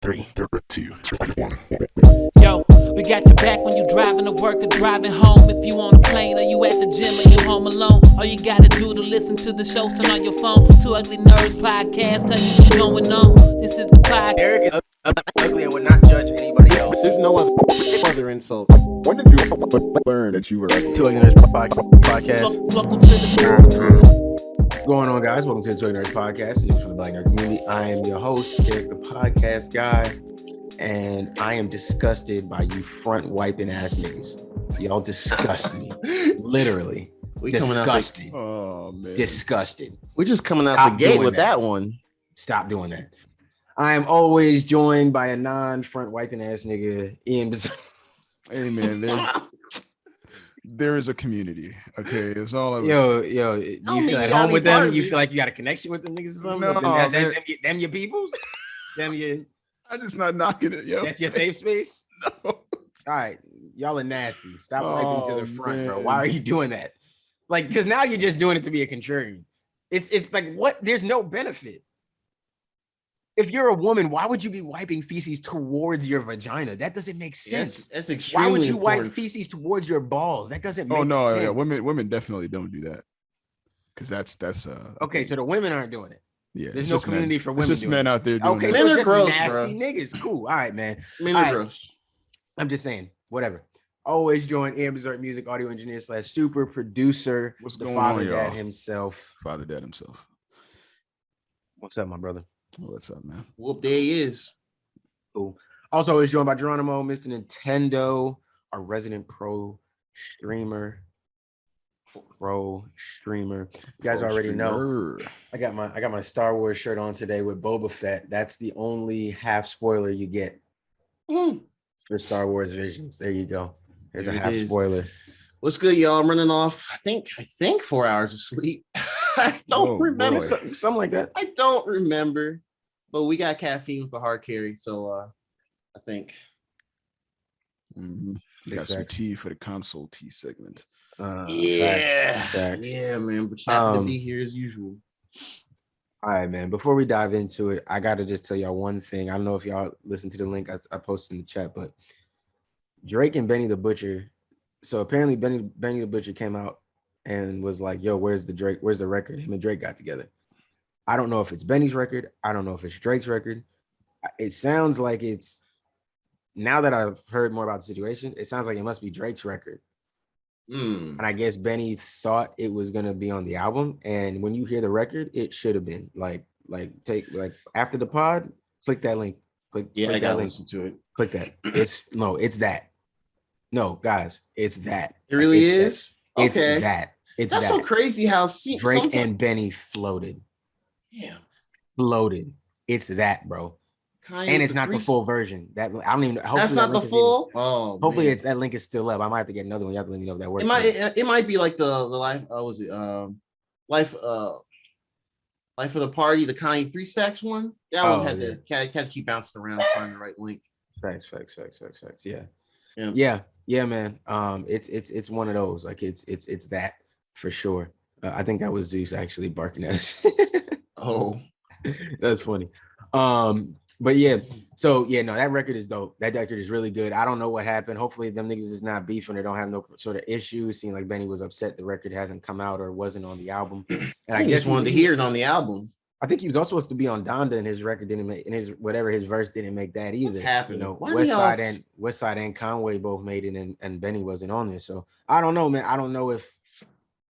Three, two, one. Yo, we got your back when you driving to work or driving home. If you on a plane or you at the gym or you home alone, all you gotta do to listen to the shows, turn on your phone. Two Ugly Nerds podcast, tell you what's going on. This is the podcast. Eric is ugly and would not judge anybody else. There's no other insult. When did you learn that you were? Two Ugly Nerds podcast. Welcome to the What's going on, guys? Welcome to the Two Ugly Nerds podcast, news from the Black Nerd community. I am your host, Eric, the podcast guy, and I am disgusted by you front wiping ass niggas. Y'all disgust me, literally. Disgusted. Oh man, Disgusted. We're just coming out Stop the gate doing with that. that one. Stop doing that. I am always joined by a non-front wiping ass nigga, Ian. hey man, there is a community. Okay, it's all I was. Yo, do you feel at home with them? You feel like you got a connection with them niggas or something? No, them your peoples? Them your I'm just not knocking it, yo. that's your safe space? No. All right, y'all are nasty. Stop wiping to the front, bro. Man. Why are you doing that? Like, because now you're just doing it to be a contrarian. It's like, what? There's no benefit. If you're a woman, why would you be wiping feces towards your vagina? That doesn't make sense. That's extremely Why would you important. wipe feces towards your balls? That doesn't make Oh no, sense. yeah, women definitely don't do that because that's Okay, so the women aren't doing it. yeah. There's it's no just community men. for It's women just doing men it. out there doing Okay, that. so Men it's are just gross, nasty bro. niggas. Cool. All right, man. Men All are right. gross. I'm just saying, whatever. Always join Ian Berserk Music audio engineer / super producer. What's the going father on, dad y'all? himself. Father Dad himself. What's up, my brother? What's up, man? Whoop, there he is. Cool. Also, always joined by Geronimo, Mr. Nintendo, our resident pro streamer. You guys already know. I got my Star Wars shirt on today with Boba Fett. That's the only half spoiler you get for Star Wars Visions. There you go. There's There a it half is. spoiler. What's good, y'all? I'm running off. I think 4 hours of sleep. I don't Oh, remember. boy. Something like that. I don't remember. But we got caffeine with the hard carry, so I think. Mhm. Big Got some facts. tea for the console tea segment. Facts. Yeah, man. But just happy to Um, be here as usual. All right, man. Before we dive into it, I gotta just tell y'all one thing. I don't know if y'all listened to the link I posted in the chat, but Drake and Benny the Butcher. So apparently Benny the Butcher came out and was like, "Yo, where's the record? Him and Drake got together." I don't know if it's Benny's record. I don't know if it's Drake's record. It sounds like it's, now that I've heard more about the situation, it sounds like it must be Drake's record. And I guess Benny thought it was gonna be on the album. And when you hear the record, it should have been take after the pod, click that link. Yeah, click I that gotta link. listen to it. Click that. It's that. No, guys, it's that. It really It's is. that. It's Okay. that. It's That's that. so crazy how Drake and Benny floated. Floated. It's that, bro. And it's not the full version. That I don't even know. That's not the full. Oh, Hopefully man. that link is still up. I might have to get another one. You have to let me know if that works. It might be like the life. Was it life of the party, the Kanye 3 stacks one? That one had to keep bouncing around to find the right link. Facts. Yeah. Yeah. Yeah, man. It's one of those. Like it's that for sure. I think that was Zeus actually barking at us. Oh, That's funny. But yeah, so yeah, no, that record is dope. That record is really good. I don't know what happened. Hopefully them niggas is not beefing or don't have no sort of issue. Seeing like Benny was upset the record hasn't come out or wasn't on the album. And I just wanted to hear it on the album. I think he was also supposed to be on Donda and his record didn't make, and his verse didn't make that either. What's happening? You know, Why West Side and Conway both made it and Benny wasn't on there. So I don't know, man. I don't know if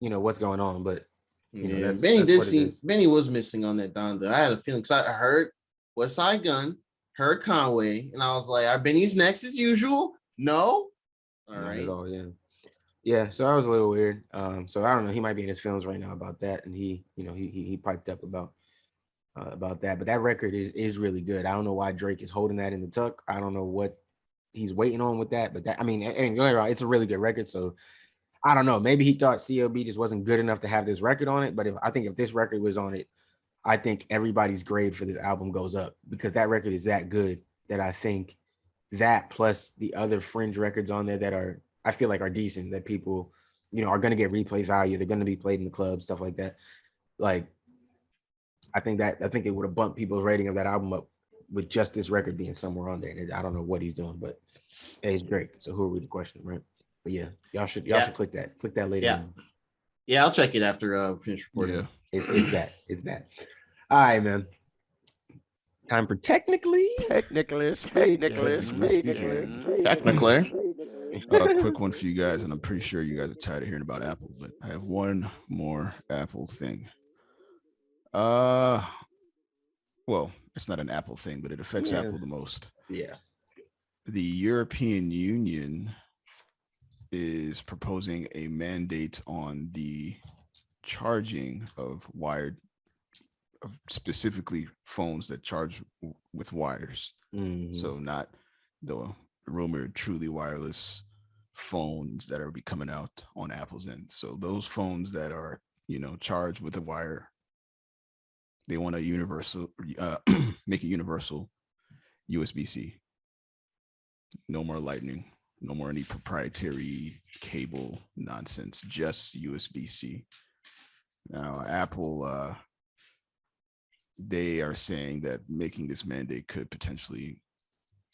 what's going on, but Yeah, that's Benny what did it seem is. Benny was missing on that Donda. I had a feeling because I heard West Side Gun, heard Conway, and I was like, "Are Benny's next as usual?" No. All Not right. at all, yeah. Yeah, so that was a little weird. So I don't know. He might be in his feelings right now about that, and he piped up about that. But that record is really good. I don't know why Drake is holding that in the tuck. I don't know what he's waiting on with that. But that, I mean, and it's a really good record. So I don't know. Maybe he thought CLB just wasn't good enough to have this record on it. But if this record was on it, I think everybody's grade for this album goes up because that record is that good that I think that plus the other fringe records on there that I feel like are decent that people, are going to get replay value. They're going to be played in the club, stuff like that. Like, I think it would have bumped people's rating of that album up with just this record being somewhere on there. And I don't know what he's doing, but hey, it's Drake. So who are we to question, right? But yeah, y'all should click that. Click that later. Yeah. Yeah, I'll check it after we finish recording. Yeah. It's that. All right, man. Time for technically. Technically. A quick one for you guys, and I'm pretty sure you guys are tired of hearing about Apple, but I have one more Apple thing. Well, it's not an Apple thing, but it affects Apple the most. Yeah. The European Union is proposing a mandate on the charging of specifically phones that charge with wires. So not the rumored truly wireless phones that are coming out on Apple's end. So those phones that are, charged with a wire, they want a universal, make it universal USB-C. No more Lightning, no more any proprietary cable nonsense, just USB-C. Now, Apple, they are saying that making this mandate could potentially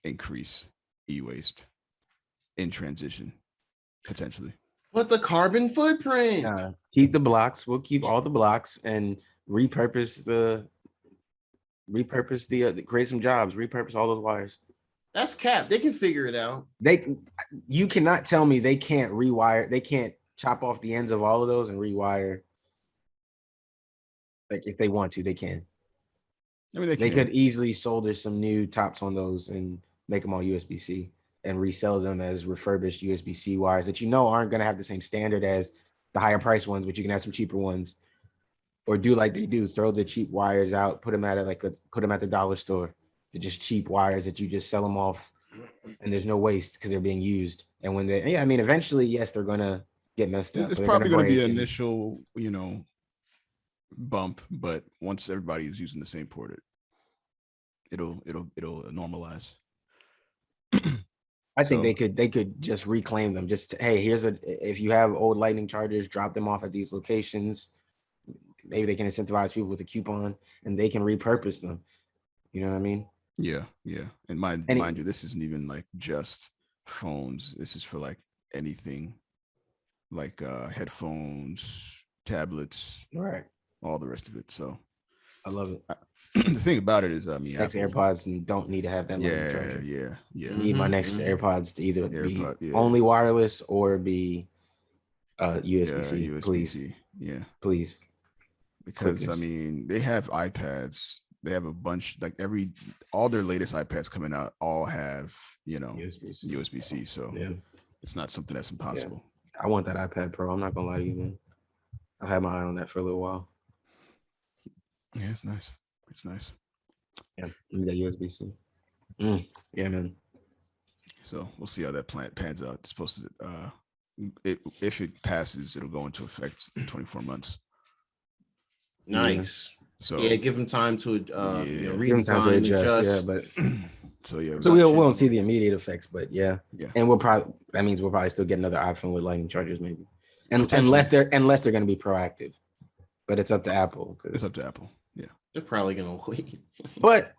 increase e-waste in transition, potentially. But the carbon footprint. Keep the blocks. We'll keep all the blocks and repurpose the create some jobs, repurpose all those wires. That's cap. They can figure it out. You cannot tell me they can't rewire. They can't chop off the ends of all of those and rewire. Like if they want to, they can. I mean, they could easily solder some new tops on those and make them all USB-C and resell them as refurbished USB-C wires that aren't going to have the same standard as the higher price ones, but you can have some cheaper ones. Or do like they do, throw the cheap wires out, put them at the dollar store. They're just cheap wires that you just sell them off, and there's no waste because they're being used. And when eventually, yes, they're gonna get messed up. It's probably going to be an initial, bump, but once everybody is using the same port, it'll normalize. I think they could just reclaim them. Just hey, if you have old Lightning chargers, drop them off at these locations. Maybe they can incentivize people with a coupon, and they can repurpose them. You know what I mean? Yeah. And mind you, this isn't even like just phones. This is for like anything, like headphones, tablets, right? All the rest of it. So I love it. The thing about it is, Apple, AirPods and don't need to have that. Yeah. I need my next AirPods to either be only wireless or be USB-C. USB-C. Please. Please. Because they have iPads. They have a bunch, like all their latest iPads coming out all have, USB-C. So it's not something that's impossible. Yeah. I want that iPad Pro. I'm not gonna lie to you, man. I've had my eye on that for a little while. Yeah, it's nice. It's nice. Yeah, give me that USB-C. Yeah, man. So we'll see how that pans out. It's supposed to, if it passes, it'll go into effect in 24 months. Nice. So give them time to redesign, adjust. Yeah, but so we won't see the immediate effects, but yeah. And that means we'll probably still get another iPhone with Lightning chargers, maybe, and unless they're going to be proactive. But it's up to Apple. It's up to Apple. Yeah, they're probably gonna wait. but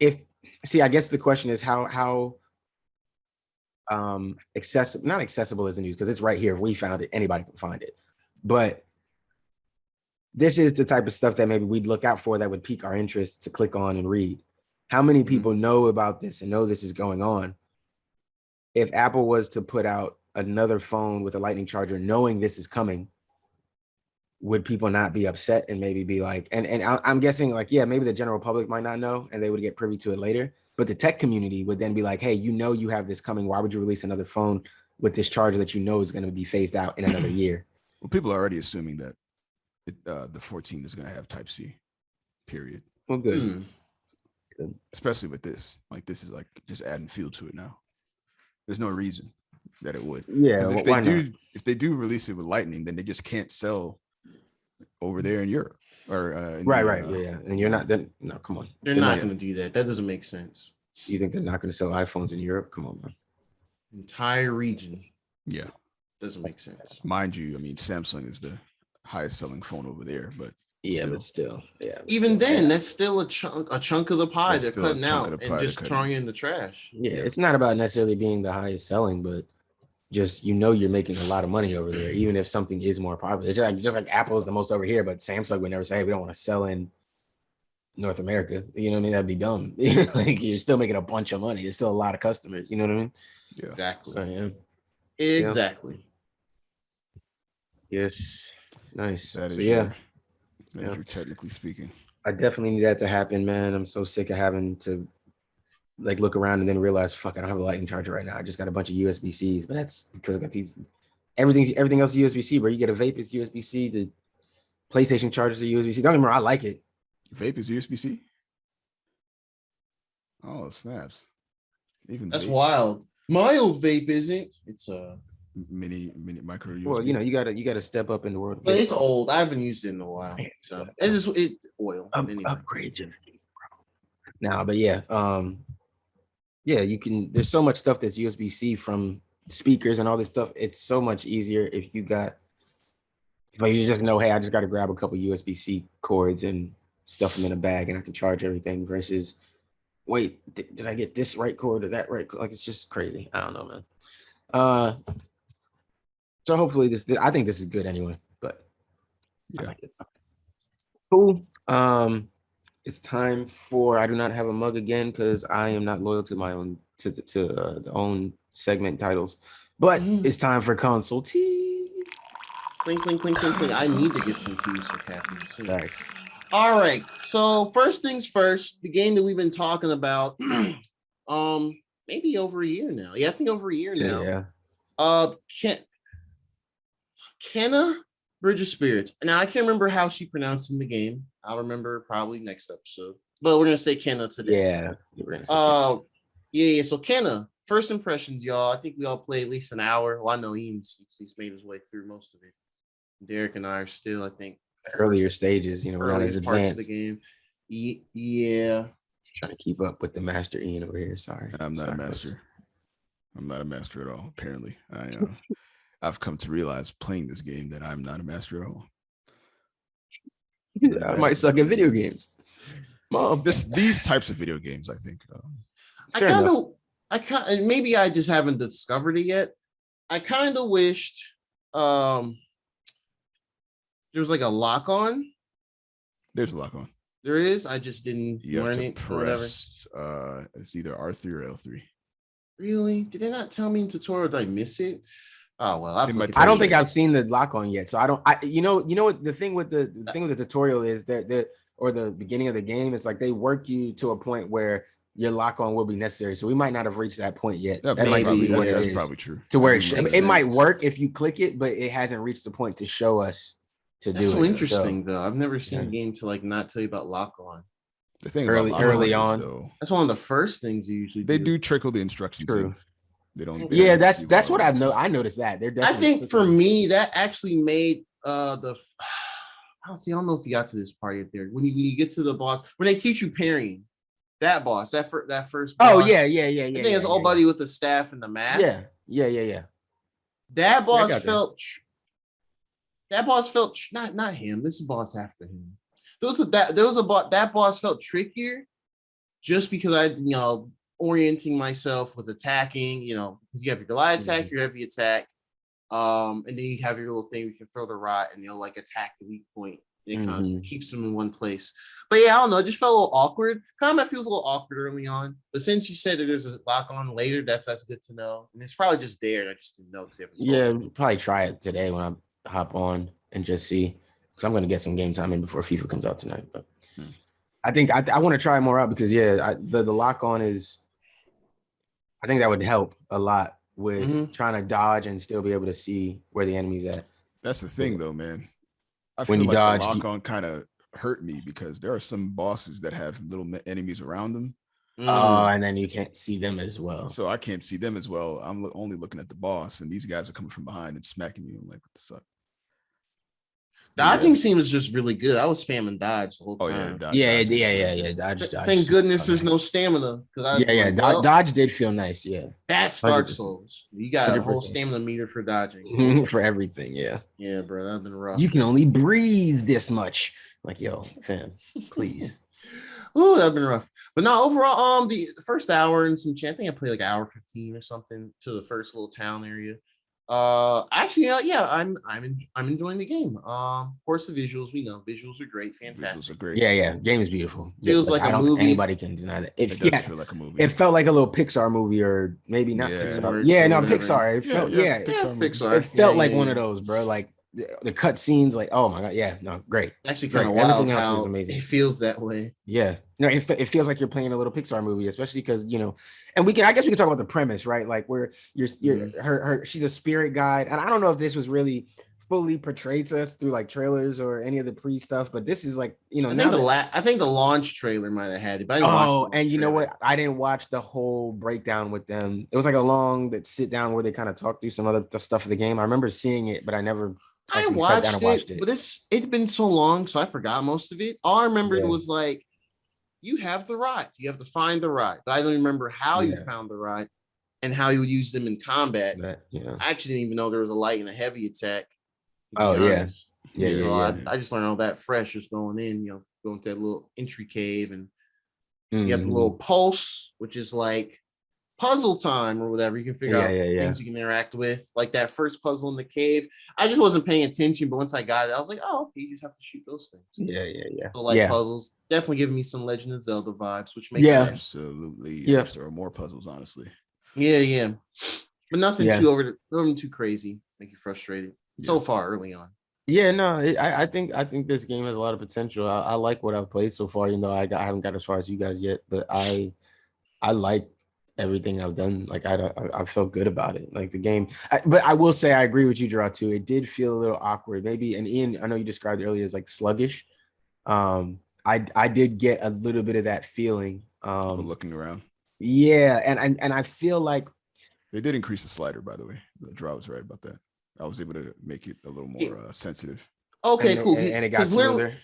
I guess the question is how not accessible is the news, because it's right here. If we found it, anybody can find it. But this is the type of stuff that maybe we'd look out for that would pique our interest to click on and read. How many people know about this and know this is going on? If Apple was to put out another phone with a Lightning charger, knowing this is coming, would people not be upset and maybe be like, and I'm guessing like, yeah, maybe the general public might not know and they would get privy to it later, but the tech community would then be like, hey, you have this coming. Why would you release another phone with this charger that is going to be phased out in another year? Well, people are already assuming that the 14 is going to have Type-C, period. Well, good. Especially with this. Like, this is like just adding fuel to it now. There's no reason that it would. Yeah. If they do release it with Lightning, then they just can't sell over there in Europe. Or right. Yeah. And you're not then. No, come on. They're not going to do that. That doesn't make sense. You think they're not going to sell iPhones in Europe? Come on, man. Entire region. Yeah. Doesn't make sense. Mind you, Samsung is the highest selling phone over there, but Yeah, but still, Even then, that's still a chunk of the pie That's they're cutting out and just throwing in the trash. Yeah, it's not about necessarily being the highest selling, but just you're making a lot of money over there, even if something is more popular. It's just like Apple is the most over here, but Samsung would never say, hey, we don't want to sell in North America. You know what I mean? That'd be dumb. Like you're still making a bunch of money. There's still a lot of customers. You know what I mean? Yeah, exactly. So, yeah. Exactly. Yes. Nice. that is true. That is true, technically speaking. I definitely need that to happen, man. I'm so sick of having to like look around and then realize, fuck, I don't have a lightning charger right now. I just got a bunch of USB-Cs, but that's because I got these. Everything else is USB-C, bro. You get a vape, it's USB-C. The PlayStation chargers are USB-C. Don't get me wrong, I like it. Vape is USB-C? Oh, snaps. Even that's vape. wild. My old vape isn't. It's a mini micro USB. Well, you gotta step up in the world. But it's old. I haven't used it in a while. So it's just oil. Upgrade your vape, bro. Nah, but yeah, yeah, you can. There's so much stuff that's USB-C from speakers and all this stuff. It's so much easier if you just know, hey, I just got to grab a couple USB-C cords and stuff them in a bag, and I can charge everything. Versus, wait, did I get this right cord or that right cord? Like it's just crazy. I don't know, man. So hopefully I think this is good anyway. But yeah, I like it. Cool. It's time for I do not have a mug again because I am not loyal to my own the own segment titles. But it's time for console tea. Clink, clink, clink, clink, clink. I need to get some tea so caffeine soon. Thanks. All right. So first things first, the game that we've been talking about, maybe over a year now. Yeah, I think over a year now. Yeah. Kenna Bridge of Spirits. Now I can't remember how she pronounced in the game. I'll remember probably next episode. But we're gonna say Kenna today. Yeah. We're gonna say yeah. So Kenna, first impressions, y'all. I think we all played at least an hour. Well, I know he's made his way through most of it. Derek and I are still, I think, earlier stages. We're not as advanced. Parts of the game. Yeah. Trying to keep up with the master Ian over here. Sorry. I'm not a master. I'm not a master at all. Apparently, I've come to realize playing this game that I'm not a master at all. I might suck at video games. Mom, these types of video games, I think. I kind of, maybe I just haven't discovered it yet. I kind of wished there was like a lock on. There's a lock on. There is. I just didn't learn it. Press, it's either R3 or L3. Really? Did they not tell me in tutorial? Did I miss it? Oh well, I don't think I've seen the lock on yet. So I don't. You know what the thing with the tutorial is that or the beginning of the game, it's like they work you to a point where your lock on will be necessary. So we might not have reached that point yet. That might be what it is. That's probably true. To where it might work if you click it, but it hasn't reached the point to show us to do it. That's so interesting though. I've never seen a game to like not tell you about lock on. The thing early on, though, that's one of the first things you usually do. They do trickle the instructions. True. They don't. Yeah, that's what I know. I noticed that. They're definitely. I think for me that actually made I don't know if you got to this part yet. There, when you get to the boss, when they teach you parrying, that boss, that first. Boss, oh yeah. I think it's old buddy with the staff and the mask. Yeah. That boss felt. That boss felt not him. This is boss after him. That boss felt trickier, just because I orienting myself with attacking, because you have your glide attack, your heavy attack, and then you have your little thing you can throw the rod and like attack the weak point. It kind of keeps them in one place. But yeah, I don't know, it just felt a little awkward. Combat feels a little awkward early on, but since you said that there's a lock on later, that's good to know. And it's probably just there, and I just didn't know. We'll probably try it today when I hop on and just see, because I'm going to get some game time in before FIFA comes out tonight. But I think I want to try more out because the lock on is. I think that would help a lot with trying to dodge and still be able to see where the enemy's at. That's the thing, though, man. I when feel you like dodge, the lock on kind of hurt me because there are some bosses that have little enemies around them. And then you can't see them as well. So I can't see them as well. I'm only looking at the boss, and these guys are coming from behind and smacking me. I'm like, what the fuck? Dodging seems just really good. I was spamming dodge the whole time. Yeah. Dodge. Thank goodness there's no stamina. Dodge did feel nice. Yeah. That's Dark 100%. Souls. You got 100%. A whole stamina meter for dodging. For everything, yeah. Yeah, bro, that'd been rough. You can only breathe this much. Like, yo, fam, please. Oh, that'd been rough. But no, overall, the first hour and some chat. I think I played like hour 15 or something to the first little town area. Actually, yeah, I'm enjoying the game. Of course, the visuals, we know visuals are great, fantastic. Visuals are great. Yeah, game is beautiful. Feels like a movie. Anybody can deny that. It does feel like a movie. It felt like a little Pixar movie, or maybe not Pixar. Yeah, no, Pixar. It felt Pixar. It felt like one of those, bro. Like the cut scenes, like, oh my god, yeah, no, great. Actually, kind of wild. Everything else is amazing. It feels that way. Yeah, no, it feels like you're playing a little Pixar movie, especially because and I guess we can talk about the premise, right? Like where her she's a spirit guide, and I don't know if this was really fully portrayed to us through like trailers or any of the pre stuff, but this is like I think the launch trailer might have had it. But and you know what? I didn't watch the whole breakdown with them. It was like a long sit down where they kind of talk through some other stuff of the game. I remember seeing it, but I never. I watched it, but it's been so long, so I forgot most of it. All I remembered was like, you have the rod. You have to find the rod. But I don't remember how you found the rod and how you would use them in combat. I actually didn't even know there was a light and a heavy attack. Oh, yeah. I just learned all that fresh just going in, going to that little entry cave. And you have the little pulse, which is like puzzle time or whatever. You can figure out things you can interact with, like that first puzzle in the cave. I just wasn't paying attention, but once I got it, I was like, oh, okay, you just have to shoot those things. Yeah. So puzzles, definitely giving me some Legend of Zelda vibes, which makes sense. Absolutely. Yeah, there are more puzzles, honestly. Yeah, but nothing too crazy, make you frustrated so far early on. Yeah, no, I think this game has a lot of potential. I like what I've played so far, even though I haven't got as far as you guys yet, but I like everything I've done. Like I felt good about it, like the game. But I will say I agree with you, Gerard, too. It did feel a little awkward, maybe. And Ian, I know you described it earlier as like sluggish. I did get a little bit of that feeling. Looking around. Yeah, and I feel like they did increase the slider, by the way. Gerard was right about that. I was able to make it a little more sensitive. Okay, cool. And it got smoother.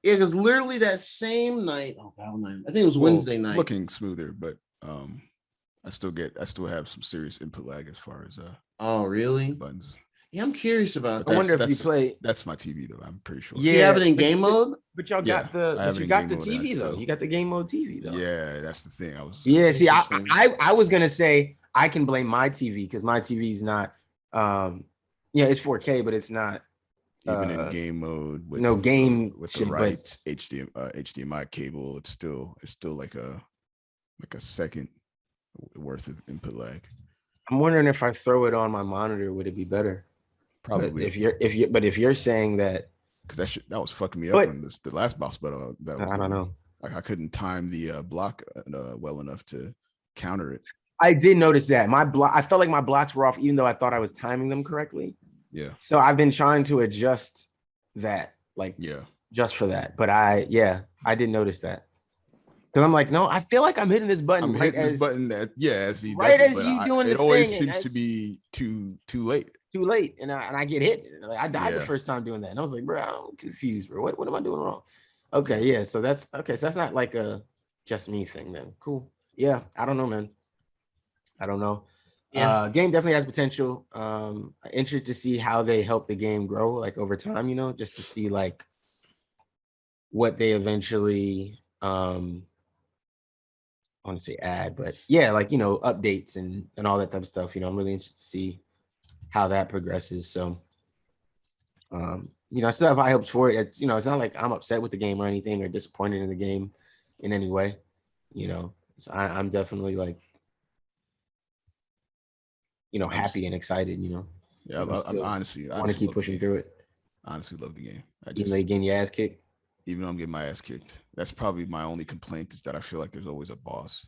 Yeah, because literally that same night, I think it was Wednesday night. Looking smoother, but I still have some serious input lag as far as oh really buttons. Yeah, I'm curious about that. I wonder if you play. That's my TV though. I'm pretty sure. Yeah, you have it in game mode. But y'all got the TV though. You got the game mode TV though. Yeah, that's the thing. See, I was gonna say I can blame my TV because my TV is not. It's 4K, but it's not. Even in game mode with with the right HDMI cable, it's still like a second worth of input lag. I'm wondering if I throw it on my monitor, would it be better? Probably. But if you're saying that, because that was fucking me up on the last boss battle. I don't know. Like I couldn't time the block well enough to counter it. I did notice that I felt like my blocks were off, even though I thought I was timing them correctly. Yeah. So I've been trying to adjust that, just for that. But I did notice that. Because I'm like, no, I feel like I'm hitting this button. As he right as you doing the thing. It always seems to be too late. Too late, and I get hit. Like I died the first time doing that, and I was like, bro, I'm confused, bro. What am I doing wrong? Okay, yeah. So that's okay. So that's not like a just me thing, then. Cool. Yeah, I don't know, man. I don't know. Yeah. Game definitely has potential. Interested to see how they help the game grow, like over time. Just to see like what they eventually. I want to say add, but updates and all that type of stuff. I'm really interested to see how that progresses. So, I still have high hopes for it. It's it's not like I'm upset with the game or anything or disappointed in the game in any way. So I'm definitely like, happy and excited. Yeah, I'm honestly want to keep pushing through it. Honestly, love the game. Even though you're getting your ass kicked. Even though I'm getting my ass kicked, that's probably my only complaint is that I feel like there's always a boss.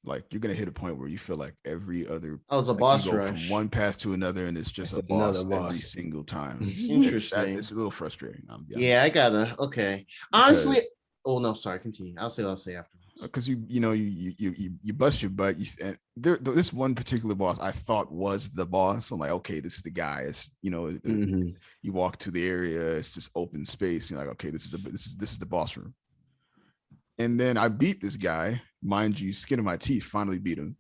Like you're gonna hit a point where you feel like every other it's a boss you go rush from one pass to another, and it's just a boss every single time. Interesting. It's a little frustrating. Yeah, I gotta. Okay, honestly. No, sorry. Continue. I'll say afterwards. because you bust your butt. And this one particular boss I thought was the boss. I'm like, okay, this is the guy. It's you walk to the area. It's this open space. You're like, okay, this is the boss room. And then I beat this guy, mind you, skin of my teeth. Finally beat him.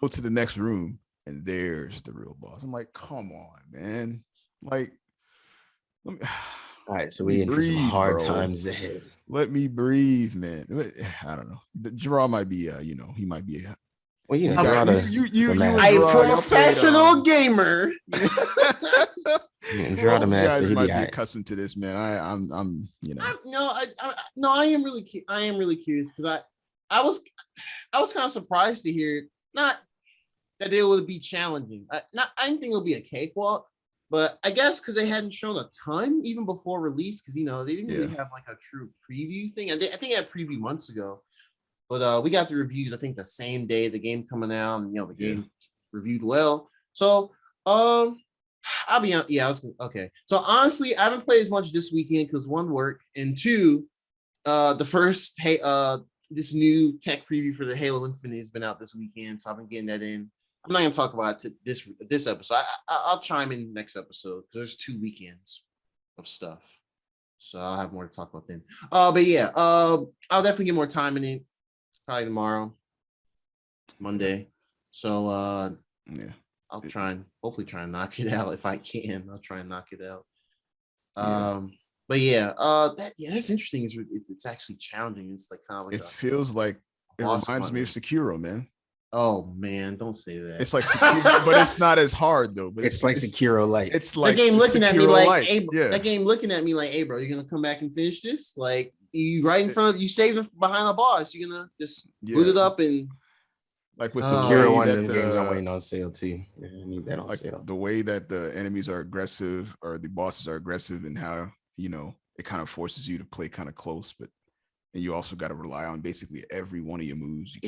Go to the next room, and there's the real boss. I'm like, come on, man. Like, let me. All right, so we in for some hard times ahead. Let me breathe, man. I don't know. Gerard might be, he might be. Well, you a professional gamer. Gerard, you guys might be accustomed to this, man. I'm I am really curious because I was kind of surprised to hear not that it would be challenging. I didn't think it would be a cakewalk. But I guess because they hadn't shown a ton even before release, because they didn't really have like a true preview thing. I think they had preview months ago, but we got the reviews I think the same day the game coming out, and the game reviewed well. So I'll be on. Yeah, okay. So honestly, I haven't played as much this weekend because one, work, and two, the first this new tech preview for the Halo Infinite has been out this weekend, so I've been getting that in. I'm not going to talk about it this episode. I'll chime in next episode because there's 2 weekends of stuff. So I'll have more to talk about then. But yeah, I'll definitely get more time in it probably tomorrow, Monday. So I'll hopefully try and knock it out if I can. I'll try and knock it out. But that's interesting. It's actually challenging. It's like kind of like it feels like it reminds me of Sekiro, man. Oh man, don't say that. It's like Sekiro, but it's not as hard though. But it's like Sekiro Light. It's like the game looking at me like, hey, that game looking at me like, hey, bro, you're gonna come back and finish this? Like you right in front of you, saved it behind the boss. You're gonna just boot it up and like with the way one that of the games I'm waiting on sale too. Yeah, I need that on sale. The way that the enemies are aggressive or the bosses are aggressive, and how it kind of forces you to play kind of close, but. And you also got to rely on basically every one of your moves. You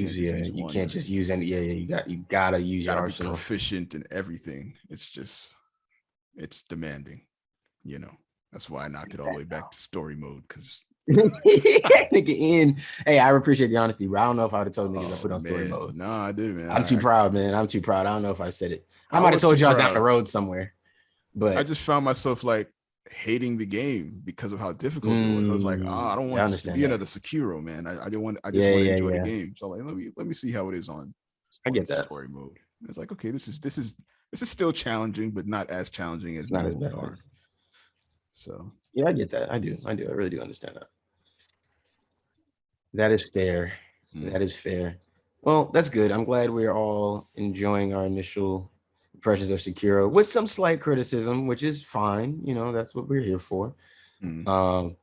can't just use any. You gotta use your arsenal. Be proficient in everything. It's demanding. That's why I knocked it all the way back to story mode because. Hey, I appreciate the honesty, bro. I don't know if I would have told niggas I put on story mode. No, I did, man. I'm too proud, man. I'm too proud. I don't know if I said it. I might have told y'all down the road somewhere, but I just found myself like hating the game because of how difficult it was. I was like, I don't want this to be another Sekiro, man. I just want to enjoy the game. So like, let me see how it is on. I get that story mode. It's like, okay, this is still challenging, but not as challenging as not as bad. So yeah, I get that. I do. I really do understand that. That is fair. That is fair. Well, that's good. I'm glad we're all enjoying our initial impressions of Sekiro with some slight criticism, which is fine. That's what we're here for. I'm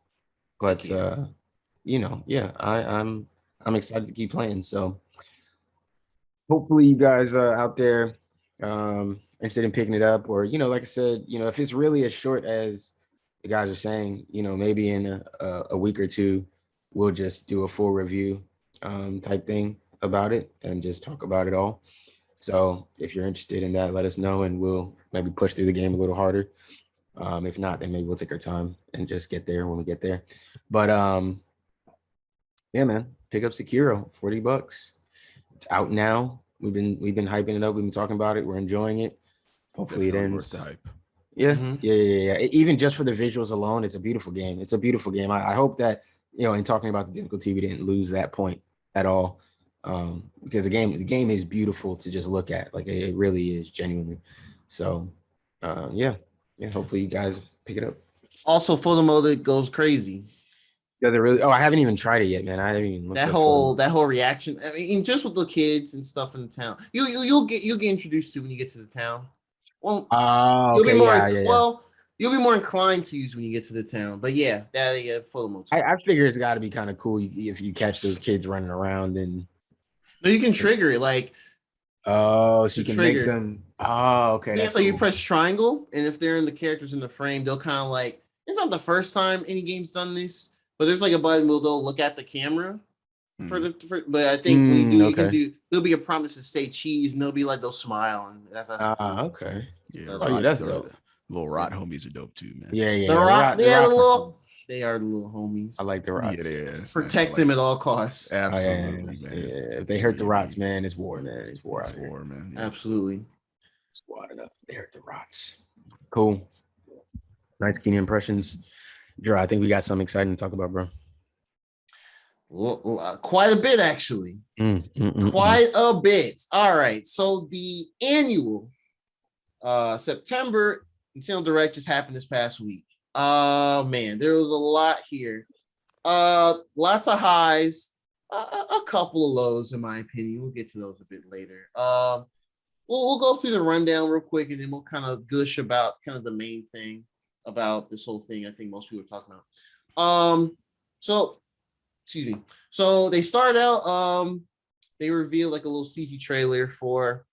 excited to keep playing. So hopefully you guys out there interested in picking it up, or like I said, if it's really as short as the guys are saying, maybe in a week or two, we'll just do a full review type thing about it and just talk about it all. So if you're interested in that, let us know, and we'll maybe push through the game a little harder. If not, then maybe we'll take our time and just get there when we get there. But yeah, man, pick up Sekiro, $40. It's out now. We've been hyping it up. We've been talking about it. We're enjoying it. Hopefully it ends. Worth the hype. Yeah, yeah. Even just for the visuals alone, it's a beautiful game. It's a beautiful game. I hope that in talking about the difficulty, we didn't lose that point at all. Because the game is beautiful to just look at. Like it really is, genuinely. So hopefully you guys pick it up. Also, photo mode goes crazy. Does it really? Oh, I haven't even tried it yet, man. I haven't even looked that whole reaction. I mean, just with the kids and stuff in the town, you'll get introduced to when you get to the town. Well, okay, you'll be more inclined to use when you get to the town. But yeah, photo mode. I figure it's got to be kind of cool if you catch those kids running around and. No, you can trigger it like. Oh, so you can make them. Oh, okay. Yeah, so cool. You press triangle, and if they're in the characters in the frame, they'll kind of like. It's not the first time any game's done this, but there's like a button where they'll look at the camera but I think when you do, you can there'll be a prompt to say cheese, and they'll be like they'll smile, and that's cool. Okay. Yeah, that's dope. Little rot homies are dope too, man. Yeah. The They are the little homies. I like the rots. Yeah, it's protect them at all costs. Absolutely, man. man. Yeah, if they hurt the rots, man, it's war, man. It's war. It's war, man. Yeah. Absolutely. Squad it up. They hurt the rots. Cool. Nice keen impressions. Drew, I think we got something exciting to talk about, bro. Quite a bit, actually. Quite a bit. All right. So the annual September Nintendo Direct just happened this past week. Man, there was a lot here. Lots of highs, a couple of lows, in my opinion. We'll get to those a bit later. We'll go through the rundown real quick, and then we'll kind of gush about kind of the main thing about this whole thing. I think most people are talking about. Excuse me. So they started out. They revealed like a little CG trailer for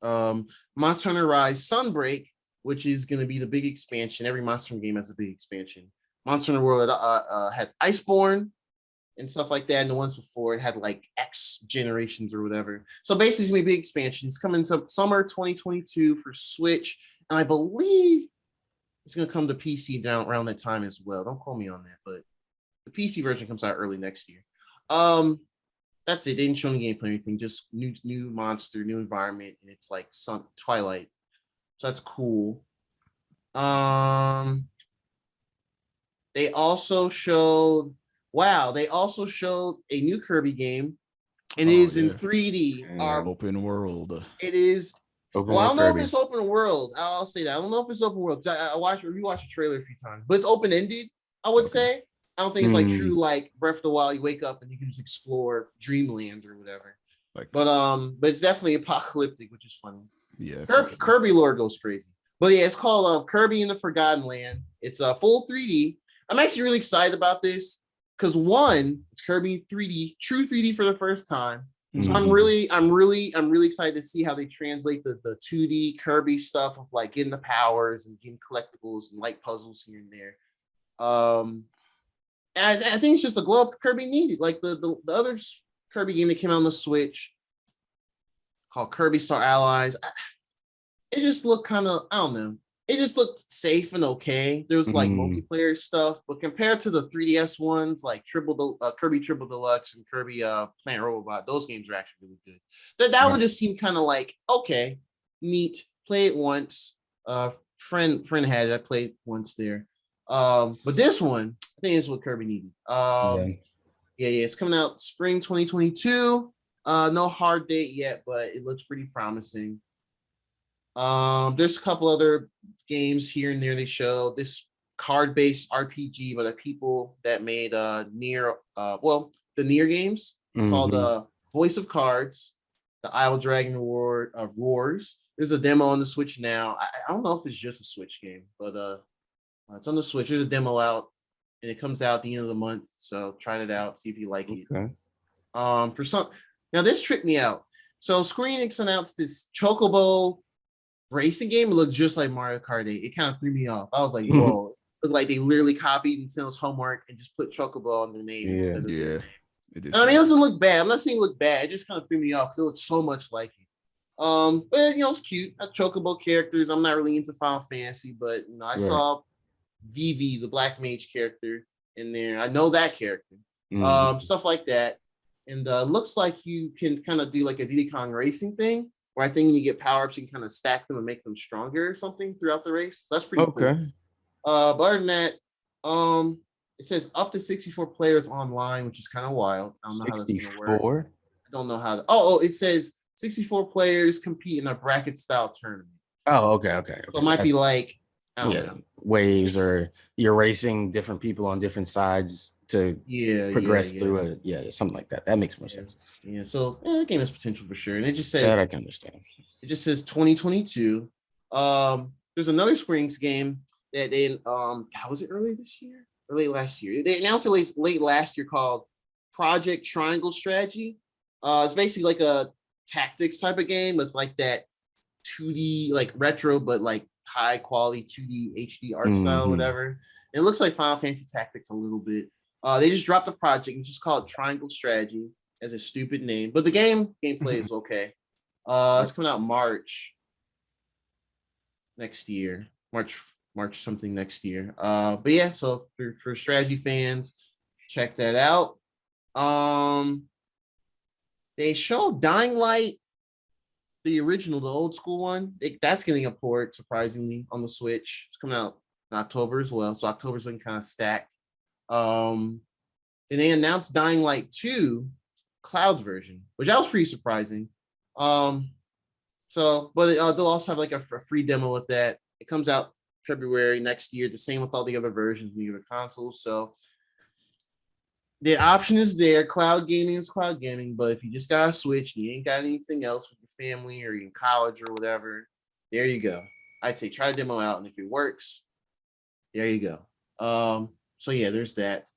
Monster Hunter Rise Sunbreak, which is going to be the big expansion. Every Monster Hunter game has a big expansion. Monster Hunter World had Iceborne and stuff like that, and the ones before it had like X generations or whatever. So basically, it's going to be a big expansion. It's coming to summer 2022 for Switch, and I believe it's going to come to PC around that time as well. Don't quote me on that, but the PC version comes out early next year. That's it. They didn't show any gameplay or anything, just new monster, new environment, and it's like Twilight. So that's cool. They also showed a new Kirby game, and it is in 3D. Open world. It is. Open I don't know Kirby. if it's open world. I'll say that. I don't know if it's open world. I watched the trailer a few times, but it's open ended. I would say. I don't think it's like true like Breath of the Wild. You wake up and you can just explore Dreamland or whatever. But it's definitely apocalyptic, which is funny. Yeah. Kirby lore goes crazy. But yeah, it's called Kirby in the Forgotten Land. It's a full 3D. I'm actually really excited about this because one, it's Kirby 3D, true 3D for the first time. So I'm really excited to see how they translate the 2D Kirby stuff of like getting the powers and getting collectibles and light puzzles here and there. And I think it's just a glow up Kirby needed. Like the other Kirby game that came out on the Switch called Kirby Star Allies. It just looked kind of, I don't know. It just looked safe and okay. There was like multiplayer stuff, but compared to the 3DS ones, like Kirby Triple Deluxe and Kirby Plant Robot, those games are actually really good. That one just seemed kind of like, okay, neat. Play it once. Friend had it. I played once there. But this one, I think is what Kirby needed. Yeah, it's coming out spring 2022. No hard date yet, but it looks pretty promising. There's a couple other games here and there they show. This card-based RPG by the people that made the Nier games called Voice of Cards, the Isle Dragon Roars. There's a demo on the Switch now. I don't know if it's just a Switch game, but it's on the Switch. There's a demo out, and it comes out at the end of the month. So try it out, see if you like it. Now this tricked me out. So Square Enix announced this Chocobo racing game. It looked just like Mario Kart 8. It kind of threw me off. I was like, whoa. It looked like they literally copied Nintendo's homework and just put Chocobo on their name. Yeah. It doesn't look bad. I'm not saying it looked bad. It just kind of threw me off because it looked so much like it. But it's cute. Chocobo characters. I'm not really into Final Fantasy, but I saw Vivi, the Black Mage character, in there. I know that character. Stuff like that. And looks like you can kind of do like a Diddy Kong racing thing, where I think when you get power-ups, you can kind of stack them and make them stronger or something throughout the race. So that's pretty cool. But other than that, it says up to 64 players online, which is kind of wild. I don't know how that's going to work. I don't know how. It says 64 players compete in a bracket-style tournament. Oh, okay. So it might be like, I don't know. Waves, or you're racing different people on different sides to progress through it. Yeah, something like that. That makes more sense. Yeah, so the game has potential for sure. And it just says that I can understand. It just says 2022. There's another Square Enix game that they was it early this year? Or late last year? They announced it late last year called Project Triangle Strategy. It's basically like a tactics type of game with like that 2D like retro, but like high quality 2D HD art style, whatever. And it looks like Final Fantasy Tactics a little bit. They just dropped a project. It's just called Triangle Strategy, as a stupid name, but the gameplay is okay. It's coming out March next year, March March something next year. But yeah, so for strategy fans, check that out. They showed Dying Light, the original, the old school one. That's getting a port, surprisingly, on the Switch. It's coming out in October as well. So October's looking kind of stacked. And they announced Dying Light 2 cloud version, which that was pretty surprising. But they'll also have like a free demo with that. It comes out February next year, the same with all the other versions of the other consoles. So the option is there. Cloud gaming is cloud gaming, but if you just got a Switch, you ain't got anything else with your family or you're in college or whatever, there you go. I'd say try the demo out, and if it works, there you go. So yeah, there's that.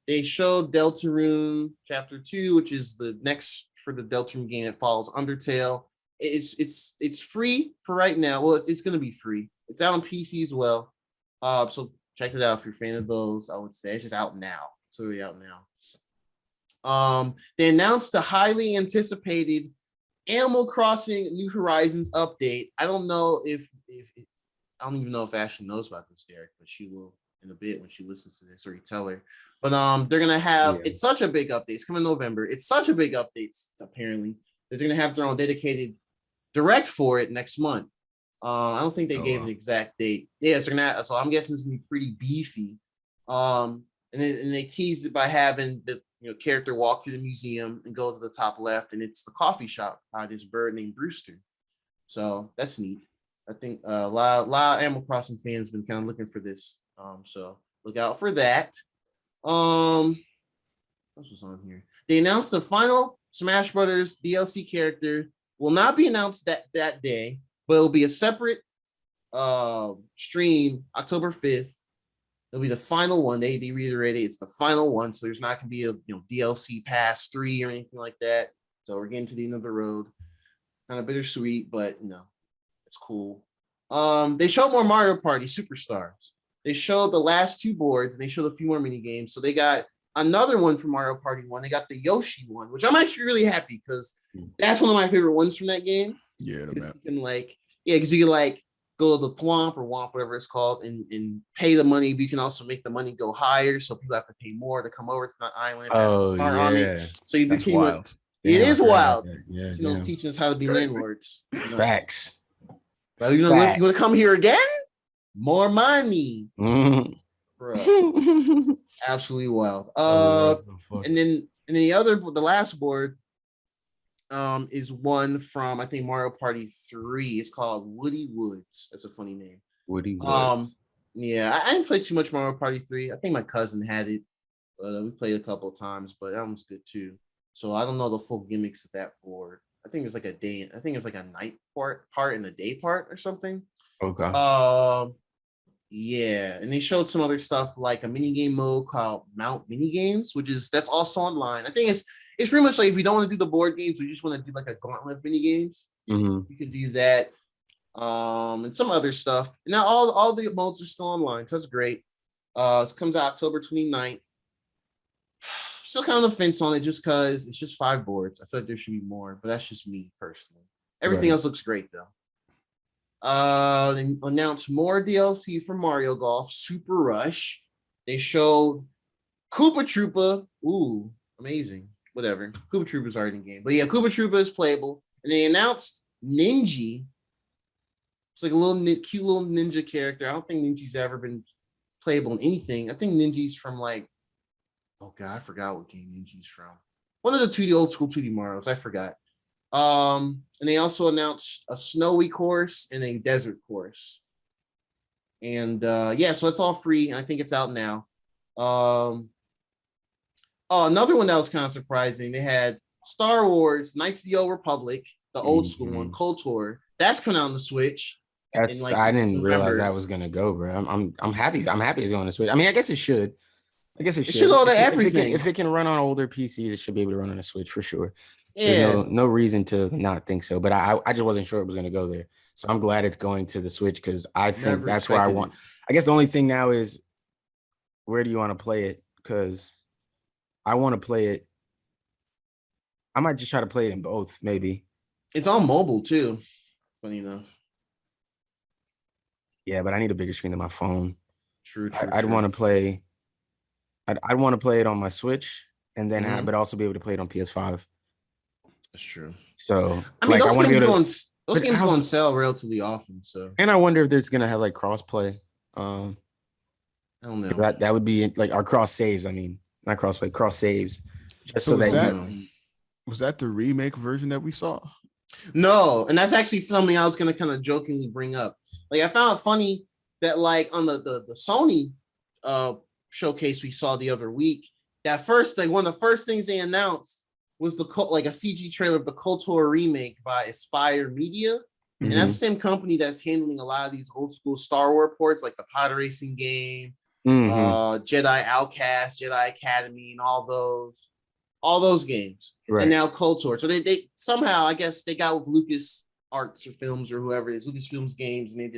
They showed Deltarune Chapter 2, which is the next for the Deltarune game that follows Undertale. It's free for right now. Well, it's gonna be free. It's out on PC as well. So check it out if you're a fan of those. I would say it's just out now. It's already out now. They announced the highly anticipated Animal Crossing New Horizons update. I don't know if I don't even know if Ashley knows about this, Derek, but she will in a bit when she listens to this, or you tell her. But they're gonna have it's such a big update. It's coming in November. It's such a big update, apparently, that they're gonna have their own dedicated direct for it next month. I don't think they gave an exact date. Yeah, so I'm guessing it's gonna be pretty beefy. And they teased it by having the character walk through the museum and go to the top left, and it's the coffee shop by this bird named Brewster. So that's neat. I think a lot of Animal Crossing fans been kind of looking for this. So look out for that. What was on here? They announced the final Smash Brothers DLC character will not be announced that day, but it'll be a separate stream October 5th. It'll be the final one. They reiterated it's the final one, so there's not gonna be a DLC Pass 3 or anything like that. So we're getting to the end of the road. Kind of bittersweet, but it's cool. They showed more Mario Party Superstars. They showed the last 2 boards, and they showed a few more mini games. So they got another one from Mario Party 1. They got the Yoshi one, which I'm actually really happy because that's one of my favorite ones from that game. Yeah, because you can go to the Thwomp or Womp, whatever it's called, and pay the money, but you can also make the money go higher, so people have to pay more to come over to that island. On it. So you That's wild. It is wild. Yeah, teaching us how to be landlords. Facts. But if you want to come here again, more money. Bro. Absolutely wild. And then the last board is one from I think Mario Party 3. It's called Woody Woods. That's a funny name. Woody Woods. Yeah, I didn't play too much Mario Party 3. I think my cousin had it. We played a couple of times, but that one's good too. So I don't know the full gimmicks of that board. I think it's like a day. I think it's like a night part and a day part or something. Okay. Yeah, and they showed some other stuff like a mini game mode called Mount Mini Games, that's also online. I think it's pretty much like if you don't want to do the board games, we just want to do like a gauntlet of mini games. You can do that, and some other stuff. And now all the modes are still online, so it's great. It comes out October 29th. Still kind of on the fence on it just because it's just 5 boards. I feel like there should be more, but that's just me personally. Everything else looks great though. They announced more DLC for Mario Golf Super Rush. They showed Koopa Troopa. Ooh, amazing. Whatever. Koopa Troopa's already in game. But yeah, Koopa Troopa is playable. And they announced Ninja. It's like a cute little ninja character. I don't think Ninja's ever been playable in anything. I think Ninja's from oh god, I forgot what game Ninja's from. One of the old school 2D Marios. I forgot. And they also announced a snowy course and a desert course. And so it's all free. I think it's out now. Another one that was kind of surprising. They had Star Wars Knights of the Old Republic, the old school one, KOTOR. That's coming out on the Switch. I didn't realize that was gonna go, bro. I'm happy. I'm happy it's going to Switch. I mean, I guess it should. It should go to everything. If it can run on older PCs, it should be able to run on a Switch for sure. Yeah. There's no reason to not think so, but I just wasn't sure it was going to go there. So I'm glad it's going to the Switch because I think that's where I want. I guess the only thing now is where do you want to play it? Because I want to play it. I might just try to play it in both, maybe. It's on mobile too. Funny enough. Yeah, but I need a bigger screen than my phone. True. I'd want to play. I'd want to play it on my Switch and then but also be able to play it on PS5. That's true. So I mean, I want to be able to. Those games go on sale relatively often. So, and I wonder if there's gonna have like cross play. I don't know. That would be like our cross saves. I mean, not cross play, cross saves. Just so was that the remake version that we saw? No, and that's actually something I was gonna kind of jokingly bring up. Like I found it funny that like on the Sony showcase we saw the other week, that first like one of the first things they announced was a CG trailer of the KOTOR remake by Aspire Media. And that's the same company that's handling a lot of these old school Star Wars ports, like the pod racing game, Jedi Outcast, Jedi Academy, and all those games. Right. And now KOTOR. So they somehow, I guess, they got with Lucas Arts or Films or whoever it is, Lucasfilms Games, and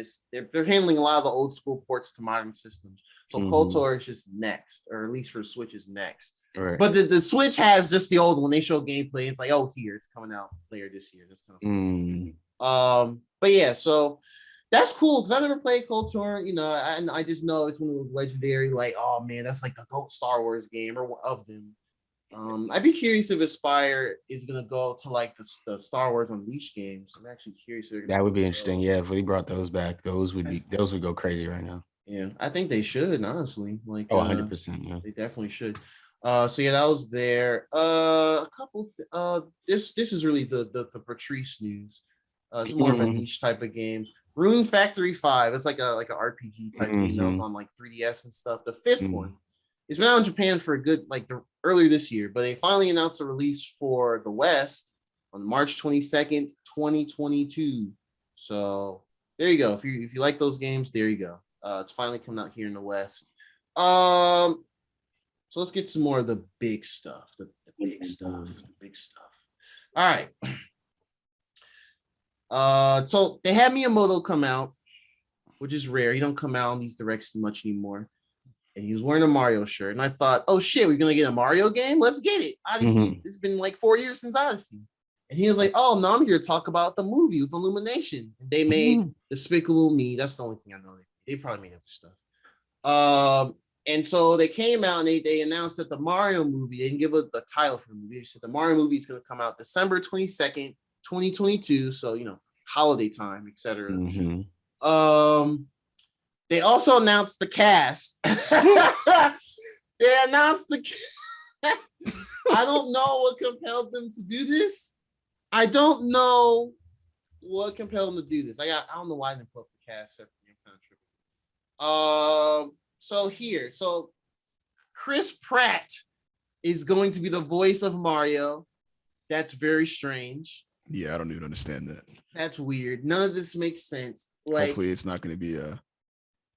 they're handling a lot of the old school ports to modern systems. So KOTOR is just next, or at least for Switch is next. Right. But the Switch has just the old one. They show gameplay. It's like, oh, here it's coming out later this year. That's kind of fun. But yeah, so that's cool because I never played KOTOR, and I just know it's one of those legendary, like, oh man, that's like the GOAT Star Wars game or of them. I'd be curious if Aspire is gonna go to like the Star Wars Unleashed games. I'm actually curious. That would be interesting. Yeah, if we brought those back, those would go crazy right now. Yeah, I think they should, honestly. Like, 100%. Yeah, they definitely should. So yeah, that was there. A couple. This is really the Patrice news. It's more of a niche type of game. Rune Factory 5. It's like a RPG type game that was on like 3DS and stuff. The fifth one. It's been out in Japan for a good earlier this year, but they finally announced a release for the West on March 22nd, 2022. So there you go. If you like those games, there you go. It's finally coming out here in the West. So let's get some more of the big stuff. The big stuff. All right. So they had Miyamoto come out, which is rare. He don't come out on these directs much anymore. And he was wearing a Mario shirt. And I thought, oh shit, we're gonna get a Mario game? Let's get it. Odyssey. It's been like 4 years since Odyssey. And he was like, oh no, I'm here to talk about the movie with Illumination. And they made Despicable Me. That's the only thing I know. They probably made other stuff. And so they came out and they announced that the Mario movie, they didn't give the title for the movie. They said the Mario movie is going to come out December 22nd, 2022. So, holiday time, etc. They also announced the cast. They announced the cast. I don't know what compelled them to do this. I don't know what compelled them to do this. I don't know why they put the cast separately. I'm kind of tripping. So Chris Pratt is going to be the voice of Mario. That's very strange. Yeah, I don't even understand that. That's weird. None of this makes sense. Like, hopefully it's not going to be a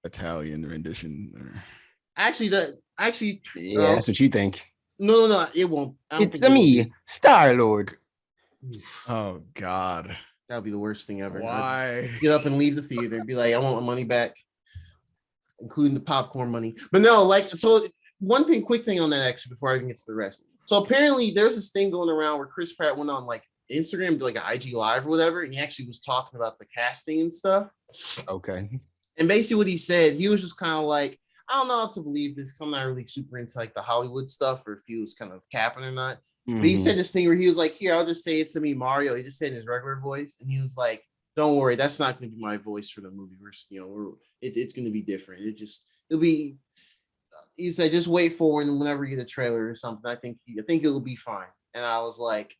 Italian rendition. Actually, that's what you think. No, it won't. It's me, Star-Lord. Oh God, that would be the worst thing ever. Why? Get up and leave the theater and be like, I want my money back, including the popcorn money. But no, so quick thing on that actually before I even get to the rest. So apparently there's this thing going around where Chris Pratt went on Instagram, did like an IG live or whatever, and he actually was talking about the casting and stuff. Okay. And basically what he said, he was just kind of like, I don't know how to believe this because I'm not really super into the Hollywood stuff, or if he was kind of capping or not. But he said this thing where he was like, here, I'll just say it to me, Mario. He just said in his regular voice. And he was like, don't worry, that's not going to be my voice for the movie. It's going to be different. It'll be, he said, just wait for it, and whenever you get a trailer or something, I think it'll be fine. And I was like,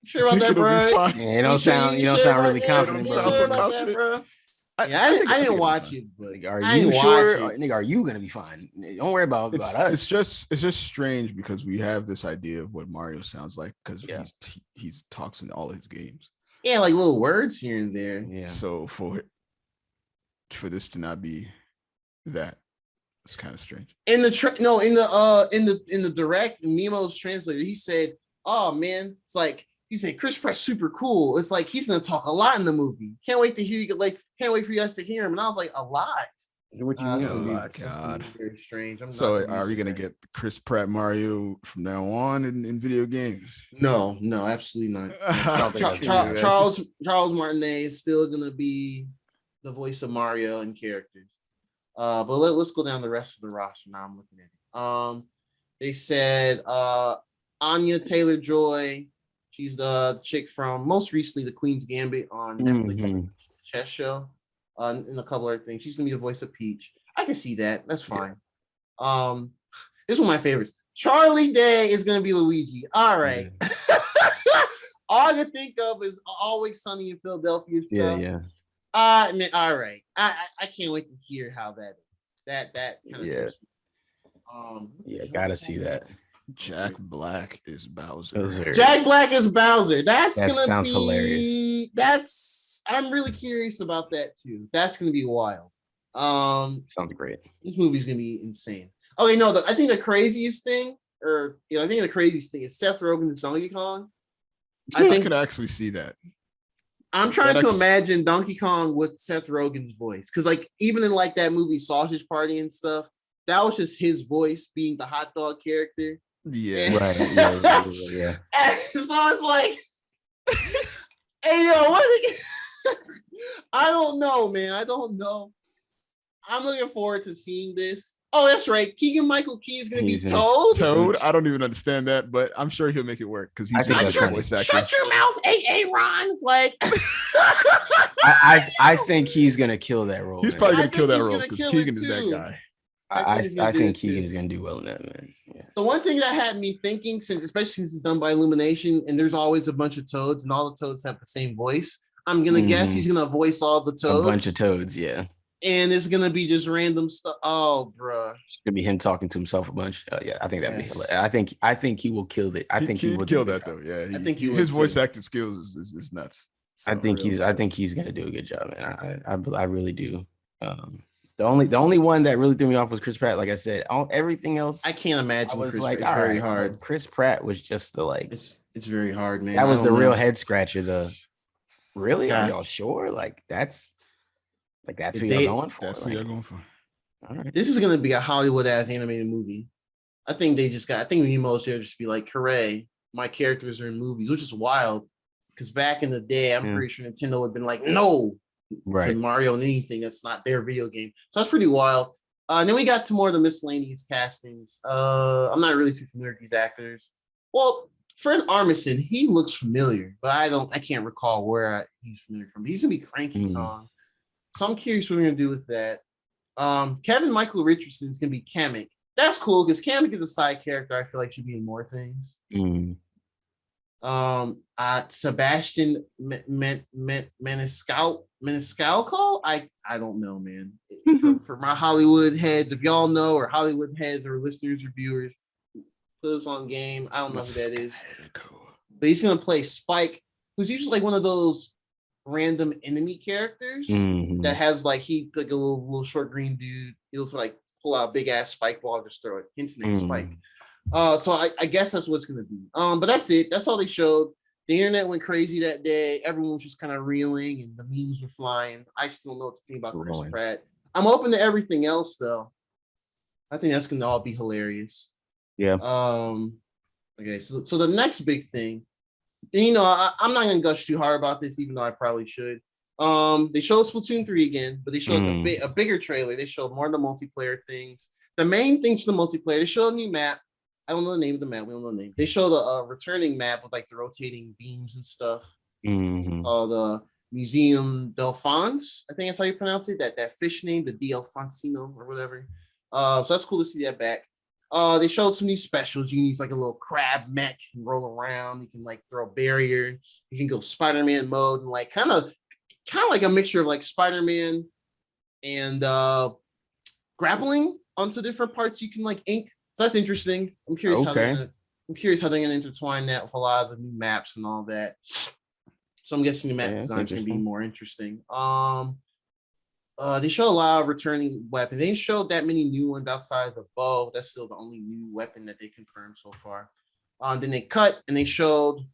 sure about that, bro? Yeah, you don't sound really confident, bro. I didn't watch it, but are you sure? Nigga, are you gonna be fine? Don't worry about us. It's just strange because we have this idea of what Mario sounds like because he talks in all his games. Yeah, like little words here and there. Yeah. So for this to not be that, it's kind of strange. In the direct, Nemo's translator, he said, "Oh man, it's like." He said, Chris Pratt's super cool. It's like he's gonna talk a lot in the movie. Can't wait to hear you. Can't wait for you guys to hear him. And I was like, a lot. What you mean? A lot, God. Very strange. So are we gonna get Chris Pratt Mario from now on in video games? No, absolutely not. Charles Martinet is still gonna be the voice of Mario and characters. But let's go down the rest of the roster. Now I'm looking at it. They said Anya Taylor-Joy. She's the chick from most recently The Queen's Gambit on Netflix chess show. And a couple other things. She's gonna be the voice of Peach. I can see that. That's fine. Yeah. This is one of my favorites. Charlie Day is gonna be Luigi. All right. All I can think of is Always Sunny in Philadelphia stuff. Yeah. Man, all right. I can't wait to hear how that is. That kind of gotta see that. Jack Black is Bowser. Jack Black is Bowser. That sounds hilarious. I'm really curious about that too. That's gonna be wild. Sounds great. This movie's gonna be insane. Oh, you know, I think the craziest thing is Seth Rogen's Donkey Kong. I could actually see that. I'm trying to imagine Donkey Kong with Seth Rogen's voice, because like even in like that movie Sausage Party and stuff, that was just his voice being the hot dog character. Yeah, right. Yeah. So it's like, hey yo, what? I don't know, man. I don't know. I'm looking forward to seeing this. Oh, that's right. Keegan-Michael Key is going to be Toad. Toad. I don't even understand that, but I'm sure he'll make it work because he's going to voice actor. Shut your mouth, Ron. Like, I think he's going to kill that role. He's probably going to kill that role because Keegan is that guy. I think Keegan is going to do well in that, man. Yeah. The one thing that had me thinking, especially since it's done by Illumination, and there's always a bunch of Toads, and all the Toads have the same voice. I'm going to guess he's going to voice all the Toads. A bunch of Toads, yeah. And it's gonna be just random stuff. Oh, bro, it's gonna be him talking to himself a bunch. Yeah, I think that'd be hilarious. I think he will kill it. I think he will kill that though. Yeah, I think his voice acting skills is nuts. So I think he's gonna do a good job, man. I really do. The only one that really threw me off was Chris Pratt. Like I said, everything else I can't imagine. Was Chris like, Pratt. It's very hard. Chris Pratt was just the like. It's very hard, man. That was the real head scratcher. Really? Are y'all sure? Like that's who you're going for. That's who you're going for. All right. This is gonna be a Hollywood ass animated movie. I think Nemo's here just be like, hooray, my characters are in movies, which is wild. Because back in the day, I'm pretty sure Nintendo would have been like, no, to Mario and anything that's not their video game. So that's pretty wild. And then we got to more of the miscellaneous castings. I'm not really too familiar with these actors. Well, Fred Armisen, he looks familiar, but I can't recall where he's familiar from. He's gonna be Cranky Kong. So I'm curious what we're gonna do with that. Kevin Michael Richardson is gonna be Kamek. That's cool because Kamek is a side character. I feel like should be in more things. Sebastian Maniscalco. I don't know, man. For my Hollywood heads, if y'all know, or Hollywood heads or listeners or viewers, put us on game. I don't know who that is, but he's gonna play Spike, who's usually like one of those random enemy characters that has like a little short green dude. He'll like pull out a big ass spike ball, just throw it. Hence the name Spike. So I guess that's what it's gonna be. But that's it. That's all they showed. The internet went crazy that day. Everyone was just kind of reeling, and the memes were flying. I still know what to think about Chris Pratt. I'm open to everything else though. I think that's gonna all be hilarious. Yeah. Okay. So the next big thing. You know, I'm not gonna gush too hard about this, even though I probably should. They showed Splatoon 3 again, but they showed a bigger trailer. They showed more of the multiplayer things. The main things for the multiplayer, they showed a new map. I don't know the name of the map. We don't know the name. They showed a returning map with like the rotating beams and stuff. The Museum Delphins, I think that's how you pronounce it. That fish name, the Delfonsino or whatever. So that's cool to see that back. They showed some new specials. You can use like a little crab mech and roll around. You can like throw a barrier. You can go Spider-Man mode and like kind of like a mixture of like Spider-Man and grappling onto different parts you can like ink. So that's interesting. I'm curious how they're gonna intertwine that with a lot of the new maps and all that. So I'm guessing the map design is gonna be more interesting. They show a lot of returning weapons. They didn't show that many new ones outside of the bow. That's still the only new weapon that they confirmed so far. Then they cut and they showed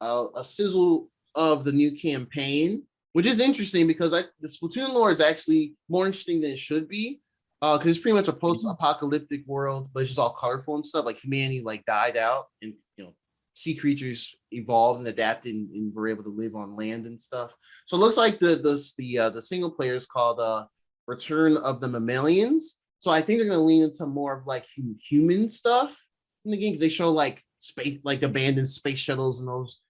a sizzle of the new campaign, which is interesting because the Splatoon lore is actually more interesting than it should be. Because it's pretty much a post-apocalyptic world, but it's just all colorful and stuff. Like humanity like died out and sea creatures evolved and adapted and were able to live on land and stuff. So it looks like the single player is called Return of the Mammalians. So I think they're going to lean into more of like human stuff in the game, because they show like space, like abandoned space shuttles and those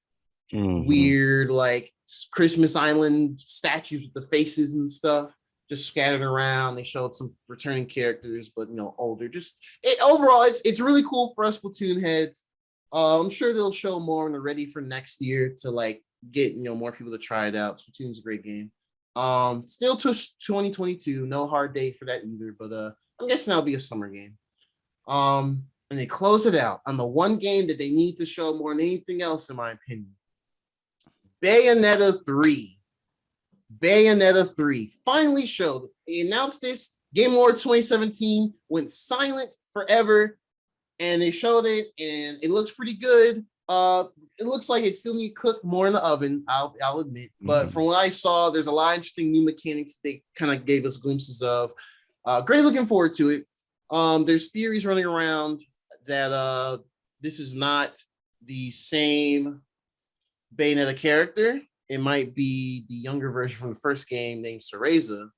weird like Christmas Island statues with the faces and stuff just scattered around. They showed some returning characters, but older. Just overall, it's really cool for us Splatoon heads. I'm sure they'll show more when they're ready for next year to like get more people to try it out. Splatoon's a great game. Still to 2022, no hard date for that either, but I'm guessing that'll be a summer game. And they close it out on the one game that they need to show more than anything else, in my opinion. Bayonetta 3. Bayonetta 3 finally showed. They announced this. Game Awards 2017 went silent forever, and they showed it, and it looks pretty good. It looks like it still needs to cook more in the oven, I'll admit. But from what I saw, there's a lot of interesting new mechanics they kind of gave us glimpses of. Great, looking forward to it. There's theories running around that this is not the same Bayonetta character. It might be the younger version from the first game named Cereza,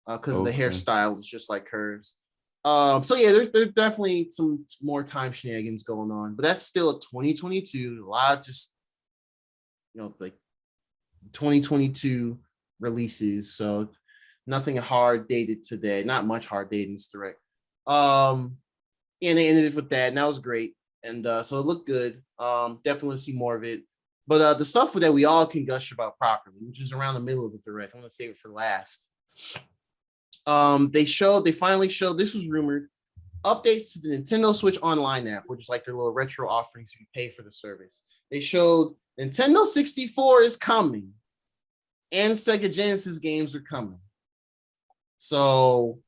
because the hairstyle is just like hers. So yeah, there's definitely some more time shenanigans going on, but that's still a 2022. A lot of just like 2022 releases, so nothing hard dated today. Not much hard dated in this direct. And they ended it with that, and that was great. And so it looked good. Definitely want to see more of it. But the stuff that we all can gush about properly, which is around the middle of the direct, I'm gonna save it for last. They finally showed, this was rumored, updates to the Nintendo Switch Online app, which is like their little retro offerings if you pay for the service. They showed Nintendo 64 is coming, and Sega Genesis games are coming. So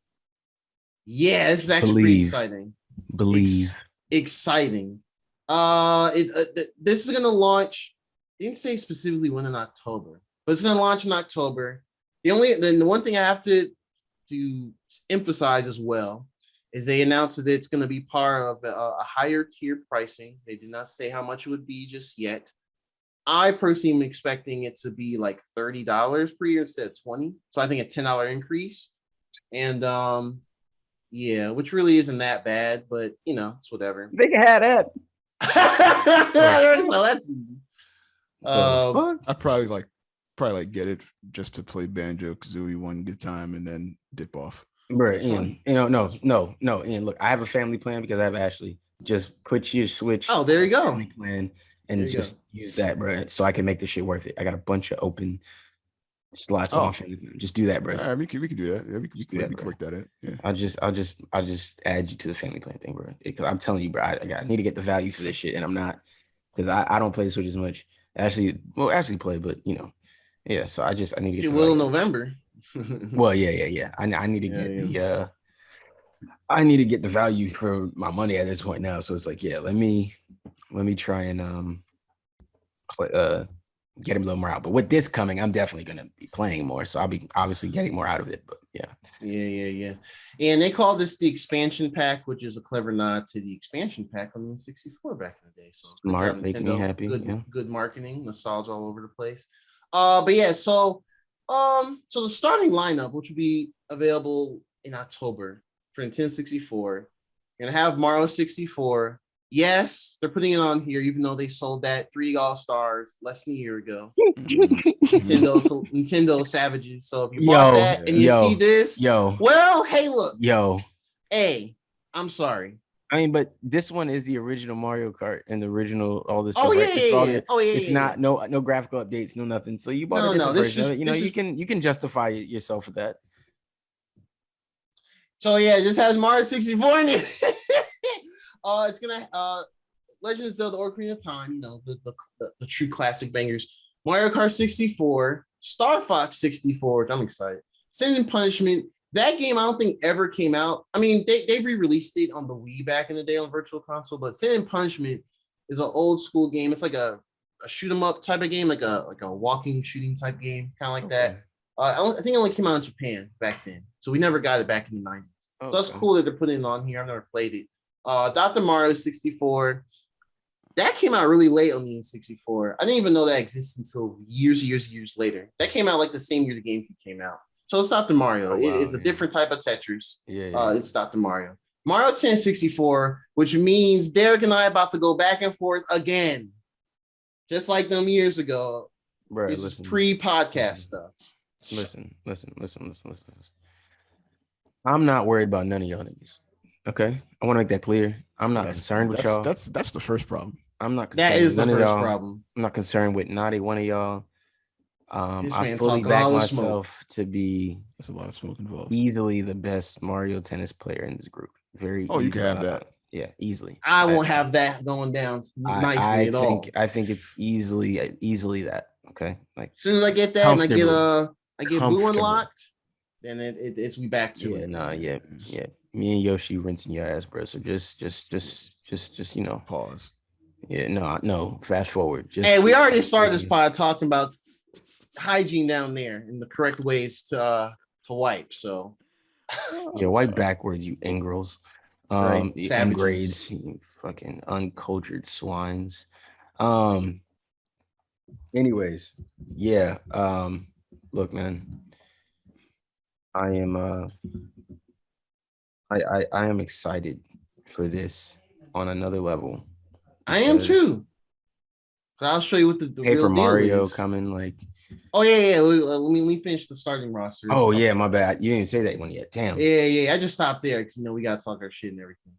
yeah, this is actually pretty exciting. Exciting. This is gonna launch. They didn't say specifically when in October, but it's gonna launch in October. The one thing I have to emphasize as well is they announced that it's going to be part of a higher tier pricing. They did not say how much it would be just yet. I personally am expecting it to be like $30 per year instead of $20. So I think a $10 increase. And yeah, which really isn't that bad, but it's whatever. They can have that. So that's easy. I probably get it just to play Banjo-Kazooie one good time and then dip off. Right, no. And look, I have a family plan because I have Ashley. Just put your Switch. Oh, there you go. Plan and just use that, bro, so I can make this shit worth it. I got a bunch of open slots on my family plan. Just do that, bro. All right, we can do that. Yeah, we can work that in. Yeah. I'll just add you to the family plan thing, bro. Because I'm telling you, bro, I need to get the value for this shit, and I'm not, because I don't play the Switch as much. Ashley play, but yeah. So I need to get. You will in November. Well, yeah. I need to get I need to get the value for my money at this point now. So it's like, let me try and get him a little more out. But with this coming, I'm definitely gonna be playing more. So I'll be obviously getting more out of it. But yeah. And they call this the expansion pack, which is a clever nod to the expansion pack on the 64 back in the day. So smart, making me happy. Good marketing, nostalgia all over the place. But yeah, so the starting lineup, which will be available in October for Nintendo 64, you're gonna have Mario 64. Yes, they're putting it on here, even though they sold that 3 All-Stars less than a year ago. Nintendo savages. So if you bought that and you see this, well, hey, look, hey, I'm sorry. I mean, but this one is the original Mario Kart and the original all this. It's not no graphical updates, no nothing. So you bought a different version. You can justify yourself with that. So yeah, this has Mario 64 in it. It's gonna Legend of Zelda: Ocarina of Time, the true classic bangers. Mario Kart 64, Star Fox 64, which I'm excited. Sin and Punishment. That game I don't think ever came out. I mean, they've re-released it on the Wii back in the day on Virtual Console, but Sin and Punishment is an old school game. It's like a shoot 'em up type of game, like a walking shooting type game, kind of like that. I think it only came out in Japan back then, so we never got it back in the 90s. So that's cool that they're putting it on here. I've never played it. Dr. Mario 64. that came out really late on the N64. I didn't even know that existed until years later. That came out like the same year the GameCube came out. So it's not the Mario. It's a different type of Tetris. It's not the Mario. Mario 10 64, which means Derek and I are about to go back and forth again. Just like them years ago. Bro, this is pre-podcast stuff. Listen. I'm not worried about none of y'all niggas. Okay? I want to make that clear. I'm not concerned with y'all. That's the first problem. I'm not concerned. That is the first problem. I'm not concerned with not one of y'all. I fully back myself to be. There's a lot of smoke involved. Easily the best Mario Tennis player in this group. Very. Oh, you can have that. Yeah, easily. I won't have that going down nicely at all. I think it's easily that. Okay, like as soon as I get that and I get Blue unlocked, then it's we back to it. Yeah. Me and Yoshi rinsing your ass, bro. So just pause. Yeah, no. Fast forward. Hey, we already started this pod talking about hygiene down there and the correct ways to wipe. So yeah, wipe backwards, you ingrals. Ingrades, you fucking uncultured swines. Anyways, yeah. Look, man. I am excited for this on another level. I am too. I'll show you what the Paper real Mario is. coming like. Oh yeah. Let me finish the starting roster. Oh yeah, my bad. You didn't even say that one yet. Damn. Yeah. I just stopped there because we gotta talk our shit and everything.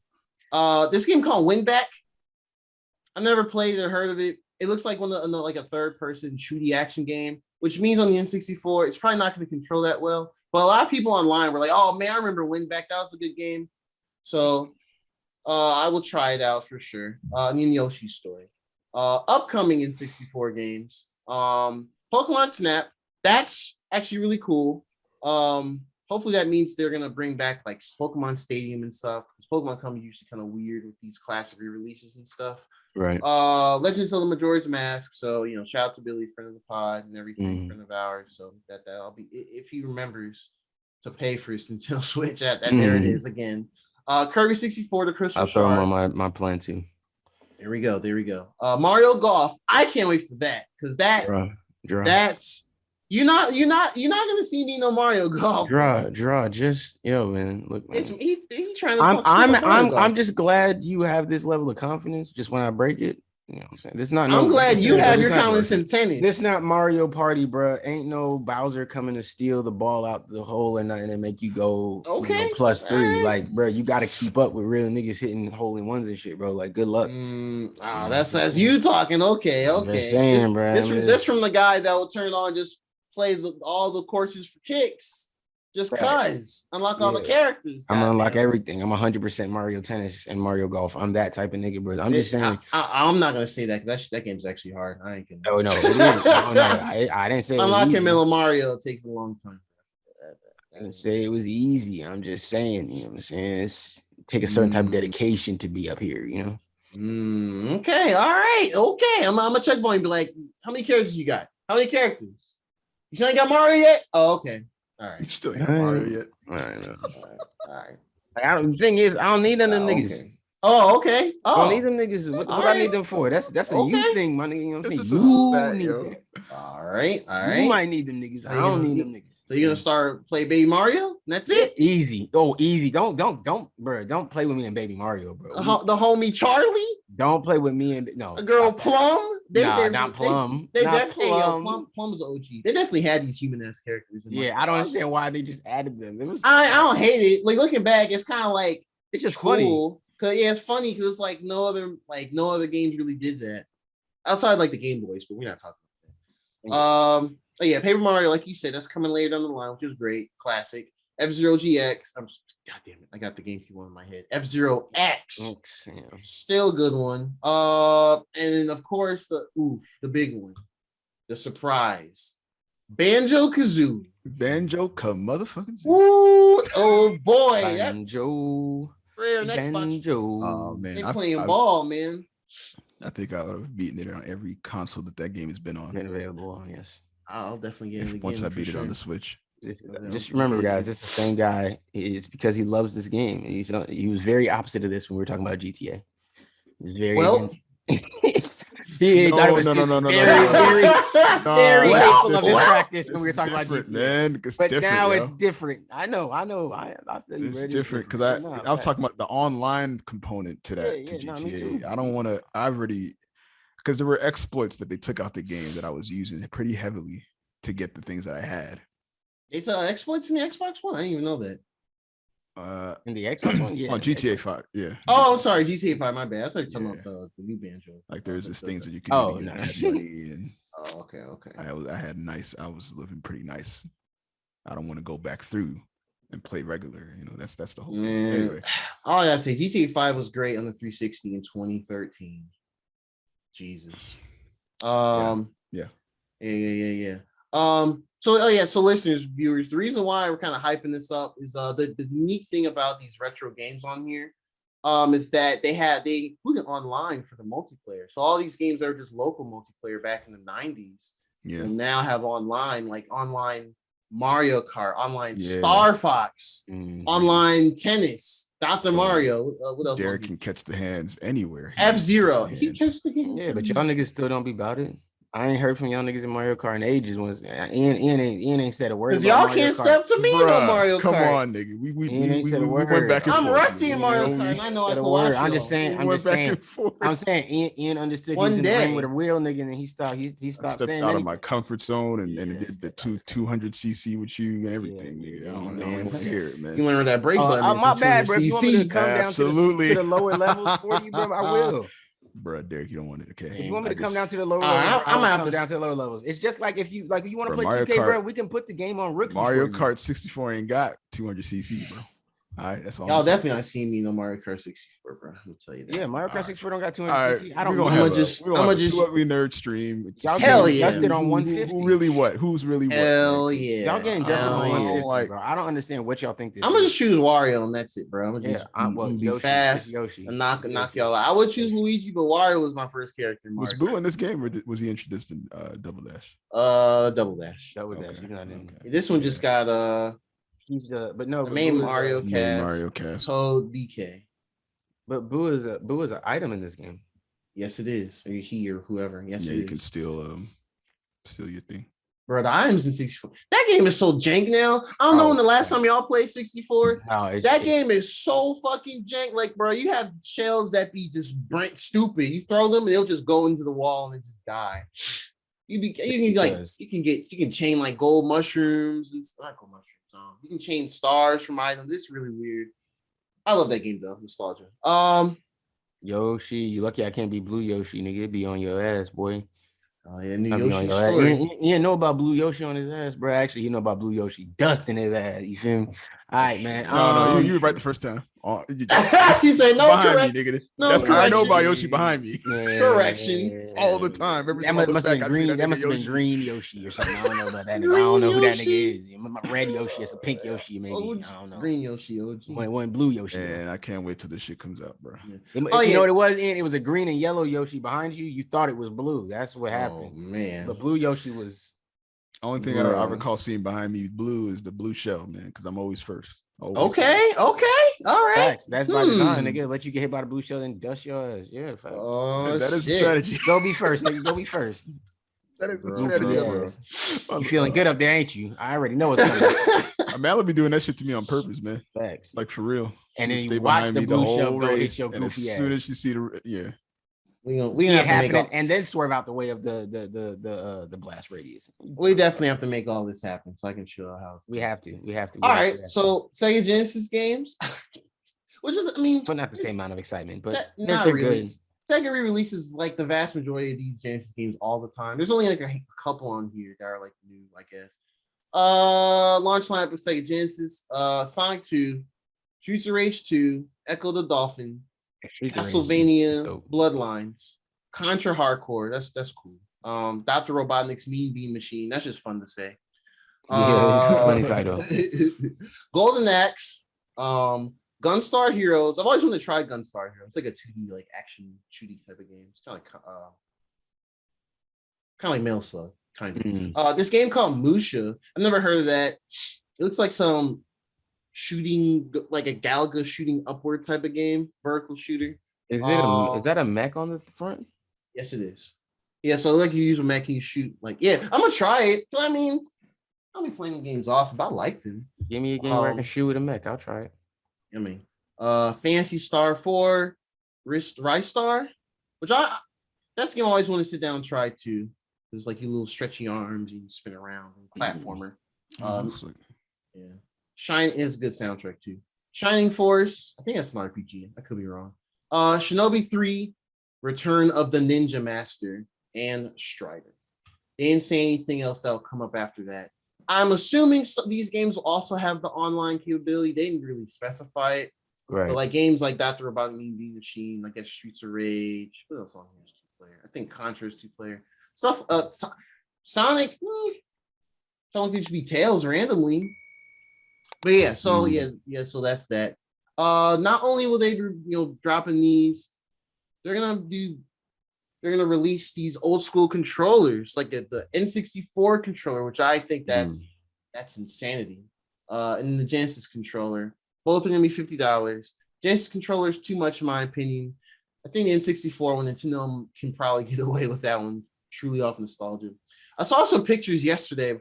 This game called Win Back. I've never played or heard of it. It looks like like a third-person shooty action game, which means on the N64 it's probably not going to control that well. But a lot of people online were like, "Oh man, I remember Win Back. That was a good game." So I will try it out for sure. Nin Yoshi's Story. Upcoming N64 games. Pokemon Snap. That's actually really cool. Hopefully that means they're gonna bring back like Pokemon Stadium and stuff. Because Pokemon come usually kind of weird with these classic re-releases and stuff. Right. Legends of the Majora's Mask. So shout out to Billy, friend of the pod, and everything, friend of ours. So that'll be if he remembers to pay for his Nintendo Switch. There it is again. Kirby 64, the Crystal Shards. I'll throw him on my plan too. There we go. Mario Golf. I can't wait for that because that's you're not gonna see me no Mario Golf. Draw. Just man. Look, man. He trying to. I'm just glad you have this level of confidence. Just when I break it, you know what I'm saying? This not. I'm glad you have your confidence in tennis. This not Mario Party, bro. Ain't no Bowser coming to steal the ball out the hole or nothing and make you go +3. Right. Like, bro, you got to keep up with real niggas hitting hole in ones and shit, bro. Like, good luck. That's you talking. Okay. I'm just saying, bro. This from the guy that will turn on just play all the courses for kicks. Just cause unlock all the characters. I'm gonna unlock everything. I'm 100% Mario Tennis and Mario Golf. I'm that type of nigga, bro. I'm just saying. I'm not gonna say that because that game's actually hard. I ain't gonna. Oh no, I didn't say unlocking Middle Mario takes a long time. I didn't say it was easy. I'm just saying. You know what I'm saying? It's take a certain type of dedication to be up here. You know. Okay. All right. Okay. I'm gonna check point and be like, how many characters you got? How many characters? You still ain't got Mario yet? Oh, okay. All right. You still ain't Mario yet. All right. The thing is, I don't need none of them niggas. Okay. Oh, okay. I don't need them niggas. What I need them for? That's a you thing, my nigga. You know what I'm saying? You need them. All right. You might need them niggas. I don't need them niggas. So you're gonna start play Baby Mario? That's it? Easy. Oh, easy. Don't, bro. Don't play with me and Baby Mario, bro. The homie Charlie? Don't play with me and a girl Plum. Not Plum. They definitely Plum's OG. They definitely had these human ass characters. I don't understand why they just added them. I don't hate it. Like looking back, it's kind of like it's just cool. Cause it's funny because it's like no other games really did that outside like the Game Boys, but we're not talking about that. Paper Mario, like you said, that's coming later down the line, which is great, classic. F-Zero GX. God damn it, I got the GameCube one in my head. F-Zero X, still a good one. And then of course the big one, the surprise, Banjo-Kazooie. Motherfucking. Ooh, oh boy, Banjo. Banjo. Oh man, they playing ball, man. I think I would have beaten it on every console that game has been on. Been available on, yes. I'll definitely get it again once I beat it on the Switch. Just remember, guys, it's the same guy. It's because he loves this game. He was very opposite of this when we were talking about GTA. He's very He thought it was very hateful of his practice when we were talking about GTA. Man, but now it's different. I know. I feel you. It's different because I was talking about the online component to that to GTA. I don't want to. Because there were exploits that they took out the game that I was using pretty heavily to get the things that I had. It's exploits in the Xbox One. I didn't even know that. In the Xbox One, yeah. On GTA 5, yeah. Oh, I'm sorry, GTA 5. My bad. I thought you were talking about the new Banjo. Like there's just things that you can do to get money and. Oh, okay. I was living pretty nice. I don't want to go back through and play regular. That's the whole thing. Anyway. All I gotta say, GTA 5 was great on the 360 in 2013. Jesus. Yeah. So listeners, viewers, the reason why we're kind of hyping this up is the unique thing about these retro games on here is that they included online for the multiplayer. So all these games that are just local multiplayer back in the 90s will now have online, like online Mario Kart, online Star Fox, online tennis, Dr. Mario. What else? Derek can catch the hands anywhere. F-Zero. He catch the hands. Yeah, but y'all niggas still don't be about it. I ain't heard from y'all niggas in Mario Kart in ages. Ian ain't said a word. Because y'all can't step to me on Mario Kart. Come on, nigga. We went back and forth. I'm rusty in Mario Kart. I know I can watch. I'm just saying. Ian understood he was in the ring with a real nigga, and he stopped. He stopped saying out of my comfort zone and did the 200cc with you and everything, nigga. I don't want to hear it, man. You learn that brake button. My bad, bro. If you want me to come down to the lower levels for you, bro, I will. Bro, Derek, you don't want it, okay? If you want me to come down to the lower levels, I'm gonna come down to the lower levels. It's just like if you want to play 2K, bro, we can put the game on rookie. Mario Kart 64 ain't got 200cc, bro. All right, that's all. Y'all definitely not seen me no Mario Kart 64, bro. I'll tell you that. Yeah, Mario Kart 64 don't got 200cc. I don't know. I'm gonna just two ugly nerd stream. Hell yeah, dusted on 150. Who really what? Who's really what? Hell yeah, y'all getting dusted on 150, bro. I don't understand what y'all think this. I'm gonna just choose Wario and that's it, bro. I'm gonna just be fast Yoshi and knock y'all out. I would choose Luigi, but Wario was my first character. Was Boo in this game, or was he introduced in Double Dash? Double Dash. This one just got the main Mario cast. So DK. But Boo is an item in this game. Yes, it is. Or he or whoever. Yes, yeah, you can steal your thing. Bro, the items in 64. That game is so jank now. I don't know when the last time y'all played 64. That game is so fucking jank. Like, bro, you have shells that be just stupid. You throw them and they'll just go into the wall and just die. You can chain like gold mushrooms and not gold mushrooms. You can change stars from items. This is really weird. I love that game though. Nostalgia. Yoshi, you lucky I can't be Blue Yoshi, nigga. It be on your ass, boy. Oh yeah, new Yoshi story. He didn't know about Blue Yoshi on his ass, bro. Actually, he know about Blue Yoshi dusting his ass. You feel me? All right, man. No, you were right the first time. He said no correction. Me, nigga. No that's correction. I know about Yoshi behind me. Correction all the time. That must have been green. That must have been green Yoshi or something. I don't know about that nigga. I don't know who that nigga is. My red Yoshi, it's a pink Yoshi, maybe. I don't know. Green Yoshi, OG. One blue Yoshi. And I can't wait till this shit comes out, bro. You know what it was? It was a green and yellow Yoshi behind you. You thought it was blue. That's what happened. Oh man. But blue Yoshi was. Only thing I recall seeing behind me blue is the blue shell, man, because I'm always first. Okay, all right. Facts. That's by design, nigga. Let you get hit by the blue shell and dust your ass. Yeah, facts. That is a strategy. Go be first, nigga. Go be first. That is the strategy, bro. You feeling good up there, ain't you? I already know what's coming. Mel will be doing that shit to me on purpose, man. Facts. Like for real. And then you watch the blue shell go hit your goofy ass. As soon as you see the we have to make and then swerve out the way of the blast radius. We definitely have to make all this happen so I can show how we have to. All right, so Sega Genesis games, which is but not the same amount of excitement, but not really. Good. Sega re-releases like the vast majority of these Genesis games all the time. There's only like a couple on here that are like new, I guess. Launch lineup of Sega Genesis, Sonic 2, Streets of Rage 2, Echo the Dolphin, Castlevania Bloodlines, Contra Hardcore. That's cool. Dr. Robotnik's Mean Bean Machine. That's just fun to say. Funny title. Golden Axe, Gunstar Heroes. I've always wanted to try Gunstar Heroes. It's like a 2D like action shooting type of game. It's kind of like Metal Slug, kind of. This game called Musha. I've never heard of that. It looks like some shooting, like a Galaga shooting upward type of game, vertical shooter. Is that a mech on the front? Yes, it is. Yeah, so like you use a mech and you shoot. Like, yeah, I'm gonna try it. I mean, I'll be playing the games off if I like them. Give me a game where I can shoot with a mech. I'll try it. I mean, Fantasy Star 4, Rice Star, which that's the game I always want to sit down and try too. It's like your little stretchy arms, you spin around, platformer. Yeah. Shine is a good soundtrack too. Shining Force, I think that's an RPG. I could be wrong. Shinobi 3, Return of the Ninja Master, and Strider. They didn't say anything else that'll come up after that. I'm assuming these games will also have the online capability. They didn't really specify it. Right. But like games like Dr. Robotnik Mean Machine, like that Streets of Rage. What else on here is 2-player? I think Contra is 2-player. Stuff. Sonic. Sonic could just be Tails randomly. But yeah, so so that's that. Not only will they be dropping these, they're gonna release these old school controllers, like the N64 controller, which I think that's insanity. And the Genesis controller, both are gonna be $50. Genesis controller is too much in my opinion. I think the N64 one, Nintendo can probably get away with that one, truly off nostalgia. I saw some pictures yesterday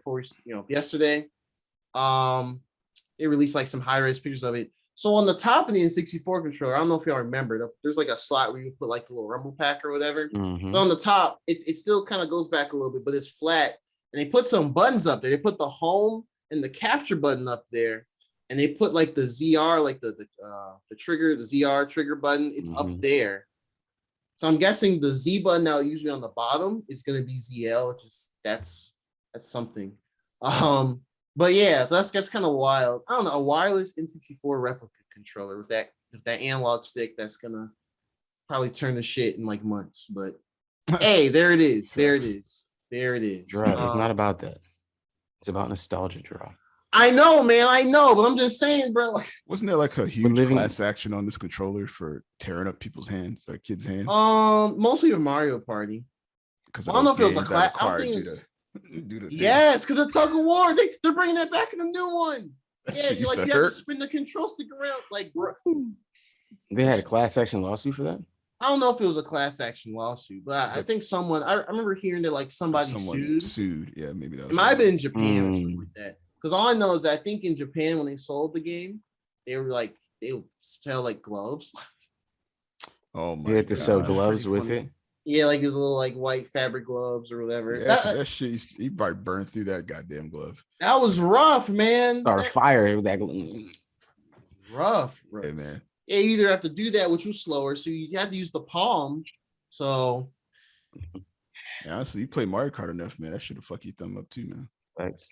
they released like some high-res pictures of it. So on the top of the N64 controller, I don't know if y'all remember, there's like a slot where you put like the little rumble pack or whatever. But on the top, it still kind of goes back a little bit, but it's flat. And they put some buttons up there. They put the home and the capture button up there, and they put like the ZR, like the trigger, the ZR trigger button. It's up there. So I'm guessing the Z button now usually on the bottom is going to be ZL, which is that's something. But yeah, so that's kind of wild. I don't know, a wireless N64 replica controller with that analog stick that's gonna probably turn the shit in like months. But hey, there it is. There it is. It's not about that. It's about nostalgia, Gerard. I know, man. I know, but I'm just saying, bro. Wasn't there like a huge class action on this controller for tearing up people's hands, like kids' hands? Mostly with Mario Party. Because I don't know if it was a class. Yes, because of tug of war, they're bringing that back in the new one. Yeah, you have to spin the control stick around, like. Bro. They had a class action lawsuit for that. I don't know if it was a class action lawsuit, but I think someone. I remember hearing that like somebody sued. Yeah, maybe that. It might have been in Japan or something like that. Because all I know is that I think in Japan when they sold the game, they would sell like gloves. Oh my! You had to sell gloves with it. Yeah, like his little like white fabric gloves or whatever. Yeah, that shit, he probably burned through that goddamn glove. That was rough, man. Start fire with that glove. Rough. Yeah, man. Yeah, you either have to do that, which was slower, so you had to use the palm. So, yeah, honestly, you play Mario Kart enough, man. That should have fucked your thumb up too, man. Thanks.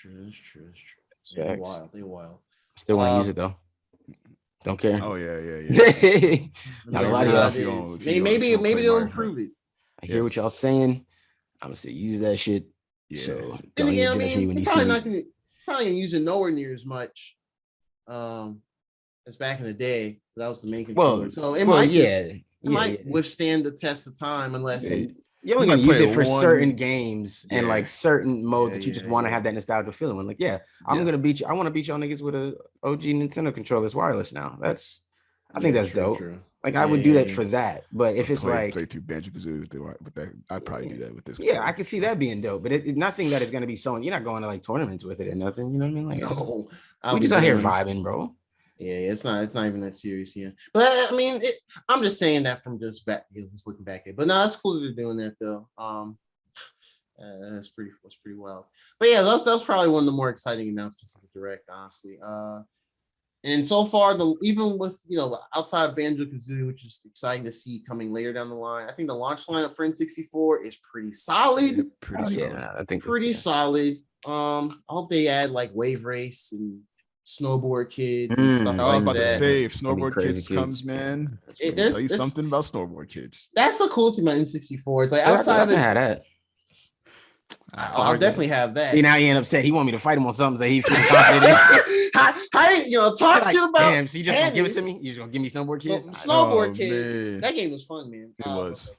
That's true. They're wild. Still want to use it though. Don't care. Oh yeah. Not a lot of y'all. Maybe they'll improve it. I hear what y'all saying. I'm gonna say use that shit. Yeah. So and again, I mean, probably gonna use it nowhere near as much as back in the day. That was the main controller. So it might withstand the test of time unless. You're only gonna use it for certain games and like certain modes that you just want to have that nostalgia feeling. When I'm gonna beat you. I want to beat y'all niggas with a OG Nintendo controller that's wireless now. I think that's dope. True. Like I would do that for that. But if it's play through Banjo-Kazooie with that, I'd probably do that with this. Yeah, I could see that being dope. But nothing that is gonna be so. You're not going to like tournaments with it or nothing. You know what I mean? Like no, we just out here vibing, bro. Yeah, it's not even that serious, yeah. But I mean, I'm just saying that from just looking back at it. But no, it's cool that they're doing that though. That's pretty wild. But yeah, that's probably one of the more exciting announcements of the Direct, honestly. And so far, even with outside of Banjo-Kazooie, which is exciting to see coming later down the line, I think the launch lineup for N64 is pretty solid. Yeah, pretty solid. Yeah, I think pretty solid. I hope they add like Wave Race and Snowboard Kid and stuff like that. I was about to say, if Snowboard Kids comes, man, I'll tell you something about Snowboard Kids. That's the cool thing about N64. It's like outside of it. That. I'll definitely have that. Now he ain't upset. He want me to fight him on something that he feels confident in. Talk to you about. Damn, so you just gonna give it to me? You just gonna give me Snowboard Kids? Snowboard Kids. That game was fun, man. It was.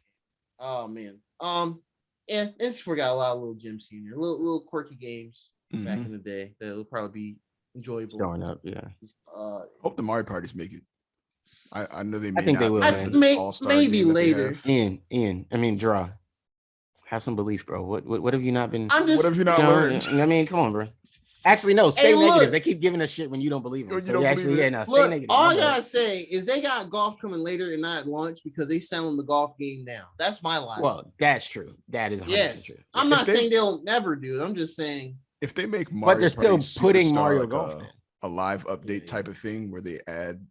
Oh man. Yeah, N64 got a lot of little gems here, little quirky games back in the day that will probably be enjoyable. Showing up, yeah. Hope the Mario Parties make it. I know they I may think they not will, be man. the all-star Maybe game that they later. have. Ian. I mean, draw. Have some belief, bro. What have you not been? I'm just, What have you not learned? I mean, come on, bro. Actually, no. Stay Hey, negative. look. They keep giving us shit when you don't believe them. When you So don't yeah, believe actually, it. yeah, no. Stay look, negative. all My I bad. gotta say is they got golf coming later and not launch because they selling the golf game now. That's my logic. Well, that's true. That is 100% yes, true. I'm Yeah. not saying they'll never do it. I'm just saying If they make Mario But they're still Party putting Superstar Mario like Golf in. a live update Yeah. type of thing where they add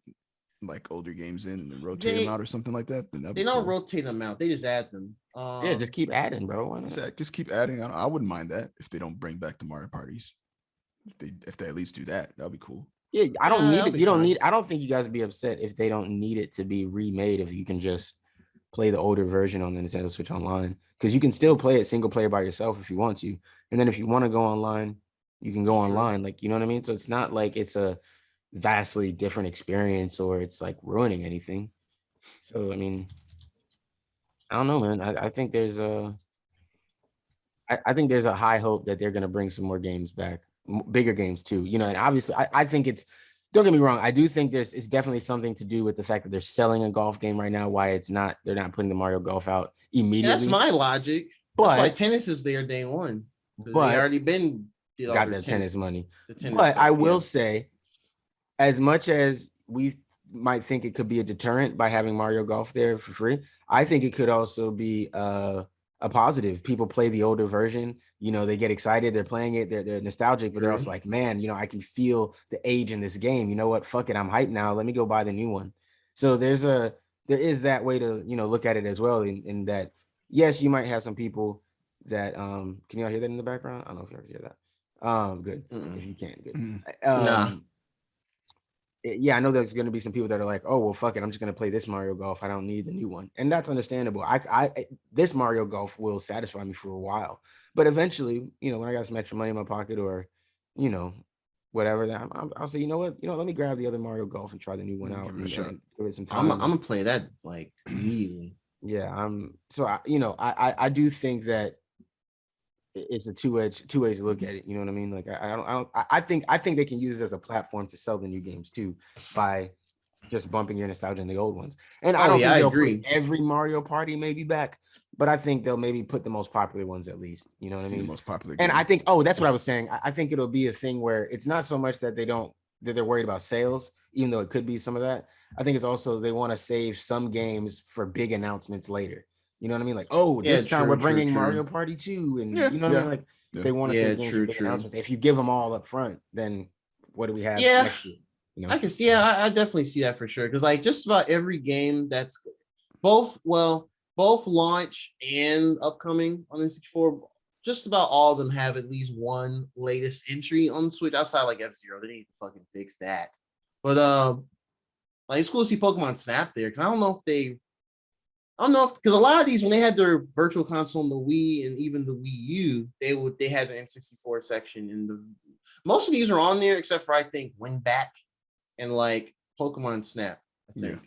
like older games in and then rotate They- them out or something like that, then that'd they be don't cool. rotate them out. They just add them. Yeah, just keep adding, bro. Why not? Just keep adding. I wouldn't mind that if they don't bring back the Mario parties. If they at least do that, that'd be cool. Yeah, I don't Yeah, need that'll it. be You don't fine. need. I don't think you guys would be upset if they don't need it to be remade. If you can just play the older version on the Nintendo Switch Online, because you can still play it single player by yourself if you want to, and then if you want to go online, you can go online. Like, you know what I mean? So it's not like it's a vastly different experience or it's like ruining anything. So I mean, I don't know, man. I think there's a I think there's a high hope that they're going to bring some more games back, bigger games too. You know, and obviously, I think it's. Don't get me wrong. I do think it's definitely something to do with the fact that they're selling a golf game right now. Why they're not putting the Mario Golf out immediately. That's my logic. But that's why tennis is there day one. But they already been got that tennis money. Tennis but stuff, I will say, as much as we might think it could be a deterrent by having Mario Golf there for free, I think it could also be a positive. People play the older version, you know, they get excited, they're playing it, they're nostalgic, but they're also like, man, you know, I can feel the age in this game. You know what? Fuck it, I'm hyped now. Let me go buy the new one. So there is that way to, you know, look at it as well. In that, yes, you might have some people that can y'all hear that in the background? I don't know if you ever hear that. Good. If you can, good. Nah. Yeah, I know there's going to be some people that are like, oh, well, fuck it, I'm just going to play this Mario Golf. I don't need the new one. And that's understandable. This Mario Golf will satisfy me for a while. But eventually, you know, when I got some extra money in my pocket or, you know, whatever, then I'll say, you know what, let me grab the other Mario Golf and try the new one out. Give it some time. I'm going to play that like immediately. Yeah, so I do think that it's a two ways to look at it. You know what I mean? Like I think they can use it as a platform to sell the new games too by just bumping your nostalgia in the old ones. And I don't think they'll put every Mario Party maybe back, but I think they'll maybe put the most popular ones at least. You know what I mean? The most popular. And I think that's what I was saying. I think it'll be a thing where it's not so much that they're worried about sales, even though it could be some of that. I think it's also they want to save some games for big announcements later. You know what I mean? Like, this time we're bringing Mario Party 2, and you know what I mean? Like, they want to save games for big announcements. If you give them all up front, then what do we have next year? You know? I can see. I definitely see that for sure. Because like just about every game that's both launch and upcoming on the 64, just about all of them have at least one latest entry on the Switch outside like F-Zero. They need to fucking fix that. But like it's cool to see Pokemon Snap there because I don't know if because a lot of these when they had their virtual console on the Wii and even the Wii U, they had the N64 section and most of these are on there except for I think Win Back and like Pokemon Snap. I think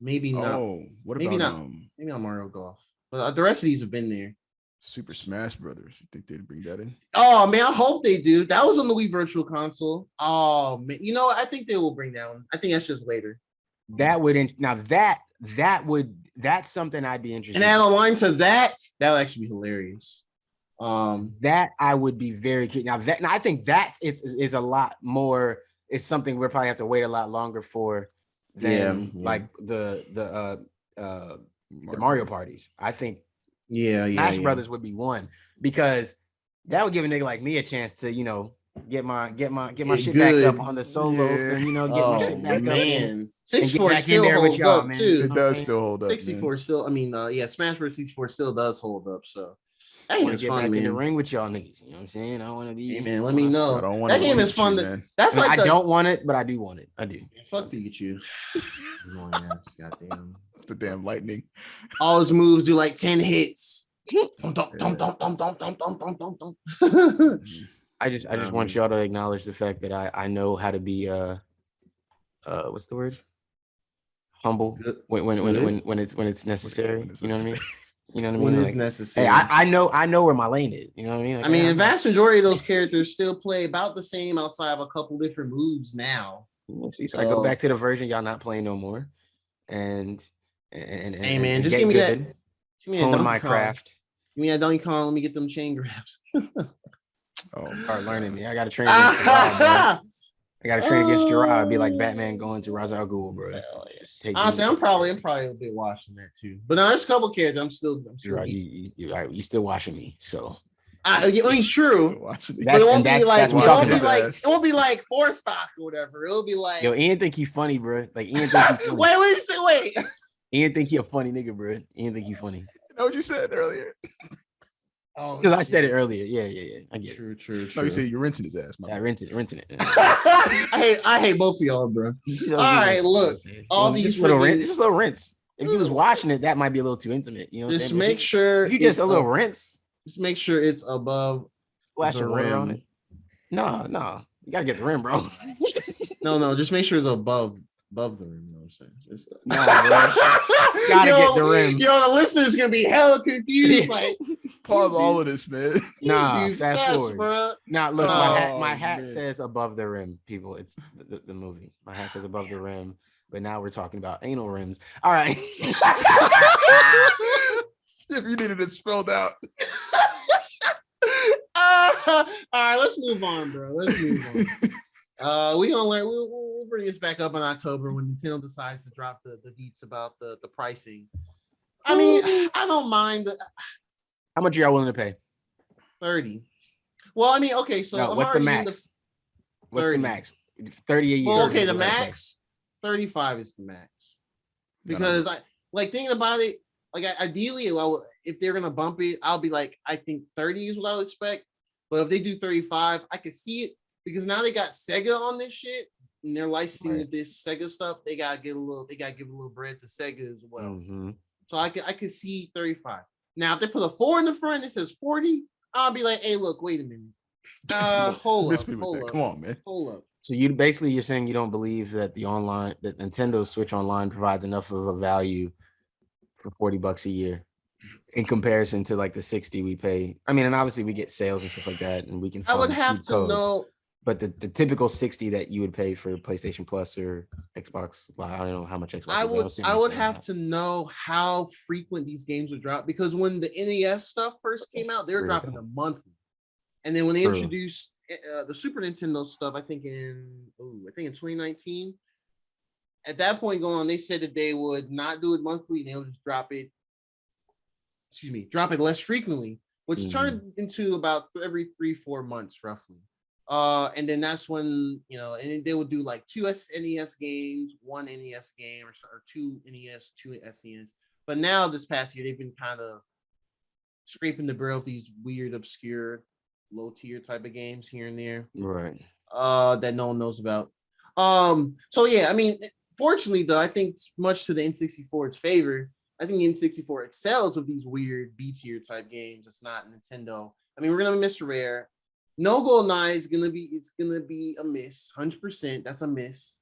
maybe not. What maybe about maybe not Mario Golf, but the rest of these have been there. Super Smash Brothers? You think they'd bring that in? Oh man, I hope they do. That was on the Wii Virtual Console. Oh man, you know what? I think they will bring that one. I think that's just later. That's something I'd be interested in. And add online to that would actually be hilarious. That I would be very keen. Now I think that is a lot more. It's something we'll probably have to wait a lot longer for than like the Mario parties. I think Smash Brothers would be one because that would give a nigga like me a chance to, you know, get my shit back up on the solos and, you know, get my shit back up. Man. 64 still holds up too. It does still hold up. 64 still. I mean, Smash Bros. 64 still does hold up. So that game is fun, man. In the ring with y'all niggas. You know what I'm saying? I want to be. Hey man, let me know. I don't want that game is fun. That's like I don't want it, but I do want it. I do. Fuck Pikachu. Goddamn. The damn lightning. All his moves do like 10 hits. I just want y'all to acknowledge the fact that I know how to be what's the word? Humble when it's necessary. You know what I mean? You know what I mean? When it's necessary. Hey, I know where my lane is. You know what I mean? Like, I mean, the vast majority of those characters still play about the same outside of a couple different moves now. See, so I go back to the version y'all not playing no more. and hey man, just get give me good, that. Give me that hone Donkey my Kong. craft. Give me that Donkey Kong. Let me get them chain grabs. Start learning me. I got to train against Gerard, bro. I got to train against Gerard. Be like Batman going to Ra's al Ghul, bro. Honestly, I'm probably a bit watching that too. But now there's a couple kids. I'm still. Gerard, you still watching me, so. I mean, true. But it won't be like it won't be like 4 stock or whatever. It'll be like, yo, Ian think he funny, bro. Like Ian think he funny. Wait. Ian think he a funny nigga, bro. Ian think he funny. You know what you said earlier? Oh, because I said it earlier. Yeah. I get it. True. No, you said you're rinsing his ass. Yeah, rinsing it. I hate both of y'all, bro. All right, look, all these little rinse. Just a little rinse. If you was watching it, that might be a little too intimate. You know, what just I'm make sure if you just a little rinse. Just make sure it's above. Splash the rim on it. No, you gotta get the rim, bro. No, just make sure it's above the rim. You know what I'm saying? It's bro. Gotta get the rim. Yo, the listener's gonna be hella confused. Like, pause all of this, man. Nah, fast forward. Bro. Nah, look, my hat says above the rim, people. It's the movie. My hat says above the rim, but now we're talking about anal rims. All right. If you needed it spelled out. All right, let's move on, bro. We gonna learn. We'll bring this back up in October when Nintendo decides to drop the deets about the pricing. I mean, I don't mind. How much are y'all willing to pay? 30. Well, I mean, okay. So what's the max? What's the max? 38. Well, okay, the max. 35 is the max. Because I like thinking about it. Like ideally, if they're gonna bump it, I'll be like, I think 30 is what I would expect. But if they do 35, I can see it because now they got Sega on this shit and they're licensing this Sega stuff. They gotta give a little bread to Sega as well. Mm-hmm. So I could see 35. Now if they put a 4 in the front that says 40, I'll be like, hey, look, wait a minute. Hold up. Come on, man. Hold up. So you're saying you don't believe that that Nintendo Switch Online provides enough of a value for $40 a year in comparison to like the 60 we pay. I mean, and obviously we get sales and stuff like that, and we can. I would have to know. But the typical 60 that you would pay for PlayStation Plus or Xbox, I don't know how much Xbox. I would have to know how frequent these games would drop because when the NES stuff first came out, they were dropping them monthly, and then when they introduced the Super Nintendo stuff, I think in 2019. At that point going on, they said that they would not do it monthly and they would just drop it less frequently, which turned into about every 3-4 months roughly. And then that's when, and they would do like 2 NES games, 1 NES game, or 2 NES, 2 SNES. But now this past year, they've been kind of scraping the barrel of these weird, obscure, low tier type of games here and there. Right. That no one knows about. So yeah, I mean, fortunately though, I think much to the N64's favor, I think the N64 excels with these weird B tier type games. It's not Nintendo. I mean, we're gonna miss Rare. No GoldenEye is gonna be a miss, 100%. That's a miss.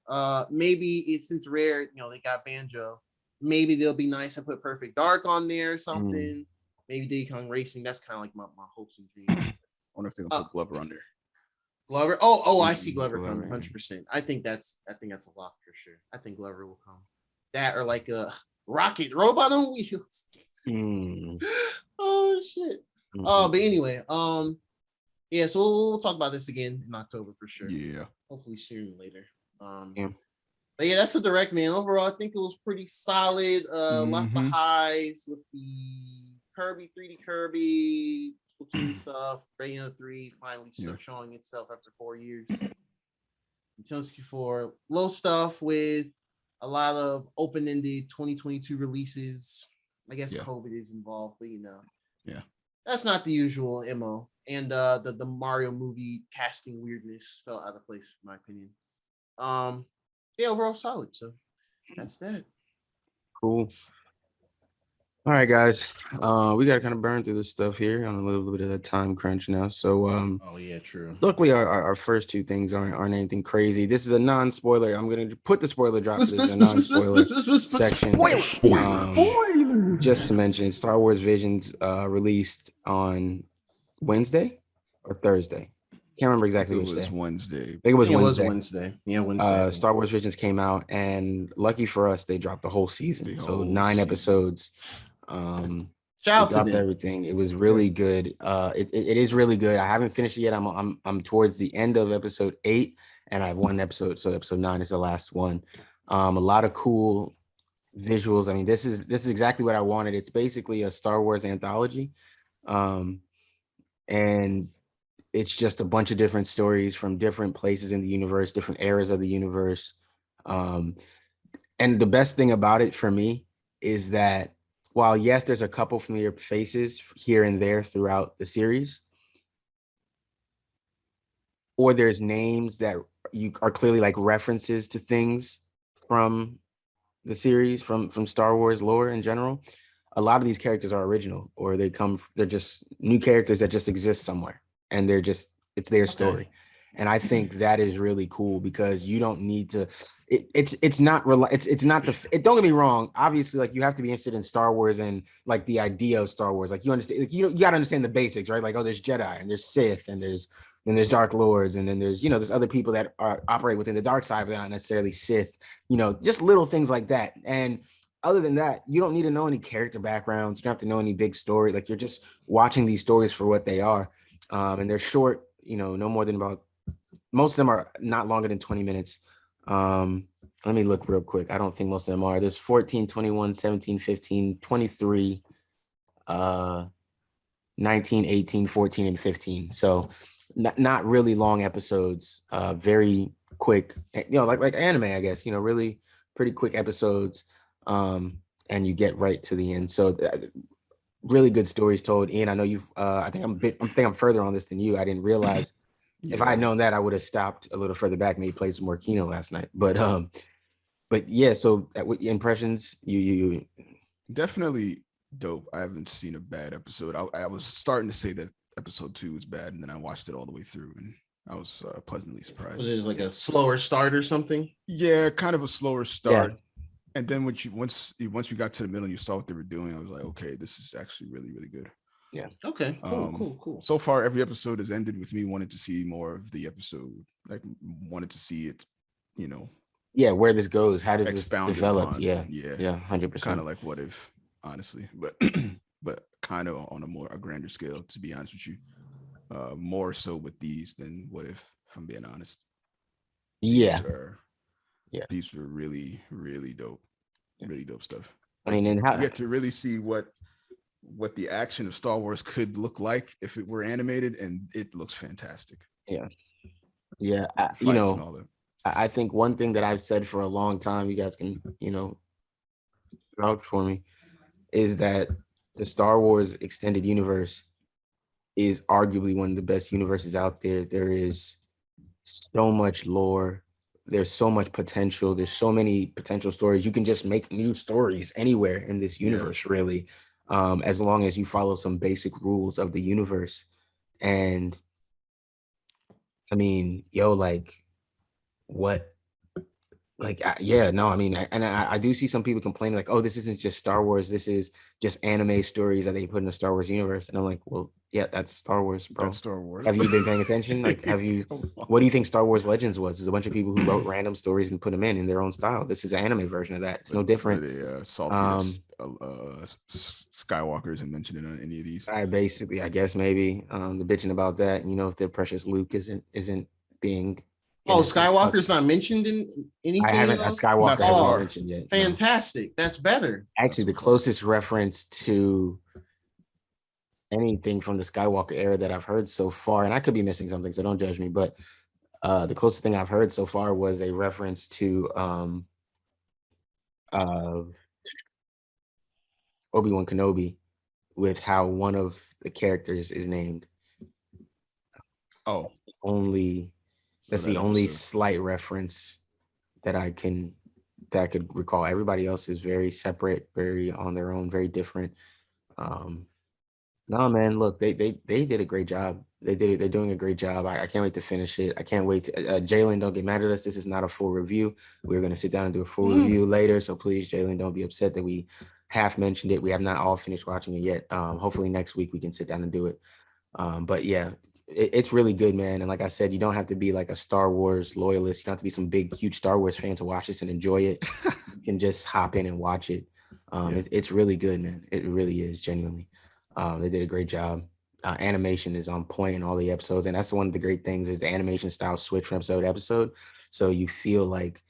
Maybe it's since Rare, they got Banjo. Maybe they'll be nice and put Perfect Dark on there or something. Maybe Diddy Kong Racing. That's kind of like my hopes and dreams. I wonder if they'll put Glover on there. Glover. Oh, I see Glover coming 100%. I think that's a lock for sure. I think Glover will come. That or like a rocket robot on wheels. Oh shit. But anyway, yeah, so we'll talk about this again in October for sure. Yeah. Hopefully sooner later. But yeah, that's the direct, man. Overall, I think it was pretty solid. Lots of highs with the 3D Kirby, Splatoon stuff. Bayonetta 3 finally showing itself after 4 years. Nintendo 64, low stuff with a lot of open-ended 2022 releases. I guess COVID is involved, but that's not the usual MO. And the Mario movie casting weirdness fell out of place, in my opinion. Yeah, overall solid. So that's that. Cool. All right, guys. We got to kind of burn through this stuff here on a little bit of a time crunch now. So, oh yeah, true. Luckily, our first 2 things aren't anything crazy. This is a non-spoiler. I'm gonna put the spoiler drop. This is a non-spoiler section. Spoiler. Just to mention, Star Wars Visions released on Wednesday or Thursday. Can't remember exactly which day. It was Wednesday. I think it was Wednesday. Yeah, Wednesday. Star Wars Visions came out, and lucky for us, they dropped the whole season. So 9 episodes. Shout out to them. Everything. It was really good. It is really good. I haven't finished it yet. I'm towards the end of episode 8, and I have one episode. So episode 9 is the last one. A lot of cool visuals. I mean, this is exactly what I wanted. It's basically a Star Wars anthology, and it's just a bunch of different stories from different places in the universe, different eras of the universe. And the best thing about it for me is that while, yes, there's a couple familiar faces here and there throughout the series, or there's names that you are clearly like references to things from the series, from Star Wars lore in general, a lot of these characters are original, or they're just new characters that just exist somewhere, and it's their story. And I think that is really cool because you don't need to. It's not don't get me wrong. Obviously, like, you have to be interested in Star Wars and like the idea of Star Wars. Like, you understand, like, you got to understand the basics, right? Like, oh, there's Jedi and there's Sith and there's Dark Lords, and then there's there's other people that operate within the dark side, but they're not necessarily Sith. Just little things like that. And other than that, you don't need to know any character backgrounds. You don't have to know any big story. Like, you're just watching these stories for what they are, and they're short. No more than about. Most of them are not longer than 20 minutes. Let me look real quick. I don't think most of them are. There's 14, 21, 17, 15, 23, 19, 18, 14, and 15. So not really long episodes. Very quick, like anime, I guess, really pretty quick episodes. And you get right to the end. So really good stories told. Ian, I know you've, I think I'm further on this than you. I didn't realize. If I had known that, I would have stopped a little further back, maybe played some more Kino last night. But yeah, so with your impressions, you definitely dope. I haven't seen a bad episode. I was starting to say that episode 2 was bad, and then I watched it all the way through, and I was pleasantly surprised. Was it like a slower start or something? Yeah, kind of a slower start. Yeah. And then once you got to the middle and you saw what they were doing, I was like, okay, this is actually really, really good. Yeah. Okay. Cool. So far, every episode has ended with me wanting to see more of the episode. Like, wanted to see it, Yeah, where this goes, how does this develop? Yeah, 100%. Kind of like What If, honestly, but kind of on a grander scale. To be honest with you, more so with these than What If I'm being honest. These were really, really dope. Really dope stuff. I mean, and how you get to really see what the action of Star Wars could look like if it were animated, and it looks fantastic. Yeah. I think one thing that I've said for a long time, you guys can vouch for me, is that the Star Wars extended universe is arguably one of the best universes out there. There is so much lore. There's so much potential. There's so many potential stories. You can just make new stories anywhere in this universe, really. As long as you follow some basic rules of the universe. And I mean, I do see some people complaining like, oh, this isn't just Star Wars, this is just anime stories that they put in the Star Wars universe. And I'm like, well, yeah, that's Star Wars, bro. That's Star Wars. Have you been paying attention? Like, what do you think Star Wars Legends was? There's a bunch of people who wrote random stories and put them in their own style. This is an anime version of that. It's no different. Skywalker isn't mentioned in any of these. I guess maybe the bitching about that, if their precious Luke isn't being. Skywalker's not mentioned in anything. I haven't. A Skywalker hasn't mentioned yet. Fantastic. No. That's better. Actually, the closest reference to anything from the Skywalker era that I've heard so far, and I could be missing something, so don't judge me, but the closest thing I've heard so far was a reference to Obi-Wan Kenobi, with how one of the characters is named. That's the only slight reference that I could recall. Everybody else is very separate, very on their own, very different. No, man, look, they did a great job. They did it. They're doing a great job. I can't wait to finish it. I can't wait to Jalen, don't get mad at us. This is not a full review. We're going to sit down and do a full review later. So please, Jalen, don't be upset that we half mentioned it. We have not all finished watching it yet. Hopefully next week we can sit down and do it. But yeah, it's really good, man. And like I said, you don't have to be like a Star Wars loyalist. You don't have to be some big, huge Star Wars fan to watch this and enjoy it. You can just hop in and watch it. It's really good, man. It really is, genuinely. They did a great job. Animation is on point in all the episodes, and that's one of the great things is the animation style switch from episode to episode. So you feel like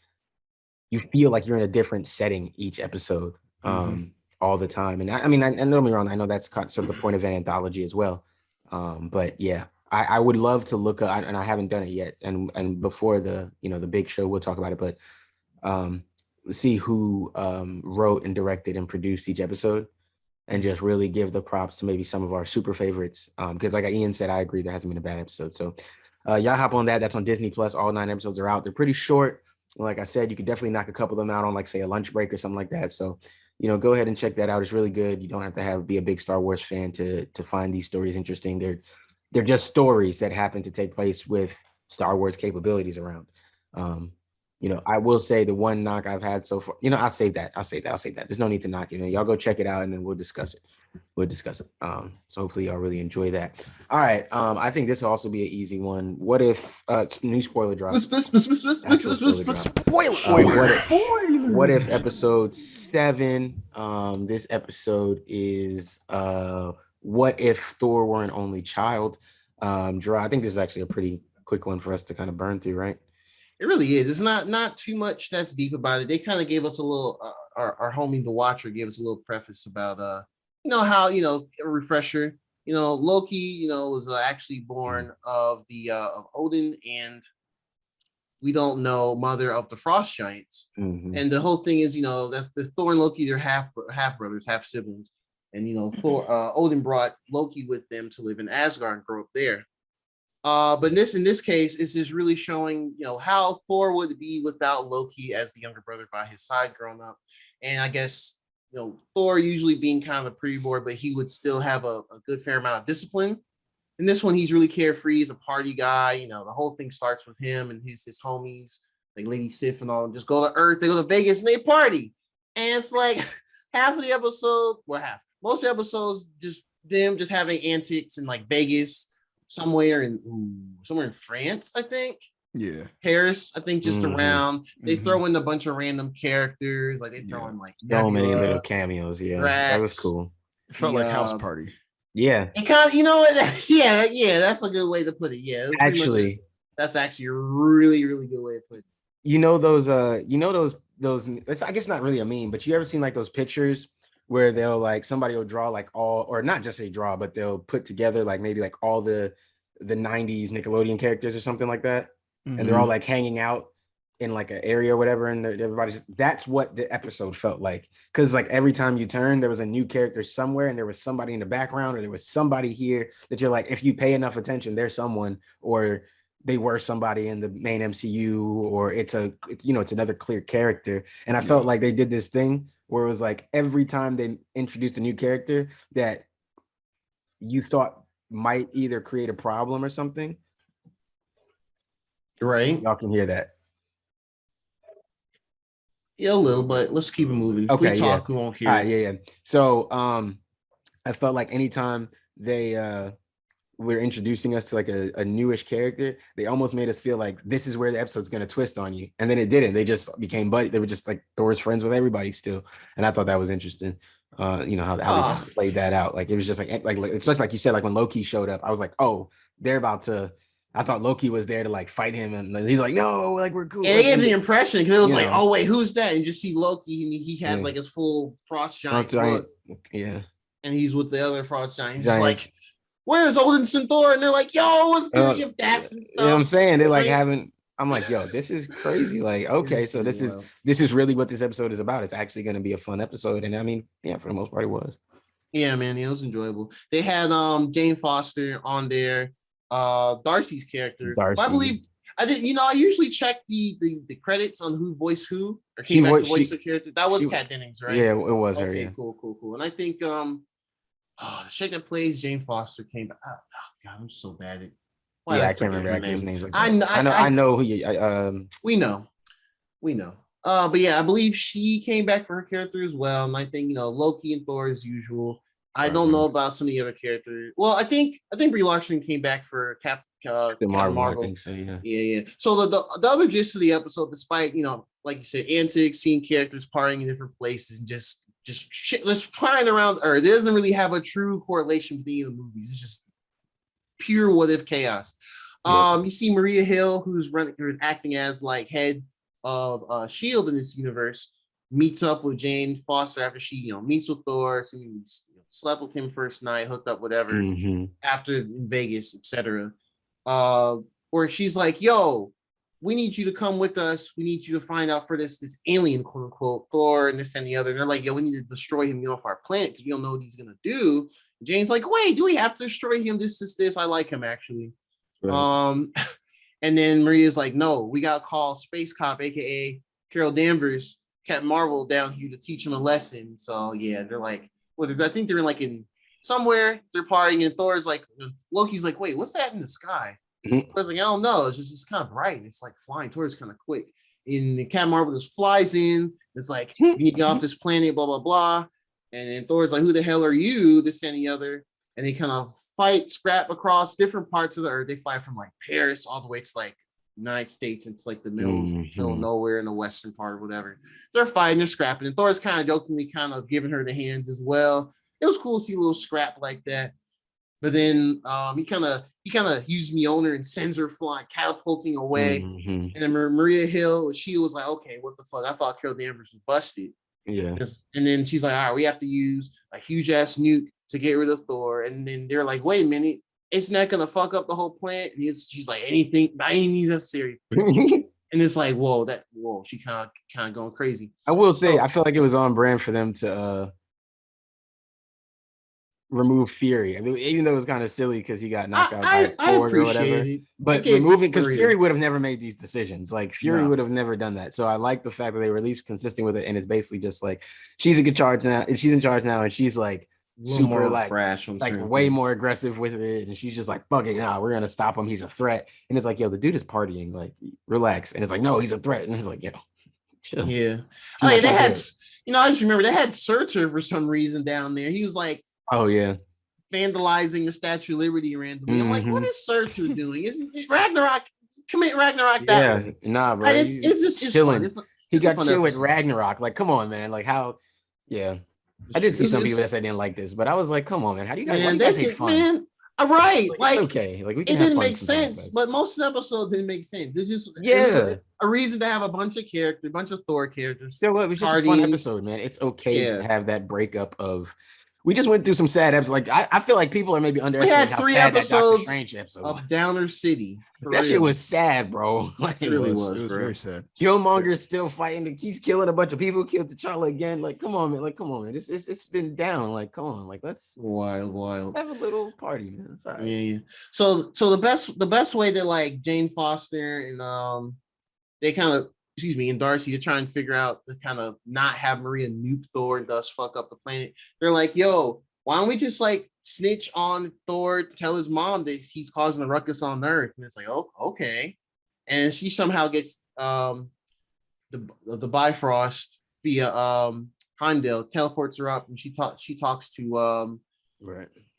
you're in a different setting each episode, all the time. And I mean, don't get me wrong, I know that's sort of the point of an anthology as well. But yeah, I would love to look up, and I haven't done it yet. And before the big show, we'll talk about it. But see who wrote and directed and produced each episode, and just really give the props to maybe some of our super favorites. Because like Ian said, I agree there hasn't been a bad episode. So y'all hop on that. That's on Disney Plus. All 9 episodes are out. They're pretty short. Like I said, you could definitely knock a couple of them out on, like, say, a lunch break or something like that. So, go ahead and check that out. It's really good. You don't have to be a big Star Wars fan to find these stories interesting. They're just stories that happen to take place with Star Wars capabilities around. I will say the one knock I've had so far, I'll save that. There's no need to knock it. Y'all go check it out and then we'll discuss it. So hopefully y'all really enjoy that. All right. I think this will also be an easy one. What if new spoiler drop? What if episode 7? This episode is what if Thor were an only child? Drew, I think this is actually a pretty quick one for us to kind of burn through, right? It really is. It's not too much that's deep about it. They kind of gave us a little, our homie, the Watcher, gave us a little preface about, how, a refresher, Loki, was actually born of of Odin, and we don't know mother of the Frost Giants. And the whole thing is, that's the Thor and Loki, they're half brothers, half siblings. And, Thor, Odin brought Loki with them to live in Asgard and grow up there. But in this case, it's just really showing, how Thor would be without Loki as the younger brother by his side growing up. And I guess, Thor usually being kind of a pretty boy, but he would still have a good fair amount of discipline. In this one, he's really carefree. He's a party guy. The whole thing starts with him and his homies, like Lady Sif and all them, just go to Earth. They go to Vegas and they party. And it's like half of the episode, most of the episodes, just them just having antics in like Vegas. Somewhere in France, I think. Yeah. Paris, I think, just around. They throw in a bunch of random characters, like they throw in like so many little cameos. Yeah, Drax, that was cool. It felt like House Party. Yeah. It kind of, yeah, that's a good way to put it. Yeah, actually, that's actually a really, really good way to put it. Those. It's, I guess, not really a meme, but you ever seen like those pictures where they'll like somebody will draw like all, or not just a draw, but they'll put together like maybe like all the 90s Nickelodeon characters or something like that. And they're all like hanging out in like an area or whatever. And that's what the episode felt like. Cause like every time you turn, there was a new character somewhere and there was somebody in the background, or there was somebody here that you're like, if you pay enough attention, there's someone, or they were somebody in the main MCU, or it's another clear character. And I felt like they did this thing where it was like every time they introduced a new character that you thought might either create a problem or something. Right. Y'all can hear that. Yeah, a little, but let's keep it moving. Okay, we talk, we won't hear. Yeah. So I felt like anytime they were introducing us to like a newish character, they almost made us feel like this is where the episode's going to twist on you. And then it didn't. They just became buddy. They were just like Thor's friends with everybody still. And I thought that was interesting. How they played that out. Like it was just like especially like you said, like when Loki showed up, I was like, oh, they're about to. I thought Loki was there to like fight him, and he's like, no, like we're cool. And they gave the impression because it was like, oh wait, who's that? And you just see Loki, and he has like his full Frost Giant look. Yeah. And he's with the other Frost Giants. He's like, where's Odin and Thor? And they're like, yo, what's good? You have daps and stuff. You know what I'm saying? They're like I'm like, yo, this is crazy. Like, okay, so this is really what this episode is about. It's actually going to be a fun episode. And I mean, yeah, for the most part, it was. Yeah, man, it was enjoyable. They had Jane Foster on there, Darcy's character. I believe I did. I usually check the credits on who voiced who or came back to voice the character. That was Kat Dennings, right? Yeah, it was her. Okay, yeah. Cool. And I think the chick that plays Jane Foster came back. Oh God, I'm so bad at. I can't remember actors' names. Like I know who you. We know. But yeah, I believe she came back for her character as well. And I think Loki and Thor as usual. I don't know about some of the other characters. Well, I think Brie Larson came back for Captain Marvel. I think so. Yeah. So the other gist of the episode, despite like you said, antics, seeing characters partying in different places and just shit, just flying around Earth. It doesn't really have a true correlation with any of the movies. It's just pure what if chaos. You see Maria Hill, who's acting as like head of Shield in this universe, meets up with Jane Foster after she meets with Thor. She slept with him first night, hooked up, whatever. After in Vegas, etc. Where she's like, "Yo, we need you to come with us. We need you to find out for this alien, quote unquote, Thor and this and the other." And they're like, "Yo, we need to destroy him off our planet because we don't know what he's gonna do." And Jane's like, "Wait, do we have to destroy him? This. I like him actually." Right. And then Maria's like, "No, we gotta call Space Cop, aka Carol Danvers, Captain Marvel, down here to teach him a lesson." So yeah, they're like, I think they're in somewhere, they're partying, and Thor's like, Loki's like, "Wait, what's that in the sky?" Thor's like, "I don't know. It's kind of bright. It's like flying towards kind of quick." And the Captain Marvel just flies in. It's like, "You need to get off this planet, blah, blah, blah." And then Thor's like, "Who the hell are you?" This and the other. And they kind of scrap across different parts of the Earth. They fly from like Paris all the way to like United States into like the middle of nowhere in the western part or whatever. They're fighting, they're scrapping, and Thor's kind of jokingly kind of giving her the hands as well. It was cool to see a little scrap like that. But then he kind of used Mjolnir and sends her flying, catapulting away. And then Maria Hill, she was like, "Okay, what the fuck? I thought Carol Danvers was busted." Yeah. And then she's like, "All right, we have to use a huge ass nuke to get rid of Thor." And then they're like, "Wait a minute, it's not gonna fuck up the whole planet." And she's like, "Anything, by any means necessary." And it's like, whoa, she kind of going crazy. I will say, I feel like it was on brand for them to remove Fury. I mean, even though it was kind of silly because he got knocked out by Ford or whatever. But removing, because Fury would have never made these decisions. Like Fury would have never done that. So I like the fact that they were at least consistent with it, and it's basically just like she's in charge now, and she's like super like way more aggressive with it, and she's just like, "Fuck it, nah, we're gonna stop him. He's a threat." And it's like, "Yo, the dude is partying. Like, relax." And it's like, "No, he's a threat." And it's like, "Yo, chill." Yeah. They had, I just remember they had Surtur for some reason down there. He was like, "Oh yeah, vandalizing the Statue of Liberty randomly." I'm like, what is Surtur doing? Isn't it Ragnarok? Commit Ragnarok that way. Nah, bro. It's chilling. He got chill with Ragnarok. Like, come on, man. Like, how? Yeah, I did see some people that said they didn't like this, but I was like, come on, man. How do you guys hate fun? Man, right? Like, okay. Like, we can it didn't make sense, but most of the episodes didn't make sense. They just a reason to have a bunch of characters, a bunch of Thor characters. So it was just a fun episode, man. It's okay to have that breakup of. We just went through some sad episodes. Like I feel like people are maybe underestimating how sad that Doctor Strange episode was. Of Downer City. That shit was sad, bro. Like, it really was. It was very sad. Killmonger's still fighting. He's killing a bunch of people. Killed T'Challa again. Like, come on, man. It's been down. Like, come on. Like, let's wild. Have a little party, man. Right. Yeah. So the best way that like Jane Foster and they kind of and Darcy to try and figure out to kind of not have Maria nuke Thor and thus fuck up the planet. They're like, "Yo, why don't we just like snitch on Thor, tell his mom that he's causing a ruckus on Earth?" And it's like, "Oh, okay." And she somehow gets the Bifrost via Heimdall, teleports her up, and she talks to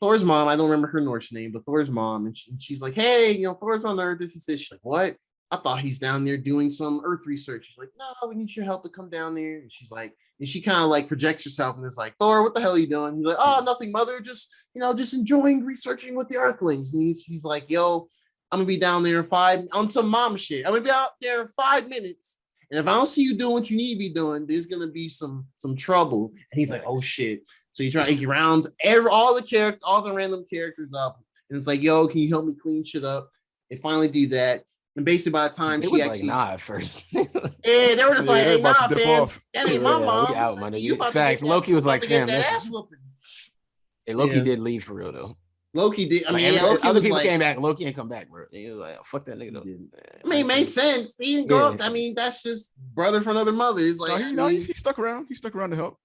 Thor's mom. I don't remember her Norse name, but Thor's mom, and she's like, "Hey, Thor's on Earth." This is this. She's like, "What? I thought he's down there doing some Earth research." She's like, "No, we need your help to come down there." And she's like, and she kind of like projects herself and is like, "Thor, what the hell are you doing?" He's like, "Oh, nothing, mother. Just enjoying researching with the Earthlings." And she's like, "Yo, I'm gonna be down there on some mom shit. I'm gonna be out there in 5 minutes. And if I don't see you doing what you need to be doing, there's gonna be some trouble." And he's like, "Oh shit." So he rounds all the random characters up. And it's like, "Yo, can you help me clean shit up?" They finally do that. And basically by the time she actually at first. Yeah, they were just like, "Hey, nah, fam. That ain't my mom." We out, man. Facts. Loki was like, "Fam, hey, Loki did leave for real though. Loki did. I mean, other people came back. Loki ain't come back, bro. He was like, "Fuck that nigga." I mean, it made sense. He didn't go up. I mean, that's just brother from another mother. It's like, he stuck around. He stuck around to help.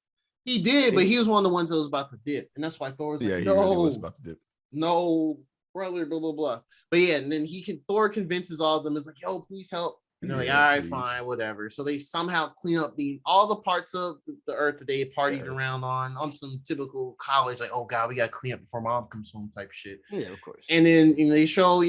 He did, but he was one of the ones that was about to dip, and that's why Thor was like, "No, he really was about to dip. No, brother, blah blah blah." But yeah, and then Thor convinces all of them. Is like, "Yo, please help And they're like, all right, fine, whatever. So they somehow clean up all the parts of the earth that they partied around on some typical college, like, oh God, we gotta clean up before mom comes home type shit. Yeah, of course. And then they show,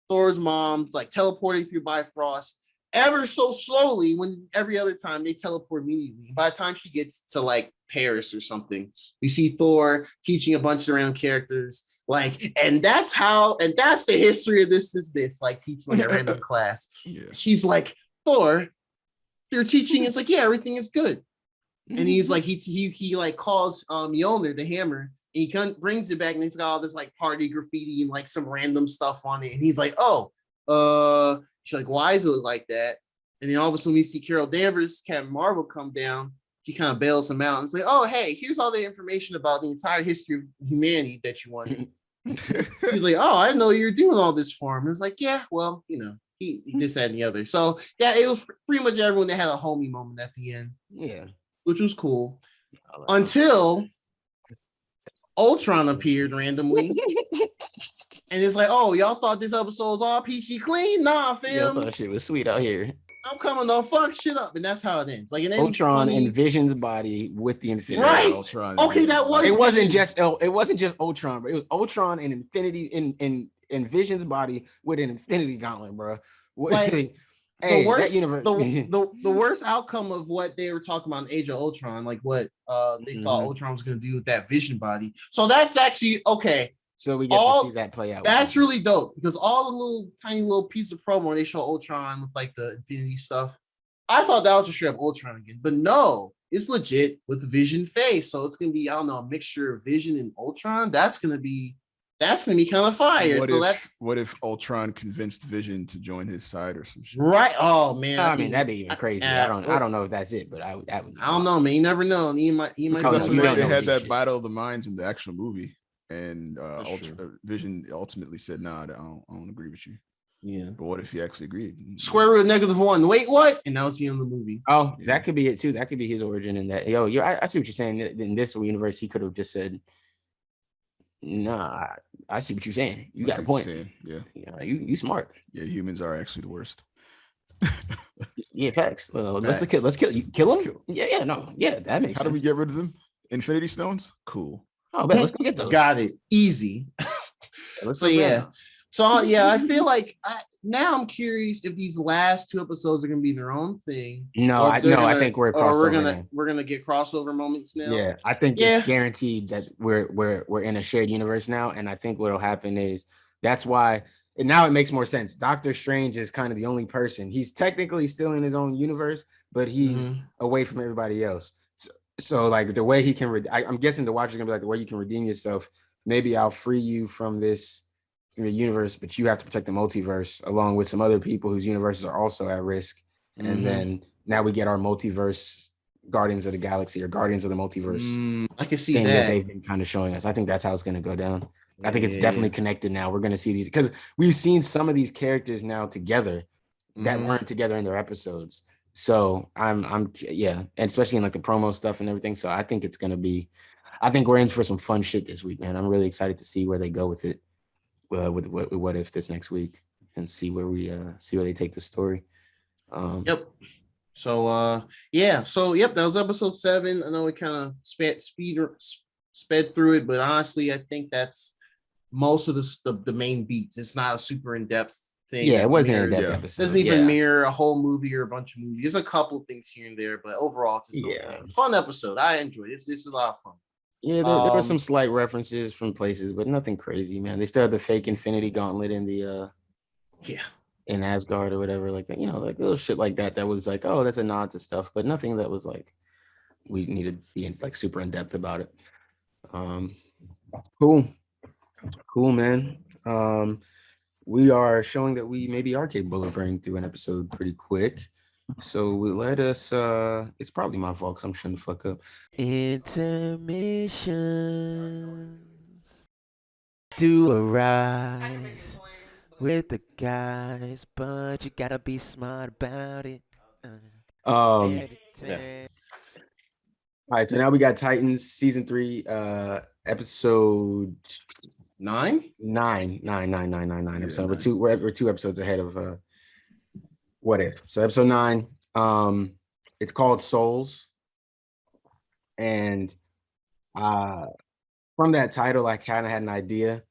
Thor's mom like teleporting through Bifrost ever so slowly when every other time they teleport immediately. By the time she gets to like Paris or something, we see Thor teaching a bunch of random characters. Like, and that's the history of this, like teaching like a random class. Yeah. She's like, Thor, you're teaching. It's like, yeah, everything is good. Mm-hmm. And he's like, he like calls Mjolnir the hammer. And he brings it back and it's got all this like party graffiti and like some random stuff on it. And he's like, she's like, why does it look like that? And then all of a sudden we see Carol Danvers, Captain Marvel come down. She kind of bails him out and say, oh, hey, here's all the information about the entire history of humanity that you wanted. He's like, oh, I didn't know you were doing all this for him. And it's like, yeah, well, he this, that, and the other. So yeah, it was pretty much everyone that had a homie moment at the end. Yeah. Which was cool. Until Ultron appeared randomly. And it's like, oh, y'all thought this episode was all peachy clean? Nah, fam. Y'all thought shit was sweet out here. I'm coming to fuck shit up, and that's how it ends. Like, Ultron in Vision's body with the Infinity. Right. Ultron. Okay, that was. It wasn't just Ultron, but it was Ultron and Infinity in Vision's body with an Infinity Gauntlet, bro. Like, hey, the worst, the worst outcome of what they were talking about in Age of Ultron, like what they thought Ultron was going to do with that Vision body. So that's actually okay. So we get to see that play out. That's really dope because all the tiny little piece of promo where they show Ultron with like the Infinity stuff. I thought that was just straight up Ultron again, but no, it's legit with Vision face. So it's gonna be, I don't know, a mixture of Vision and Ultron. That's gonna be kind of fire. What if Ultron convinced Vision to join his side or some shit? Right. Oh man. I mean, that'd be even crazy. I don't know if that's it, but I don't know, man. You never know. He might. They had that battle of the minds in the actual movie. And Vision ultimately said, "Nah, I don't agree with you." Yeah, but what if he actually agreed? Square root of -1. Wait, what? And now it's the end of the movie. Oh, yeah. That could be it too. That could be his origin in that. I see what you're saying. In this universe, he could have just said, "Nah, I see what you're saying. You got a point. Yeah, you smart. Yeah, humans are actually the worst." Yeah, facts. Let's kill him. Yeah, no, yeah, that makes sense. How do we get rid of them? Infinity Stones? Cool. Oh, man, let's go get those. Got it. Easy. So I feel like now I'm curious if these last 2 episodes are gonna be their own thing. I think we're gonna get crossover moments now. Yeah, I think it's guaranteed that we're in a shared universe now, and I think what'll happen is that's why. And now it makes more sense. Doctor Strange is kind of the only person. He's technically still in his own universe, but he's away from everybody else. So like the way he can, I'm guessing the watcher's gonna be like, the way you can redeem yourself. Maybe I'll free you from this universe, but you have to protect the multiverse along with some other people whose universes are also at risk. And then now we get our multiverse Guardians of the Galaxy or Guardians of the Multiverse. I can see that they've been kind of showing us. I think that's how it's gonna go down. I think it's definitely connected now. We're gonna see these because we've seen some of these characters now together that weren't together in their episodes. So I'm and especially in like the promo stuff and everything. So I think it's gonna be, I think we're in for some fun shit this week, man. I'm really excited to see where they go with it, with what if this next week, and see where they take the story. Yep. So that was episode 7. I know we kind of sped through it, but honestly, I think that's most of the main beats. It's not a super in-depth thing. Yeah, it wasn't in depth episode. Doesn't even mirror a whole movie or a bunch of movies. There's a couple things here and there, but overall, it's a fun episode. I enjoyed it. It's a lot of fun. Yeah, there were some slight references from places, but nothing crazy, man. They still had the fake Infinity Gauntlet in the in Asgard or whatever, like that. Like little shit like that. That was like, oh, that's a nod to stuff, but nothing that was like we needed to be like super in depth about it. Cool, man. We are showing that we maybe are capable of burning through an episode pretty quick. So let us, it's probably my fault because I'm shutting the fuck up. Intermissions do arise with the guys, but you gotta be smart about it. All right, so now we got Titans season 3, episode 9. 9. Yeah, episode. We're 2 episodes ahead of What If. So episode 9, it's called Souls. And from that title, I kind of had an idea.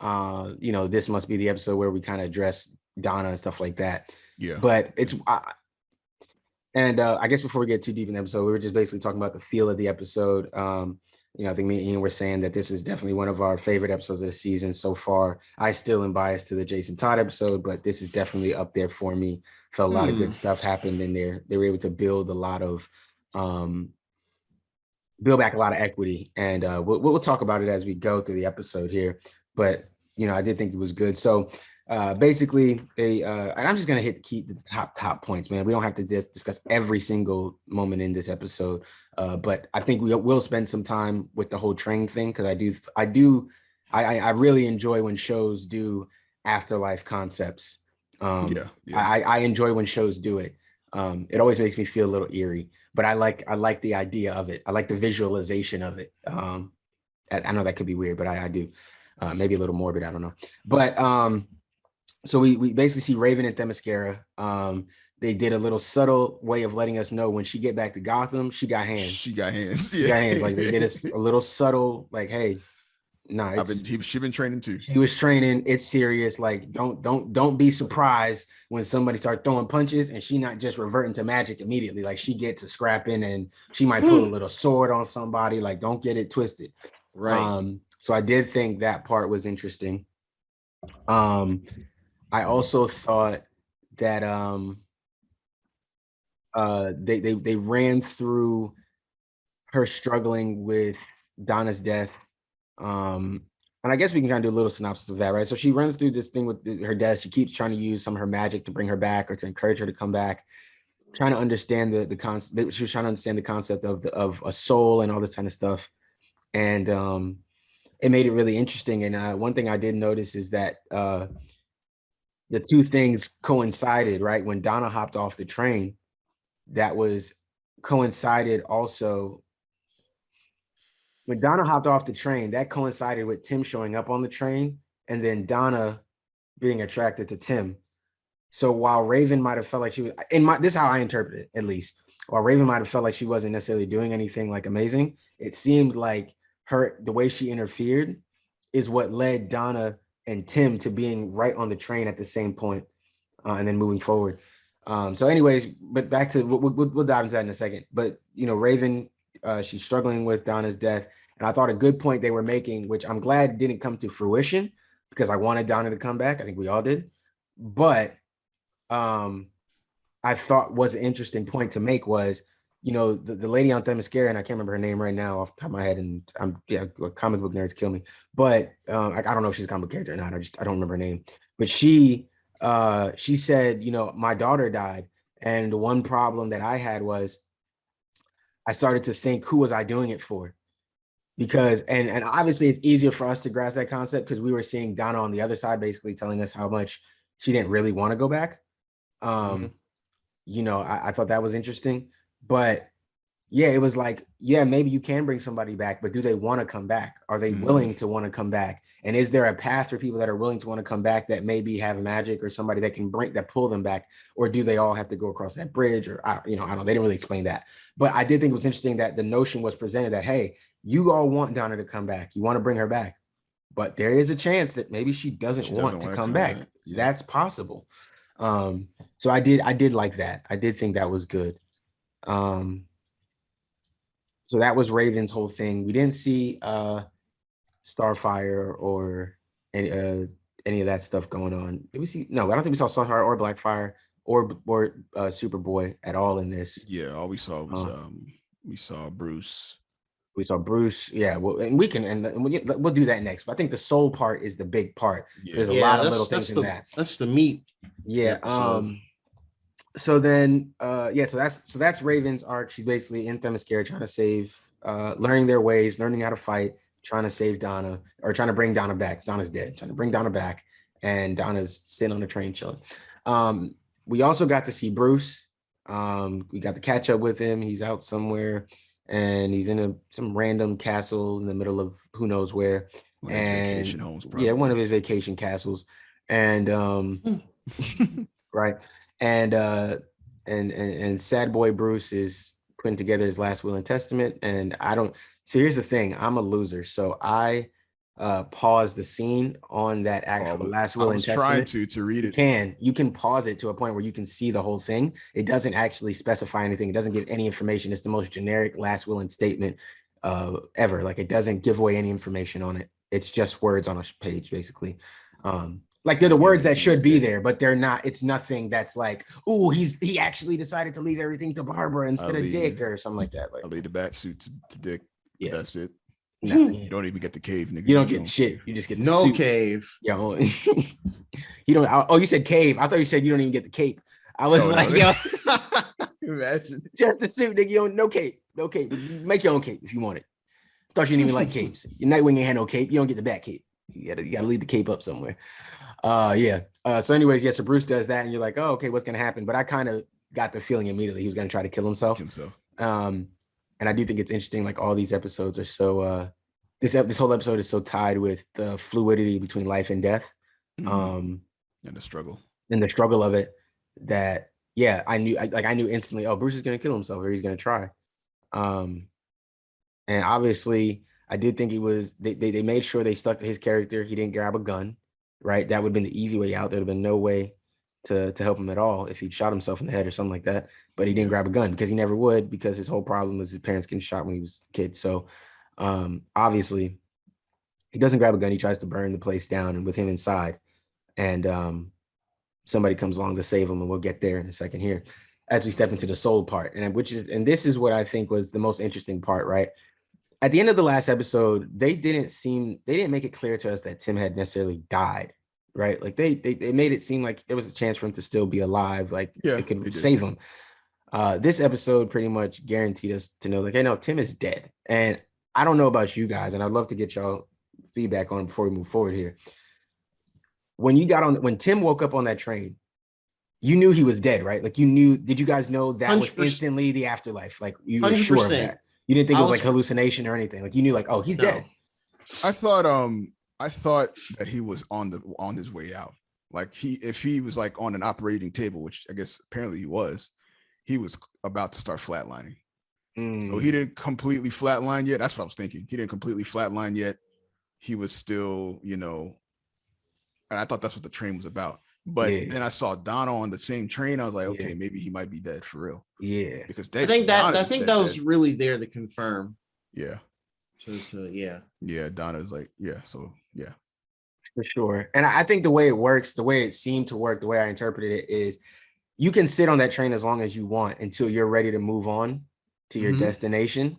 This must be the episode where we kind of address Donna and stuff like that. Yeah. But I guess before we get too deep in the episode, we were just basically talking about the feel of the episode. I think me and Ian were saying that this is definitely one of our favorite episodes of the season so far. I still am biased to the Jason Todd episode, but this is definitely up there for me. Felt a lot of good stuff happened in there. They were able to build a lot of build back a lot of equity, and we'll talk about it as we go through the episode here. But I did think it was good. So basically, I'm just gonna hit the top points, man. We don't have to discuss every single moment in this episode, but I think we will spend some time with the whole train thing, because I really enjoy when shows do afterlife concepts. I enjoy when shows do it. It always makes me feel a little eerie, but I like the idea of it. I like the visualization of it. I know that could be weird, but I do. Maybe a little morbid, I don't know. But so we basically see Raven and Themyscira. They did a little subtle way of letting us know when she get back to Gotham, she got hands. She got hands. Yeah. She got hands. Like they did a little subtle, like, hey, nah, she been training too. She was training. It's serious. Like, don't be surprised when somebody starts throwing punches and she not just reverting to magic immediately. Like, she gets to scrapping and she might pull a little sword on somebody. Like, don't get it twisted. Right. So I did think that part was interesting. I also thought that they ran through her struggling with Donna's death. And I guess we can kind of do a little synopsis of that, right? So she runs through this thing with her death. She keeps trying to use some of her magic to bring her back or to encourage her to come back, trying to understand the concept. She was trying to understand the concept of a soul and all this kind of stuff. And it made it really interesting. And one thing I did notice is that the two things coincided, right? When Donna hopped off the train, that was coincided also. When Donna hopped off the train, that coincided with Tim showing up on the train and then Donna being attracted to Tim. So while Raven might have felt like she was, this is how I interpret it, at least. While Raven might have felt like she wasn't necessarily doing anything like amazing, it seemed like the way she interfered is what led Donna and Tim to being right on the train at the same point, and then moving forward. So anyways, but back to, we'll dive into that in a second. But, Raven, she's struggling with Donna's death. And I thought a good point they were making, which I'm glad didn't come to fruition, because I wanted Donna to come back. I think we all did. But I thought was an interesting point to make was, the lady on Themyscira, and I can't remember her name right now off the top of my head, and comic book nerds kill me. But I don't know if she's a comic book character or not. I don't remember her name. But she said, my daughter died. And the one problem that I had was I started to think, who was I doing it for? Because, and obviously it's easier for us to grasp that concept because we were seeing Donna on the other side, basically telling us how much she didn't really want to go back. I thought that was interesting, but yeah, it was like, yeah, maybe you can bring somebody back, but do they want to come back? Are they willing to want to come back? And is there a path for people that are willing to want to come back that maybe have magic or somebody that can pull them back? Or do they all have to go across that bridge? Or I don't know. They didn't really explain that, but I did think it was interesting that the notion was presented that, hey, you all want Donna to come back. You want to bring her back, but there is a chance that maybe she doesn't want to come back. Yeah. That's possible. So I did like that. I did think that was good. So that was Raven's whole thing. We didn't see Starfire or any of that stuff going on. Did we see? No, I don't think we saw Starfire or Blackfire or Superboy at all in this. Yeah, all we saw was we saw Bruce. We saw Bruce. Yeah, well, and we'll do that next. But I think the soul part is the big part. Yeah. There's a lot of little things in that. That's the meat. Yeah. So then, so that's Raven's arc. She's basically in Themyscira trying to save, learning their ways, learning how to fight, trying to save Donna, or trying to bring Donna back. Donna's dead, trying to bring Donna back, and Donna's sitting on the train chilling. We also got to see Bruce. We got to catch up with him. He's out somewhere, and he's in some random castle in the middle of who knows where. One of his vacation homes, probably. Yeah, one of his vacation castles. And right. And sad boy Bruce is putting together his last will and testament. And I don't. So here's the thing: I'm a loser, so I pause the scene on that actual last will and testament. Trying to read it. You can pause it to a point where you can see the whole thing. It doesn't actually specify anything. It doesn't give any information. It's the most generic last will and statement ever. Like, it doesn't give away any information on it. It's just words on a page, basically. Like, they're the words that should be there, but they're not. It's nothing that's like, oh, he actually decided to leave everything to Barbara instead of Dick or something like that. Like, I leave the bat suit to Dick. Yeah, that's it. No, you don't even get the cave, nigga. You don't get shit. You just get the no suit. Cave. Yeah. You don't. Oh, you said cave. I thought you said you don't even get the cape. I was yo, imagine just the suit, nigga. You don't, no cape. No cape. Make your own cape if you want it. Thought you didn't even like capes. Your Nightwing ain't had no cape. You don't get the bat cape. You gotta leave the cape up somewhere. Yeah. So anyways, yeah, so Bruce does that, and you're like, oh, okay, what's gonna happen? But I kind of got the feeling immediately he was gonna try to kill himself. And I do think it's interesting, like, all these episodes are so this whole episode is so tied with the fluidity between life and death. And the struggle of it, that I knew instantly, oh, Bruce is gonna kill himself, or he's gonna try. And obviously I did think they made sure they stuck to his character. He didn't grab a gun, right? That would have been the easy way out. There'd have been no way to help him at all if he'd shot himself in the head or something like that. But he didn't grab a gun because he never would, because his whole problem was his parents getting shot when he was a kid. So obviously he doesn't grab a gun. He tries to burn the place down, and with him inside, and somebody comes along to save him, and we'll get there in a second here as we step into the soul part. And this is what I think was the most interesting part, right? At the end of the last episode, they didn't make it clear to us that Tim had necessarily died, right? Like, they made it seem like there was a chance for him to still be alive, like they could save him. This episode pretty much guaranteed us to know, like, hey, no, Tim is dead. And I don't know about you guys, and I'd love to get y'all feedback on it before we move forward here. When Tim woke up on that train, you knew he was dead, right? Like, you knew. Did you guys know that 100%. Was instantly the afterlife? Like, you were 100%. Sure of that. You didn't think it was like hallucination or anything. Like, you knew, like, oh, he's dead. I thought that he was on his way out. Like, if he was like on an operating table, which I guess apparently he was about to start flatlining. So he didn't completely flatline yet. That's what I was thinking. He didn't completely flatline yet. He was still, and I thought that's what the train was about. But then I saw Donna on the same train. I was like, okay, maybe he might be dead for real. Yeah, because I think that was really there to confirm. Yeah. Yeah. Donna's like, So for sure. And I think the way it works, the way it seemed to work, the way I interpreted it is, you can sit on that train as long as you want until you're ready to move on to your destination.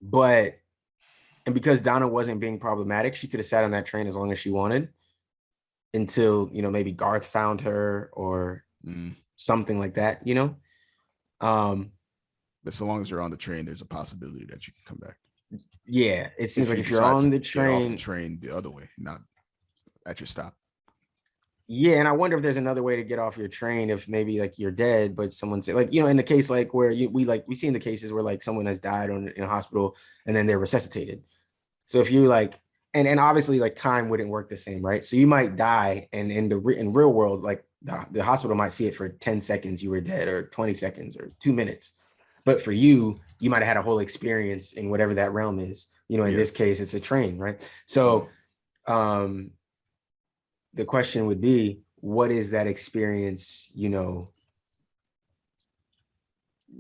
And because Donna wasn't being problematic, she could have sat on that train as long as she wanted until, maybe Garth found her or something like that, But so long as you're on the train, there's a possibility that you can come back. Yeah, it seems like if you're on the train the other way, not at your stop. Yeah, and I wonder if there's another way to get off your train if maybe, like, you're dead, but someone said, like, in the case like where we see in the cases where, like, someone has died in a hospital and then they're resuscitated. So if you like, and obviously, like, time wouldn't work the same, right? So you might die, and in real world, like, the hospital might see it for 10 seconds you were dead, or 20 seconds, or 2 minutes. But for you might have had a whole experience in whatever that realm is. In this case, it's a train, right? So the question would be, what is that experience,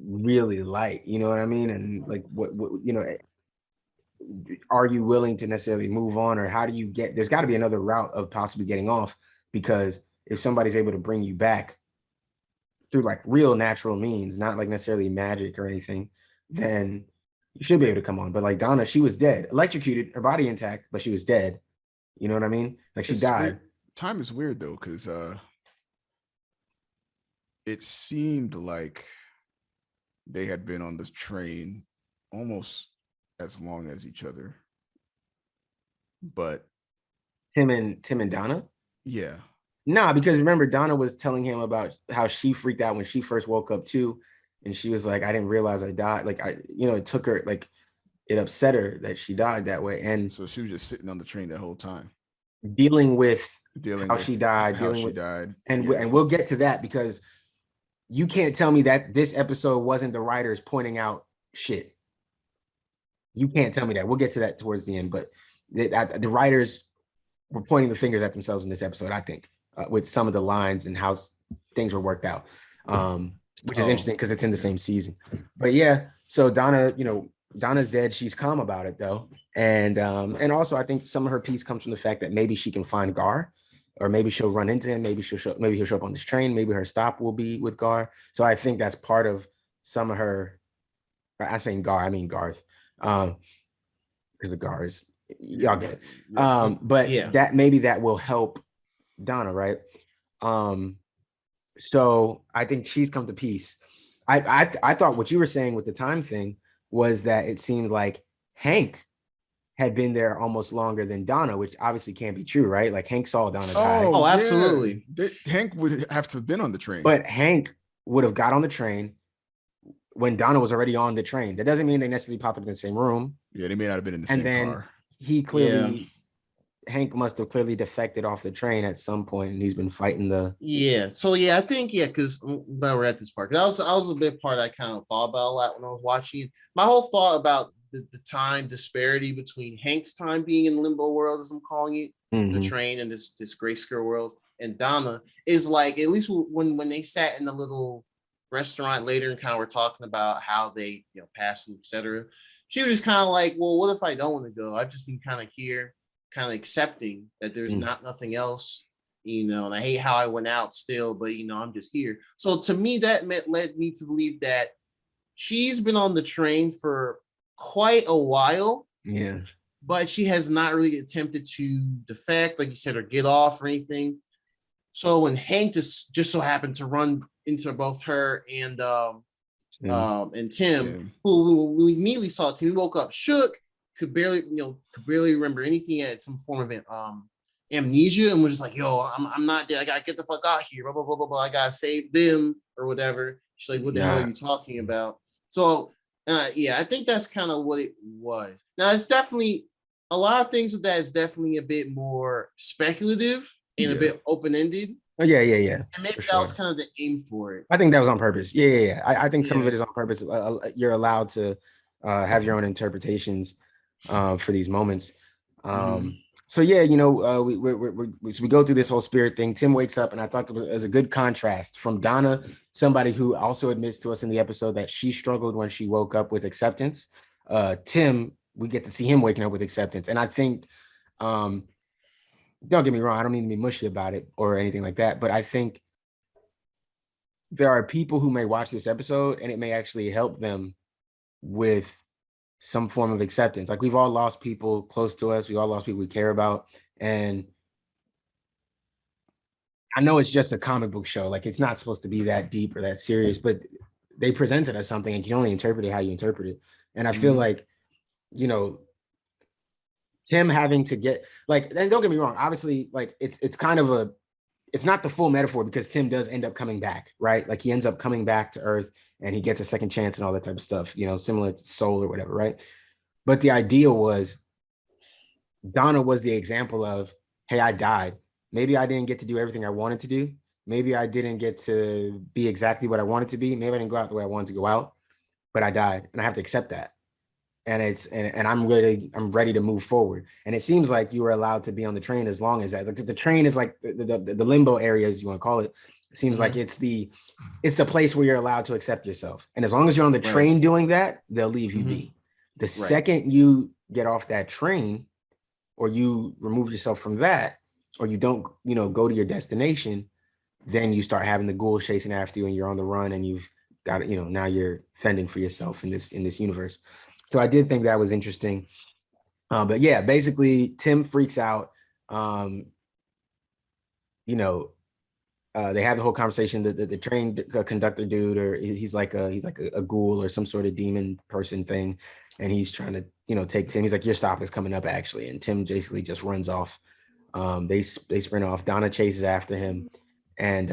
really like? You know what I mean? And, like, what are you willing to necessarily move on, or how do you get? There's got to be another route of possibly getting off, because if somebody's able to bring you back through, like, real natural means, not like necessarily magic or anything, then you should be able to come on. But, like, Donna, she was dead, electrocuted, her body intact, but she was dead. You know what I mean? Like, she died. Weird. Time is weird though, because it seemed like they had been on this train almost as long as each other. But Tim and Donna? Yeah. Nah, because remember, Donna was telling him about how she freaked out when she first woke up too. And she was like, I didn't realize I died. Like, it took her, like, it upset her that she died that way. And so she was just sitting on the train that whole time, dealing with dealing how with she died, how dealing she with, died, and we'll get to that, because you can't tell me that this episode wasn't the writers pointing out shit. You can't tell me that. We'll get to that towards the end, but the writers were pointing the fingers at themselves in this episode, I think, with some of the lines and how things were worked out, which is interesting because it's in the same season. But yeah, so Donna, Donna's dead. She's calm about it though, and also I think some of her peace comes from the fact that maybe she can find Gar, or maybe she'll run into him. Maybe he'll show up on this train. Maybe her stop will be with Gar. So I think that's part of some of her. I'm saying Gar, I mean Garth, because the Gar is, y'all get it. But that maybe that will help Donna, right? So I think she's come to peace. I thought what you were saying with the time thing was that it seemed like Hank had been there almost longer than Donna, which obviously can't be true, right? Like Hank saw Donna die. Oh, absolutely. Hank would have to have been on the train. But Hank would have got on the train when Donna was already on the train. That doesn't mean they necessarily popped up in the same room. Yeah, they may not have been in the same car. He clearly, Hank must have clearly defected off the train at some point, and he's been fighting the. Yeah. So I think because we're at this part. That was a big part I kind of thought about a lot when I was watching. My whole thought about the time disparity between Hank's time being in limbo world, as I'm calling it, the train, and this grayscale world, and Donna is like, at least when they sat in the little restaurant later and kind of were talking about how they passed, etc. She was just kind of like, well, what if I don't want to go? I've just been kind of here, kind of accepting that there's nothing else, and I hate how I went out still, but I'm just here. So to me, that led me to believe that she's been on the train for quite a while. Yeah. But she has not really attempted to defect, like you said, or get off or anything. So when Hank just so happened to run into both her and Tim, who we immediately saw, Tim, he woke up shook, could barely remember anything, at some form of amnesia, and was just like, yo, I'm not dead. I gotta get the fuck out here. Blah, blah, blah, blah, blah. I gotta save them or whatever. She's like, what the hell are you talking about? So I think that's kind of what it was. Now it's definitely a lot of things with that is definitely a bit more speculative and a bit open-ended. Oh, yeah. And maybe that was kind of the aim for it. I think that was on purpose. Yeah. I think some of it is on purpose. You're allowed to have your own interpretations for these moments. So yeah, we go through this whole spirit thing. Tim wakes up, and I thought it was a good contrast from Donna, somebody who also admits to us in the episode that she struggled when she woke up with acceptance. Tim, we get to see him waking up with acceptance, and I think, don't get me wrong, I don't mean to be mushy about it or anything like that, but I think there are people who may watch this episode and it may actually help them with some form of acceptance. Like, we've all lost people close to us. We all lost people we care about. And I know it's just a comic book show. Like, it's not supposed to be that deep or that serious, but they presented us something, and you can only interpret it how you interpret it. And I feel like, Tim having to get, like, and don't get me wrong, obviously, like, it's kind of it's not the full metaphor, because Tim does end up coming back, right? Like, he ends up coming back to Earth, and he gets a second chance and all that type of stuff, similar to Soul or whatever, right? But the idea was, Donna was the example of, hey, I died. Maybe I didn't get to do everything I wanted to do. Maybe I didn't get to be exactly what I wanted to be. Maybe I didn't go out the way I wanted to go out, but I died, and I have to accept that. And I'm ready to move forward. And it seems like you were allowed to be on the train as long as that. Like, the train is like the limbo area, as you want to call it. It seems like it's the place where you're allowed to accept yourself. And as long as you're on the train doing that, they'll leave you be. The second you get off that train, or you remove yourself from that, or you don't, go to your destination, then you start having the ghouls chasing after you, and you're on the run, and you've got, now you're fending for yourself in this universe. So I did think that was interesting. But yeah, basically Tim freaks out. They have the whole conversation. The train conductor dude, or he's like a ghoul or some sort of demon person thing, and he's trying to take Tim. He's like, your stop is coming up, actually, and Tim basically just runs off. They sprint off. Donna chases after him, and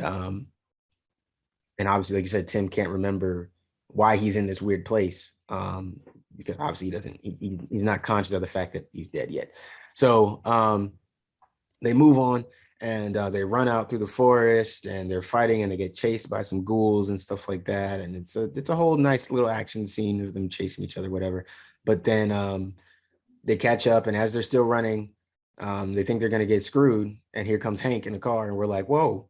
obviously, like you said, Tim can't remember why he's in this weird place. Because obviously he's not conscious of the fact that he's dead yet. So they move on, and they run out through the forest and they're fighting and they get chased by some ghouls and stuff like that. And it's a whole nice little action scene of them chasing each other, whatever. But then they catch up, and as they're still running, they think they're gonna get screwed, and here comes Hank in the car, and we're like, whoa.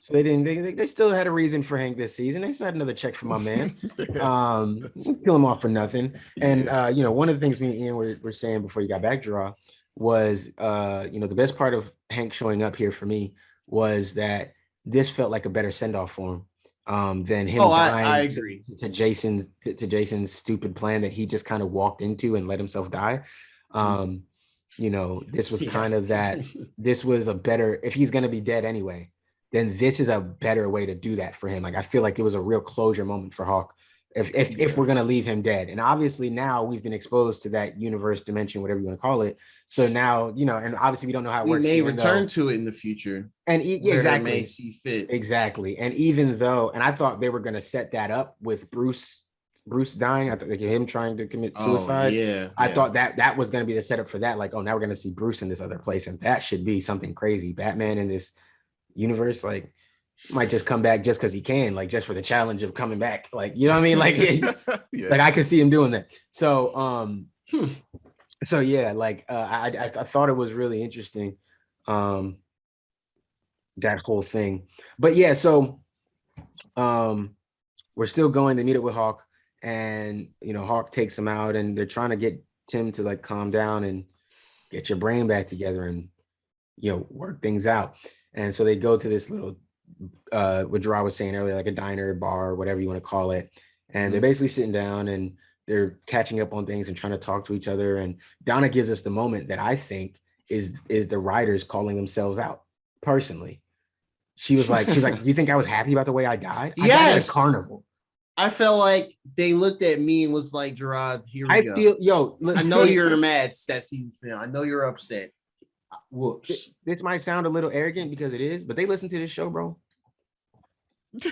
So they still had a reason for Hank this season. They still had another check for my man. Kill him off for nothing. And one of the things me and Ian were saying before you got back, Draw, was the best part of Hank showing up here for me was that this felt like a better send-off for him than him dying I agree. to Jason's stupid plan that he just kind of walked into and let himself die. This was kind of that. This was a better, if he's gonna be dead anyway, then this is a better way to do that for him. Like, I feel like it was a real closure moment for Hawk if we're going to leave him dead. And obviously now we've been exposed to that universe, dimension, whatever you want to call it. So now, and obviously we don't know how it works. We may return to it in the future. And exactly. May see fit. Exactly. And even though, and I thought they were going to set that up with Bruce dying, I thought like him trying to commit suicide. I thought that was going to be the setup for that. Like, oh, now we're going to see Bruce in this other place. And that should be something crazy. Batman in this universe, like, might just come back just because he can, like, just for the challenge of coming back, like, you know what I mean, like like I could see him doing that. So so yeah, like I thought it was really interesting, that whole thing. But yeah, so we're still going to meet up with Hawk, and Hawk takes him out, and they're trying to get Tim to like calm down and get your brain back together and work things out. And so they go to this little, what Gerard was saying earlier, like a diner, bar, whatever you want to call it. And they're basically sitting down and they're catching up on things and trying to talk to each other. And Donna gives us the moment that I think is the writers calling themselves out personally. She's like, do you think I was happy about the way I died? I died at a carnival. I felt like they looked at me and was like, Gerard, here we go. I know you're mad that season finale. I know you're upset. Whoops. This might sound a little arrogant because it is, but they listen to this show, bro. I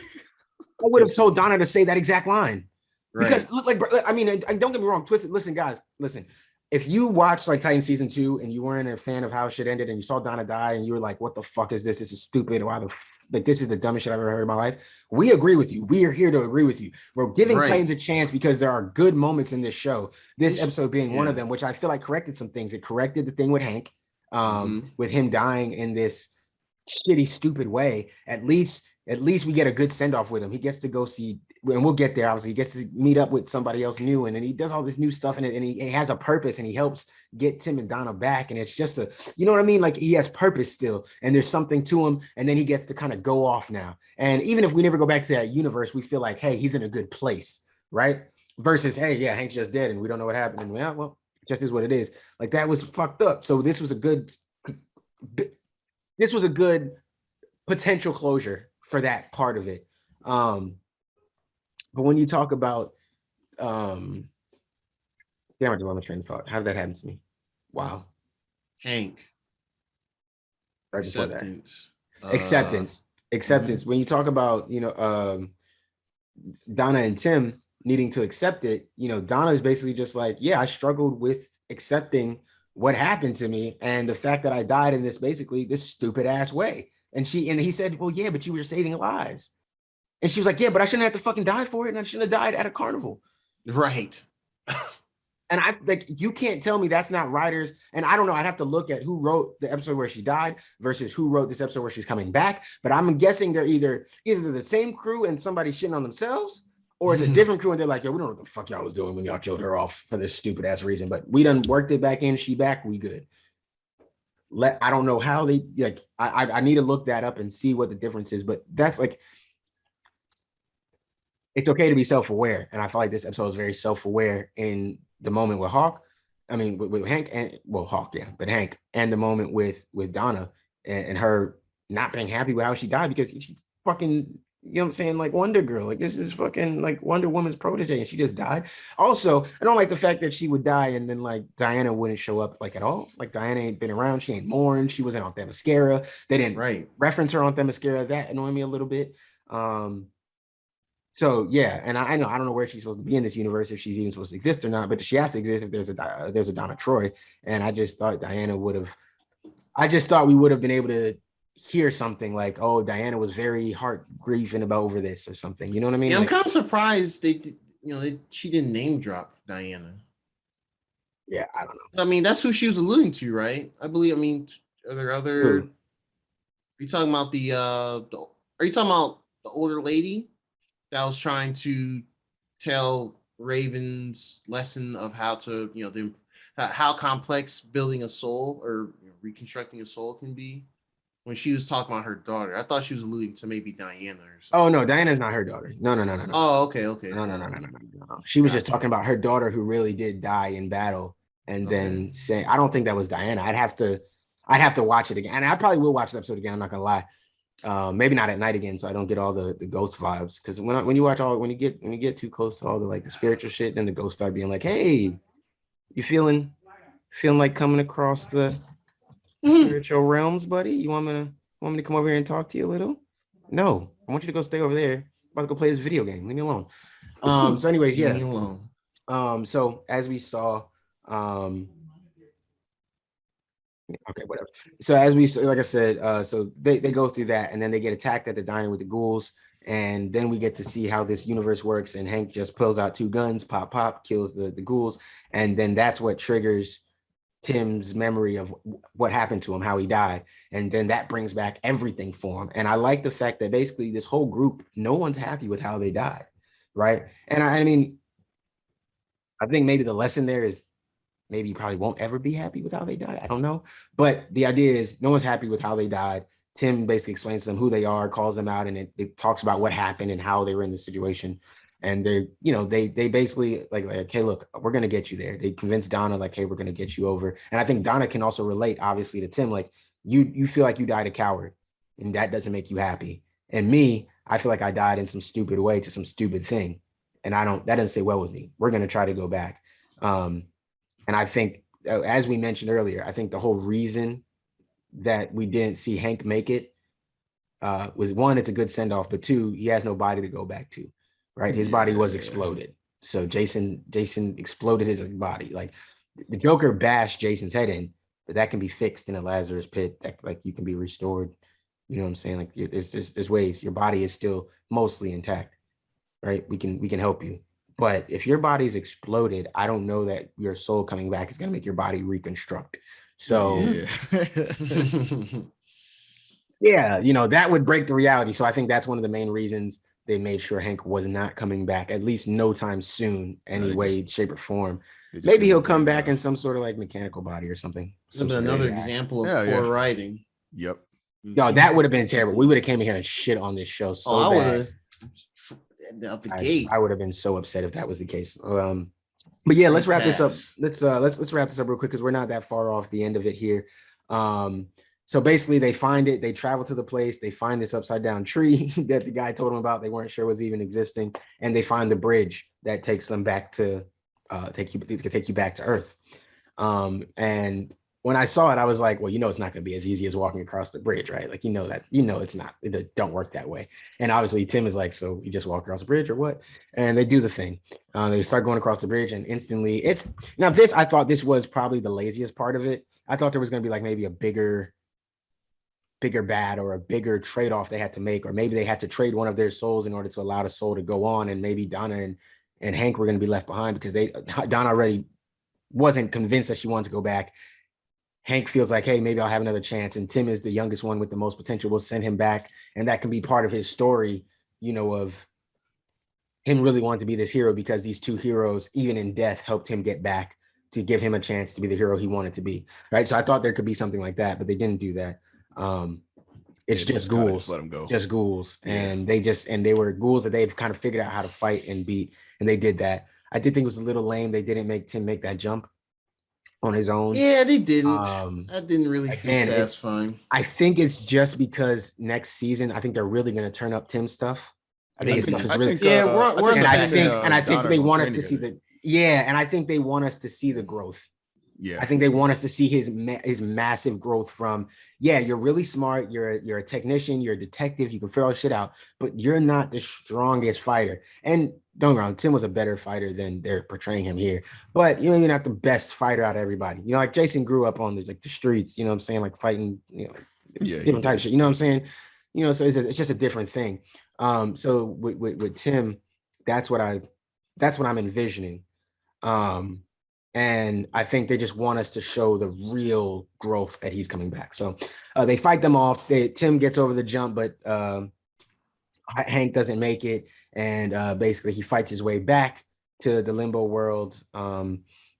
would have told Donna to say that exact line. Right. Because like, I mean, don't get me wrong, twisted. Listen, guys, listen. If you watched like Titan season 2 and you weren't a fan of how shit ended and you saw Donna die and you were like, what the fuck is this? This is stupid. Why like this is the dumbest shit I've ever heard in my life. We agree with you. We are here to agree with you. We're giving Titans a chance because there are good moments in this show. This episode being one of them, which I feel like corrected some things. It corrected the thing with Hank. With him dying in this shitty, stupid way. At least we get a good send-off with him. He gets to go see, and we'll get there, obviously. He gets to meet up with somebody else new, and then he does all this new stuff, and he has a purpose, and he helps get Tim and Donna back, and it's just you know what I mean? Like, he has purpose still, and there's something to him, and then he gets to kind of go off now. And even if we never go back to that universe, we feel like, hey, he's in a good place, right? Versus, hey, yeah, Hank's just dead, and we don't know what happened, and well, just is what it is. Like, that was fucked up. So this was a good potential closure for that part of it. But when you talk about damn, I just lost my train of thought. How did that happen to me? Wow. Hank. Right before that. Acceptance. When you talk about Donna and Tim needing to accept it, Donna is basically just like, yeah, I struggled with accepting what happened to me and the fact that I died in this stupid ass way. And he said, well, yeah, but you were saving lives. And she was like, yeah, but I shouldn't have to fucking die for it, and I shouldn't have died at a carnival. Right. And I like, you can't tell me that's not writers. And I don't know, I'd have to look at who wrote the episode where she died versus who wrote this episode where she's coming back. But I'm guessing they're either the same crew and somebody shitting on themselves, or it's a different crew and they're like, yo, we don't know what the fuck y'all was doing when y'all killed her off for this stupid ass reason, but we done worked it back in, she back, we good. I don't know how they, like, I need to look that up and see what the difference is, but that's like, it's okay to be self-aware. And I feel like this episode is very self-aware in the moment with Hawk. I mean, with Hank and, well, Hawk, yeah, but Hank, and the moment with Donna and her not being happy with how she died because she fucking, you know what I'm saying? Like Wonder Girl, like this is fucking like Wonder Woman's protege and she just died. Also, I don't like the fact that she would die and then like Diana wouldn't show up like at all. Like Diana ain't been around. She ain't mourned. She wasn't on Themyscira. They didn't reference her on Themyscira. That annoyed me a little bit. So yeah, and I don't know where she's supposed to be in this universe, if she's even supposed to exist or not, but she has to exist if there's a Donna Troy. And I just thought Diana would have, I just thought we would have been able to hear something like, "Oh, Diana was very heart grieving about over this" or something. You know what I mean? Yeah, like, I'm kind of surprised she didn't name drop Diana. Yeah, I don't know. I mean, that's who she was alluding to, right? I believe. I mean, are there other? Who? Are you talking about are you talking about the older lady that was trying to tell Raven's lesson of how to, how complex building a soul or reconstructing a soul can be? When she was talking about her daughter, I thought she was alluding to maybe Diana or something. Oh no, Diana's not her daughter. No. Oh, okay. No. She was just talking about her daughter who really did die in battle, and then saying, I don't think that was Diana. I'd have to watch it again, and I probably will watch the episode again. I'm not gonna lie. Maybe not at night again, so I don't get all the ghost vibes. Because when you get too close to all the like the spiritual shit, then the ghosts start being like, "Hey, you feeling like coming across the spiritual realms, buddy? You want me to come over here and talk to you a little? No, I want you to go stay over there. I'm about to go play this video game. Leave me alone." So anyways, Leave me alone. So as we saw, okay, whatever. So as we, like I said, so they go through that, and then they get attacked at the diner with the ghouls, and then we get to see how this universe works. And Hank just pulls out 2 guns, pop, kills the ghouls, and then that's what triggers Tim's memory of what happened to him, how he died, and then that brings back everything for him. And I like the fact that basically this whole group, no one's happy with how they died, right? And I mean, I think maybe the lesson there is maybe you probably won't ever be happy with how they died. I don't know. But the idea is no one's happy with how they died. Tim basically explains to them who they are, calls them out, and it talks about what happened and how they were in the situation. And they basically like, hey, look, we're going to get you there. They convince Donna like, hey, we're going to get you over. And I think Donna can also relate, obviously, to Tim. Like, you feel like you died a coward, and that doesn't make you happy. And me, I feel like I died in some stupid way to some stupid thing. And that doesn't say well with me. We're going to try to go back. And I think, as we mentioned earlier, I think the whole reason that we didn't see Hank make it was, 1, it's a good send-off, but 2, he has no body to go back to, right? His body was exploded. So Jason exploded his body. Like, the Joker bashed Jason's head in, but that can be fixed in a Lazarus pit. That, like, you can be restored. You know what I'm saying? Like, there's ways. Your body is still mostly intact, right? We can help you. But if your body's exploded, I don't know that your soul coming back is going to make your body reconstruct. So, yeah, that would break the reality. So I think that's one of the main reasons they made sure Hank was not coming back, at least no time soon, any way, shape, or form. Maybe he'll come back in some sort of like mechanical body or something. Another example of poor writing. Yep. Yo, that would have been terrible. We would have came in here and shit on this show so bad. Out the gate. I would have been so upset if that was the case. But yeah, let's wrap this up. Let's wrap this up real quick because we're not that far off the end of it here. So basically they find it, they travel to the place, they find this upside down tree that the guy told them about, they weren't sure was even existing, and they find the bridge that takes them back to take you back to Earth. And when I saw it, I was like, well, it's not going to be as easy as walking across the bridge, right? Like, it's not, it don't work that way. And obviously Tim is like, so you just walk across the bridge or what? And they do the thing. They start going across the bridge, and instantly I thought this was probably the laziest part of it. I thought there was going to be like maybe a bigger bad or a bigger trade-off they had to make, or maybe they had to trade one of their souls in order to allow the soul to go on. And maybe Donna and Hank were going to be left behind because Donna already wasn't convinced that she wanted to go back. Hank feels like, hey, maybe I'll have another chance. And Tim is the youngest one with the most potential. We'll send him back. And that can be part of his story, of him really wanting to be this hero because these 2 heroes, even in death, helped him get back to give him a chance to be the hero he wanted to be. Right. So I thought there could be something like that, but they didn't do that. It's just ghouls, let them go. Just ghouls. Yeah. And they were ghouls that they've kind of figured out how to fight and beat. And they did that. I did think it was a little lame. They didn't make Tim make that jump on his own. Yeah, they didn't. That didn't really feel satisfying. I think it's just because next season, I think they're really going to turn up Tim's stuff. I think his stuff is really good. Yeah, I think they want us to see and I think they want us to see the growth Yeah, I think they want us to see his massive growth from, yeah, you're really smart, you're a technician, you're a detective, you can figure all shit out, but you're not the strongest fighter. And don't get me wrong, Tim was a better fighter than they're portraying him here, but you're not the best fighter out of everybody. You know, like Jason grew up on the streets, you know what I'm saying, like fighting, you know, different types of shit, you know what I'm saying? You know, so it's just a different thing. So with Tim, that's what I'm envisioning. And I think they just want us to show the real growth that he's coming back. So they fight them off. Tim gets over the jump, but Hank doesn't make it. And basically he fights his way back to the limbo world.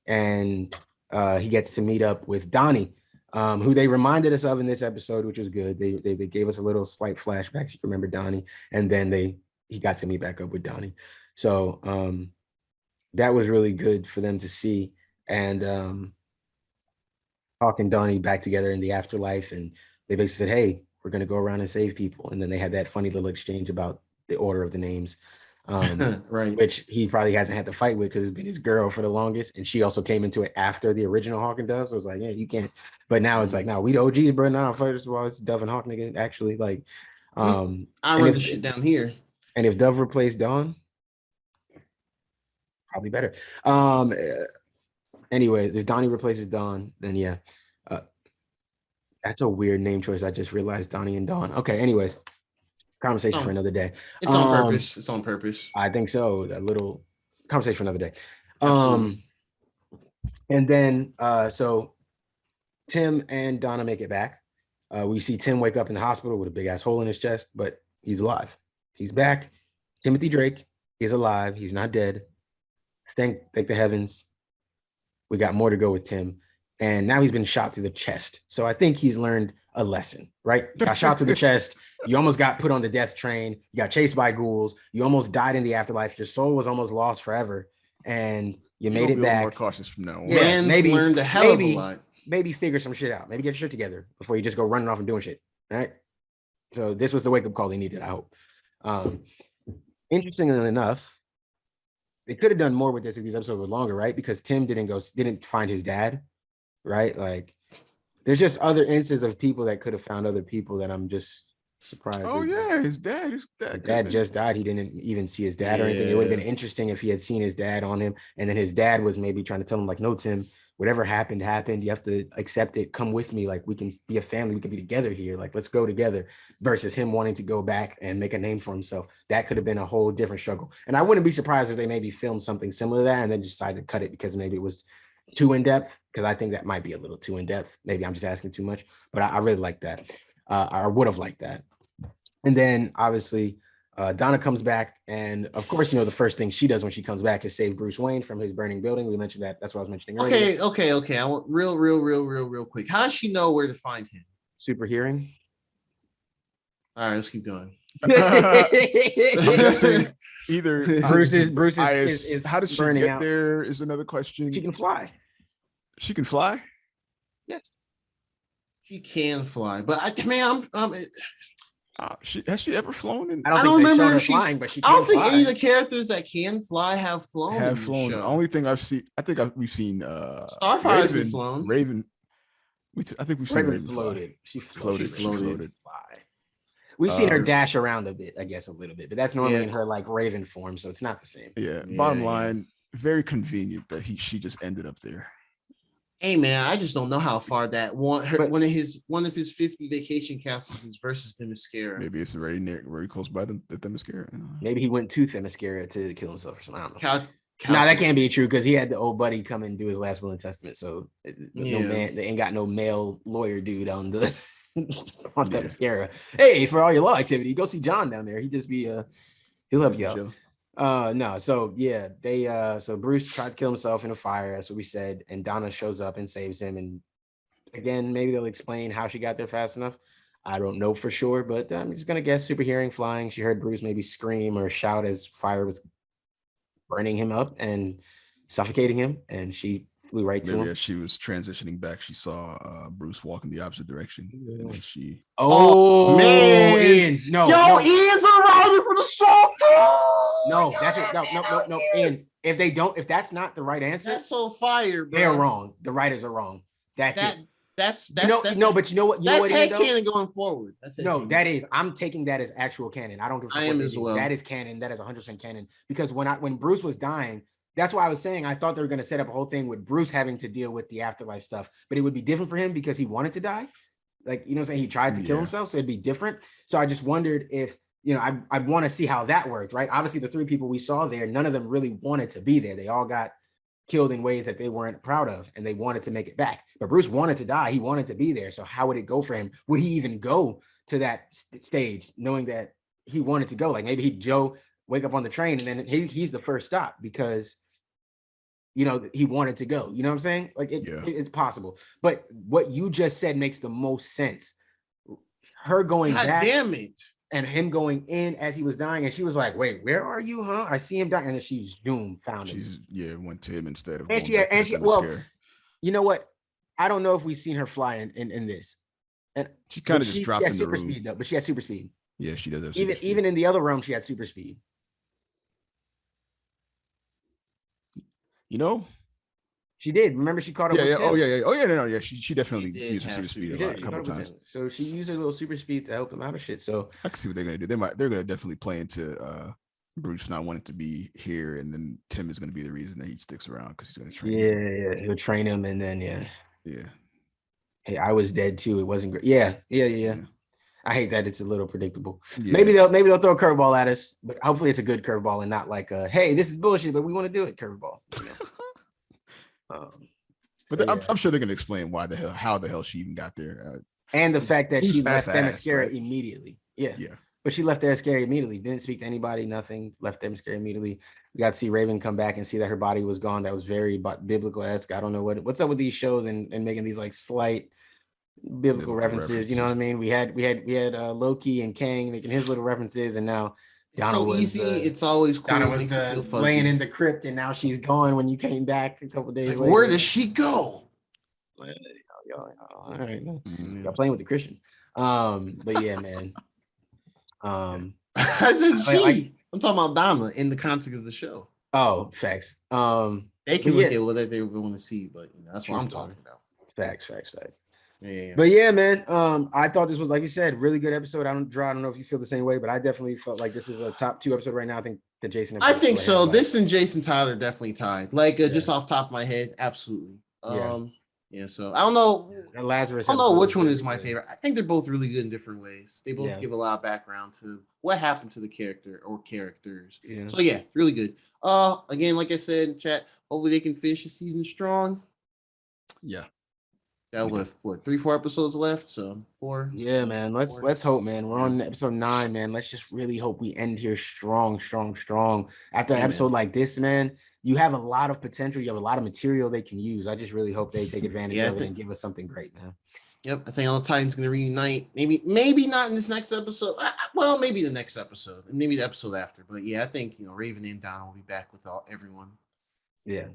And he gets to meet up with Donnie, who they reminded us of in this episode, which was good. They gave us a little slight flashbacks. You remember Donnie. And then he got to meet back up with Donnie. So that was really good for them to see. And Hawk and Donnie back together in the afterlife, and they basically said, hey, we're going to go around and save people. And then they had that funny little exchange about the order of the names, right, which he probably hasn't had to fight with because it's been his girl for the longest, and she also came into it after the original Hawk and Dove, so it's like, yeah, you can't. But now it's like, no, we the OGs, bro. Now first of all, it's Dove and Hawk, nigga, actually. Like I run the shit down here. And if Dove replaced Dawn, probably better. Anyway, if Donnie replaces Dawn, then yeah. That's a weird name choice. I just realized Donnie and Dawn. Okay, anyways. Conversation for another day. It's on purpose. It's on purpose. I think so. A little conversation for another day. And then so Tim and Donna make it back. We see Tim wake up in the hospital with a big ass hole in his chest, but he's alive. He's back. Timothy Drake is alive. He's not dead. Thank the heavens. We got more to go with Tim. And now he's been shot through the chest. So I think he's learned a lesson, right? Got shot through the chest. You almost got put on the death train. You got chased by ghouls. You almost died in the afterlife. Your soul was almost lost forever. And you made it back. More cautious from now on. Yeah, maybe learned a hell of a lot. Maybe figure some shit out. Maybe get your shit together before you just go running off and doing shit. Right? So this was the wake-up call he needed, I hope. Interestingly enough, they could have done more with this if these episodes were longer, right? Because Tim didn't find his dad, right? Like, there's just other instances of people that could have found other people that I'm just surprised. Oh yeah, his dad just died. He didn't even see his dad or anything. It would have been interesting if he had seen his dad on him, and then his dad was maybe trying to tell him, like, no, Tim, whatever happened. You have to accept it. Come with me. Like, we can be a family. We can be together here. Like, let's go together. Versus him wanting to go back and make a name for himself. That could have been a whole different struggle. And I wouldn't be surprised if they maybe filmed something similar to that and then decided to cut it because maybe it was too in depth. Because I think that might be a little too in depth. Maybe I'm just asking too much. But I really like that. I would have liked that. And then obviously Donna comes back, and of course, the first thing she does when she comes back is save Bruce Wayne from his burning building. We mentioned that. That's what I was mentioning earlier. Okay. I want real quick. How does she know where to find him? Super hearing. All right, let's keep going. I'm guessing either Bruce is how does she get out there is another question. She can fly. She can fly? Yes. She can fly, but has she ever flown? I don't remember if she's flying, but she can I don't think fly. any of the characters that can fly have flown. The only thing I've seen, we've seen Starfire's been flown. Raven. I think we've seen Raven floated. She floated. Fly. We've seen her dash around a bit, I guess, a little bit, but that's normally in her like Raven form, so it's not the same. Yeah. Bottom line, very convenient that she just ended up there. Hey man, I just don't know how far that one of his 50 vacation castles is versus Themyscira. Maybe it's very close by the Themyscira. Maybe he went to Themyscira to kill himself or something. I don't know. No, that can't be true because he had the old buddy come and do his last will and testament. So no man, they ain't got no male lawyer dude on the on Themyscira. Hey, for all your law activity, go see John down there. He just be he'll help you out. No, so yeah, so Bruce tried to kill himself in a fire, that's what we said, and Donna shows up and saves him. And again, maybe they'll explain how she got there fast enough. I don't know for sure, but I'm just gonna guess super hearing, flying. She heard Bruce maybe scream or shout as fire was burning him up and suffocating him, and she flew right to him. Yeah, she was transitioning back. She saw Bruce walk in the opposite direction, and then she. Oh man, Ian, Ian's arriving for the show. No, that's it. no. And if that's not the right answer, that's so fire, bro. They're wrong. The writers are wrong. That's it. That's but you know what? That's headcanon going forward. That is. I'm taking that as actual canon. I don't give a fuck. I am as well. That is canon. That is 100% canon. Because when Bruce was dying, that's why I was saying I thought they were going to set up a whole thing with Bruce having to deal with the afterlife stuff, but it would be different for him because he wanted to die. Like, you know what I'm saying? He tried to kill himself, so it'd be different. So I just wondered if, I want to see how that worked, right? Obviously, the 3 people we saw there, none of them really wanted to be there. They all got killed in ways that they weren't proud of, and they wanted to make it back. But Bruce wanted to die. He wanted to be there. So how would it go for him? Would he even go to that stage knowing that he wanted to go? Like maybe Joe wake up on the train and then he's the first stop because he wanted to go. You know what I'm saying? Like it's possible. But what you just said makes the most sense. Her going back, damn it, and him going in as he was dying, and she was like, "Wait, where are you? Huh? I see him dying." And then she found him. Went to him instead of. You know what? I don't know if we've seen her fly in this. And she kind of just dropped in the super room. Speed though, but she has super speed. Yeah, she does have even in the other realm, she had super speed. She did. Remember, she caught up with Tim. No. She definitely used her super speed a couple times. So she used her little super speed to help him out of shit. So I can see what they're gonna do. They're gonna definitely play into Bruce not wanting to be here, and then Tim is gonna be the reason that he sticks around because he's gonna train him. Yeah, he'll train him, and then yeah. Hey, I was dead too. It wasn't great. Yeah. I hate that it's a little predictable. Yeah. Maybe they'll throw a curveball at us, but hopefully it's a good curveball and not like hey, this is bullshit, but we want to do it curveball. But I'm sure they're gonna explain how the hell she even got there, and the fact that she left Themyscira immediately. Yeah. But she left Themyscira immediately. Didn't speak to anybody. Nothing. Left Themyscira immediately. We got to see Raven come back and see that her body was gone. That was very biblical-esque. I don't know what's up with these shows and making these like slight biblical references. You know what I mean? We had Loki and Kang making his little references, and now Donna was easy. It's always cool. Donna was laying in the crypt, and now she's gone. When you came back a couple days later, where does she go? All right, y'all playing with the Christians. But yeah, man. I said she. I'm talking about Donna in the context of the show. Oh, facts. They can look at what they want to see, but that's what I'm talking about. Facts. Yeah. But yeah, man. I thought this was, like you said, really good episode. I don't know if you feel the same way, but I definitely felt like this is a top 2 episode right now. I think the Jason. I think so. This and Jason Tyler definitely tied. Just off top of my head, absolutely. So I don't know. Lazarus. I don't know which one is my favorite. I think they're both really good in different ways. They both give a lot of background to what happened to the character or characters. Yeah. So yeah, really good. Again, like I said in chat, hopefully they can finish the season strong. Yeah. That was what 3-4 episodes left. So 4. Yeah, man. Let's hope, man. We're on episode 9, man. Let's just really hope we end here strong. After an episode like this, man, you have a lot of potential. You have a lot of material they can use. I just really hope they take advantage of it and give us something great, man. Yep, I think all the Titans gonna reunite. Maybe not in this next episode. Well, maybe the next episode, and maybe the episode after. But yeah, I think Raven and Donna will be back with everyone. Yeah.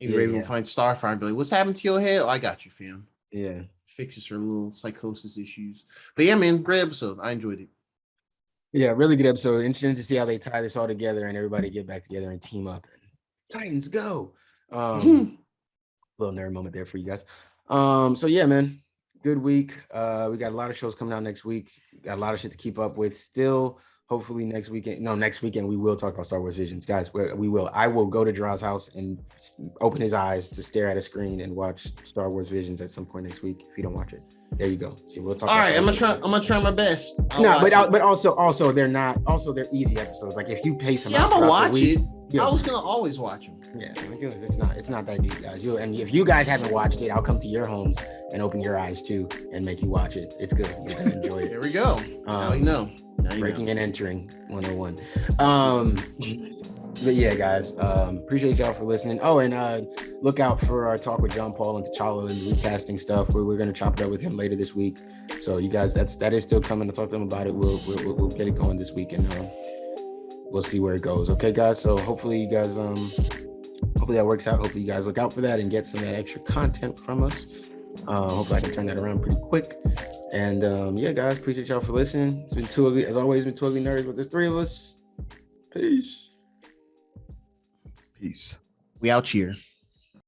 Maybe Raven will find Starfire and be like, "What's happened to your head? Oh, I got you, fam." Yeah. Fixes her little psychosis issues. But yeah, man, great episode. I enjoyed it. Yeah, really good episode. Interesting to see how they tie this all together and everybody get back together and team up. Titans go. Little nerd moment there for you guys. So yeah, man, good week. We got a lot of shows coming out next week. Got a lot of shit to keep up with. Still, hopefully next weekend we will talk about Star Wars Visions, guys. We will. I will go to Gerard's house and open his eyes to stare at a screen and watch Star Wars Visions at some point next week. If you don't watch it, there you go. So we'll talk. All right, I'm gonna try my best. But also they're not. Also, they're easy episodes. Like if you pace them, I'm gonna watch it. I was gonna always watch them. Yeah, it's not that deep, guys. And if you guys haven't watched it, I'll come to your homes and open your eyes too and make you watch it. It's good. You're gonna enjoy it. There we go. Now you know. Breaking and entering 101. But yeah, guys, appreciate y'all for listening. Oh, and look out for our talk with John Paul and T'Challa and the recasting stuff. We're gonna chop it up with him later this week. So you guys, that is still coming. To talk to them about it. We'll get it going this week, and we'll see where it goes. Okay, guys. So hopefully you guys hopefully that works out. Hopefully you guys look out for that and get some of that extra content from us. Hopefully I can turn that around pretty quick. And yeah, guys, appreciate y'all for listening. It's been two ugly nerds, but there's 3 of us. Peace. Peace. We out here.